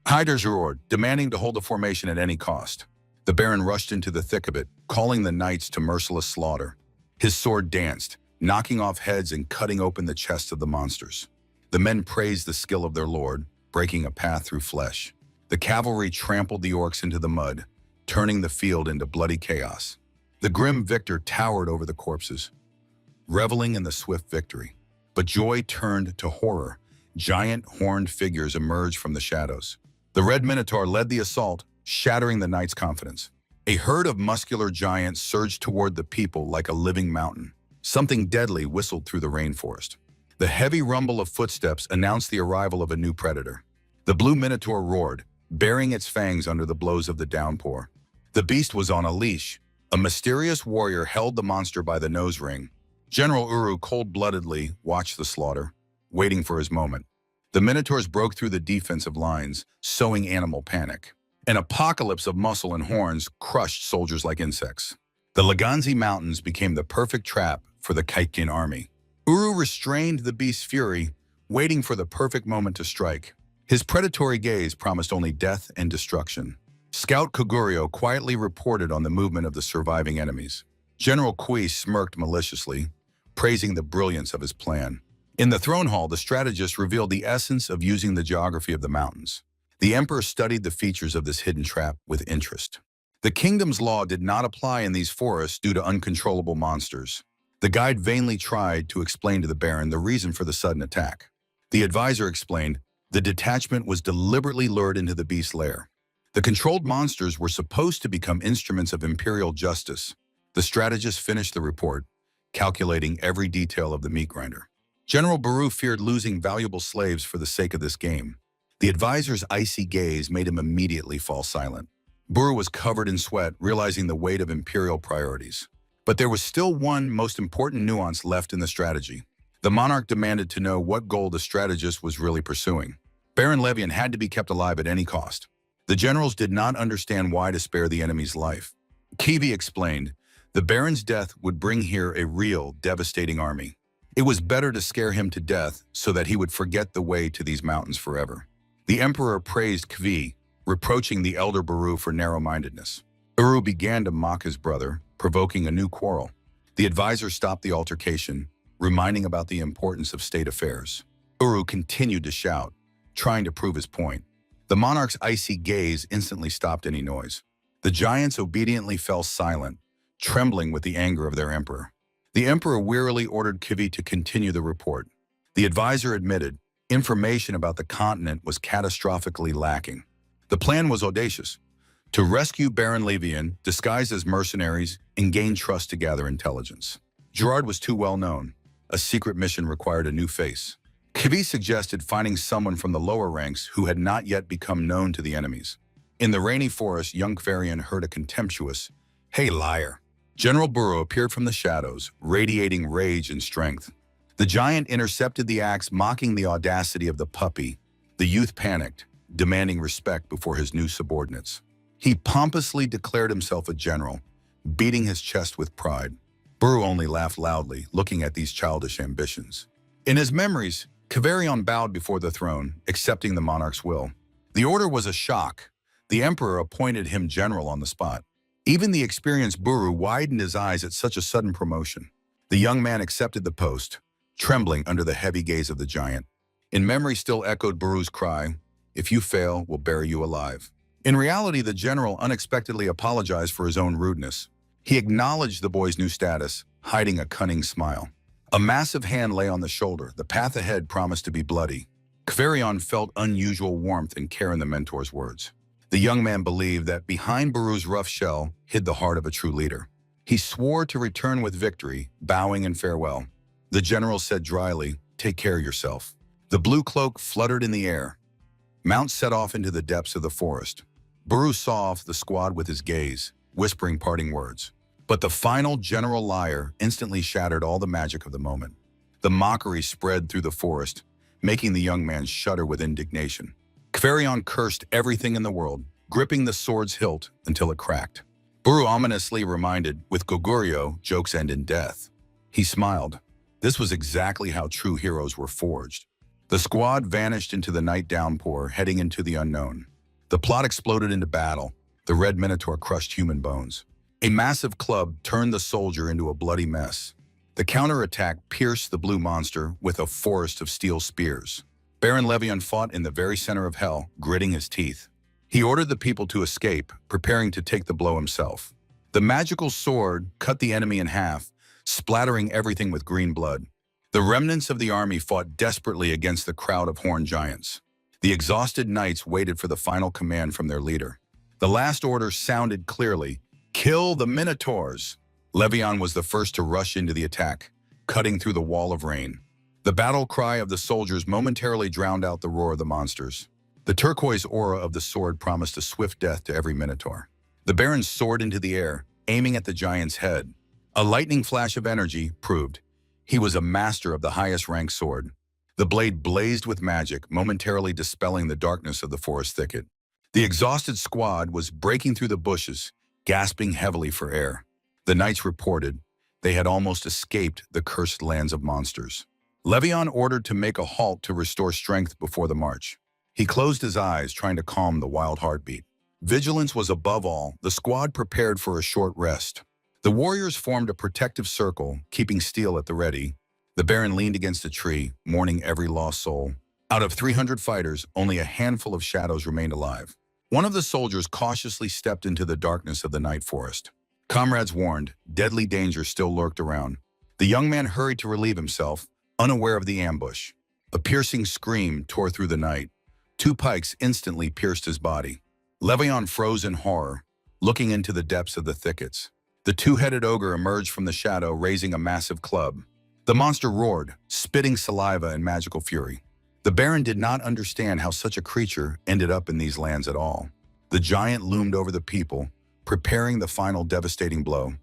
Hiders roared, demanding to hold the formation at any cost. The Baron rushed into the thick of it, calling the knights to merciless slaughter. His sword danced, knocking off heads and cutting open the chests of the monsters. The men praised the skill of their lord, breaking a path through flesh. The cavalry trampled the orcs into the mud, turning the field into bloody chaos. The grim victor towered over the corpses, reveling in the swift victory. But joy turned to horror. Giant horned figures emerged from the shadows. The Red Minotaur led the assault, shattering the knights' confidence. A herd of muscular giants surged toward the people like a living mountain. Something deadly whistled through the rainforest. The heavy rumble of footsteps announced the arrival of a new predator. The blue minotaur roared, baring its fangs under the blows of the downpour. The beast was on a leash. A mysterious warrior held the monster by the nose ring. General Uru cold-bloodedly watched the slaughter, waiting for his moment. The minotaurs broke through the defensive lines, sowing animal panic. An apocalypse of muscle and horns crushed soldiers like insects. The Laganzi Mountains became the perfect trap for the Kaikin army. Uru restrained the beast's fury, waiting for the perfect moment to strike. His predatory gaze promised only death and destruction. Scout Koguryo quietly reported on the movement of the surviving enemies. General Kui smirked maliciously, praising the brilliance of his plan. In the throne hall, the strategist revealed the essence of using the geography of the mountains. The emperor studied the features of this hidden trap with interest. The kingdom's law did not apply in these forests due to uncontrollable monsters. The guide vainly tried to explain to the baron the reason for the sudden attack. The advisor explained the detachment was deliberately lured into the beast's lair. The controlled monsters were supposed to become instruments of imperial justice. The strategist finished the report, calculating every detail of the meat grinder. General Baru feared losing valuable slaves for the sake of this game. The advisor's icy gaze made him immediately fall silent. Baru was covered in sweat, realizing the weight of imperial priorities. But there was still one most important nuance left in the strategy. The monarch demanded to know what goal the strategist was really pursuing. Baron Levian had to be kept alive at any cost. The generals did not understand why to spare the enemy's life. Kivi explained, the baron's death would bring here a real, devastating army. It was better to scare him to death so that he would forget the way to these mountains forever. The emperor praised Kvi, reproaching the elder Baru for narrow-mindedness. Uru began to mock his brother, provoking a new quarrel. The advisor stopped the altercation, reminding about the importance of state affairs. Uru continued to shout, trying to prove his point. The monarch's icy gaze instantly stopped any noise. The giants obediently fell silent, trembling with the anger of their emperor. The emperor wearily ordered Kivi to continue the report. The advisor admitted information about the continent was catastrophically lacking. The plan was audacious: to rescue Baron Levian, disguised as mercenaries, and gain trust to gather intelligence. Gerard was too well known. A secret mission required a new face. Kivi suggested finding someone from the lower ranks who had not yet become known to the enemies. In the rainy forest, young Kvarian heard a contemptuous, "Hey, liar." General Burrow appeared from the shadows, radiating rage and strength. The giant intercepted the axe, mocking the audacity of the puppy. The youth panicked, demanding respect before his new subordinates. He pompously declared himself a general, beating his chest with pride. Burrow only laughed loudly, looking at these childish ambitions. In his memories, Kavarion bowed before the throne, accepting the monarch's will. The order was a shock. The emperor appointed him general on the spot. Even the experienced Buru widened his eyes at such a sudden promotion. The young man accepted the post, trembling under the heavy gaze of the giant. In memory still echoed Buru's cry, "If you fail, we'll bury you alive." In reality, the general unexpectedly apologized for his own rudeness. He acknowledged the boy's new status, hiding a cunning smile. A massive hand lay on the shoulder. The path ahead promised to be bloody. Kvarion felt unusual warmth and care in the mentor's words. The young man believed that behind Buru's rough shell hid the heart of a true leader. He swore to return with victory, bowing in farewell. The general said dryly, "Take care of yourself." The blue cloak fluttered in the air. Mount set off into the depths of the forest. Buru saw off the squad with his gaze, whispering parting words. But the final general liar instantly shattered all the magic of the moment. The mockery spread through the forest, making the young man shudder with indignation. Kvarion cursed everything in the world, gripping the sword's hilt until it cracked. Buru ominously reminded, with Goguryeo, jokes end in death. He smiled. This was exactly how true heroes were forged. The squad vanished into the night downpour, heading into the unknown. The plot exploded into battle. The Red Minotaur crushed human bones. A massive club turned the soldier into a bloody mess. The counterattack pierced the blue monster with a forest of steel spears. Baron Levian fought in the very center of hell, gritting his teeth. He ordered the people to escape, preparing to take the blow himself. The magical sword cut the enemy in half, splattering everything with green blood. The remnants of the army fought desperately against the crowd of horned giants. The exhausted knights waited for the final command from their leader. The last order sounded clearly: "Kill the Minotaurs!" Levian was the first to rush into the attack, cutting through the wall of rain. The battle cry of the soldiers momentarily drowned out the roar of the monsters. The turquoise aura of the sword promised a swift death to every minotaur. The Baron soared into the air, aiming at the giant's head. A lightning flash of energy proved he was a master of the highest-ranked sword. The blade blazed with magic, momentarily dispelling the darkness of the forest thicket. The exhausted squad was breaking through the bushes, gasping heavily for air. The knights reported they had almost escaped the cursed lands of monsters. Levion ordered to make a halt to restore strength before the march. He closed his eyes, trying to calm the wild heartbeat. Vigilance was above all. The squad prepared for a short rest. The warriors formed a protective circle, keeping steel at the ready. The Baron leaned against a tree, mourning every lost soul. Out of 300 fighters, only a handful of shadows remained alive. One of the soldiers cautiously stepped into the darkness of the night forest. Comrades warned, deadly danger still lurked around. The young man hurried to relieve himself, unaware of the ambush. A piercing scream tore through the night. 2 pikes instantly pierced his body. Levion froze in horror, looking into the depths of the thickets. The 2-headed ogre emerged from the shadow, raising a massive club. The monster roared, spitting saliva and magical fury. The Baron did not understand how such a creature ended up in these lands at all. The giant loomed over the people, preparing the final devastating blow.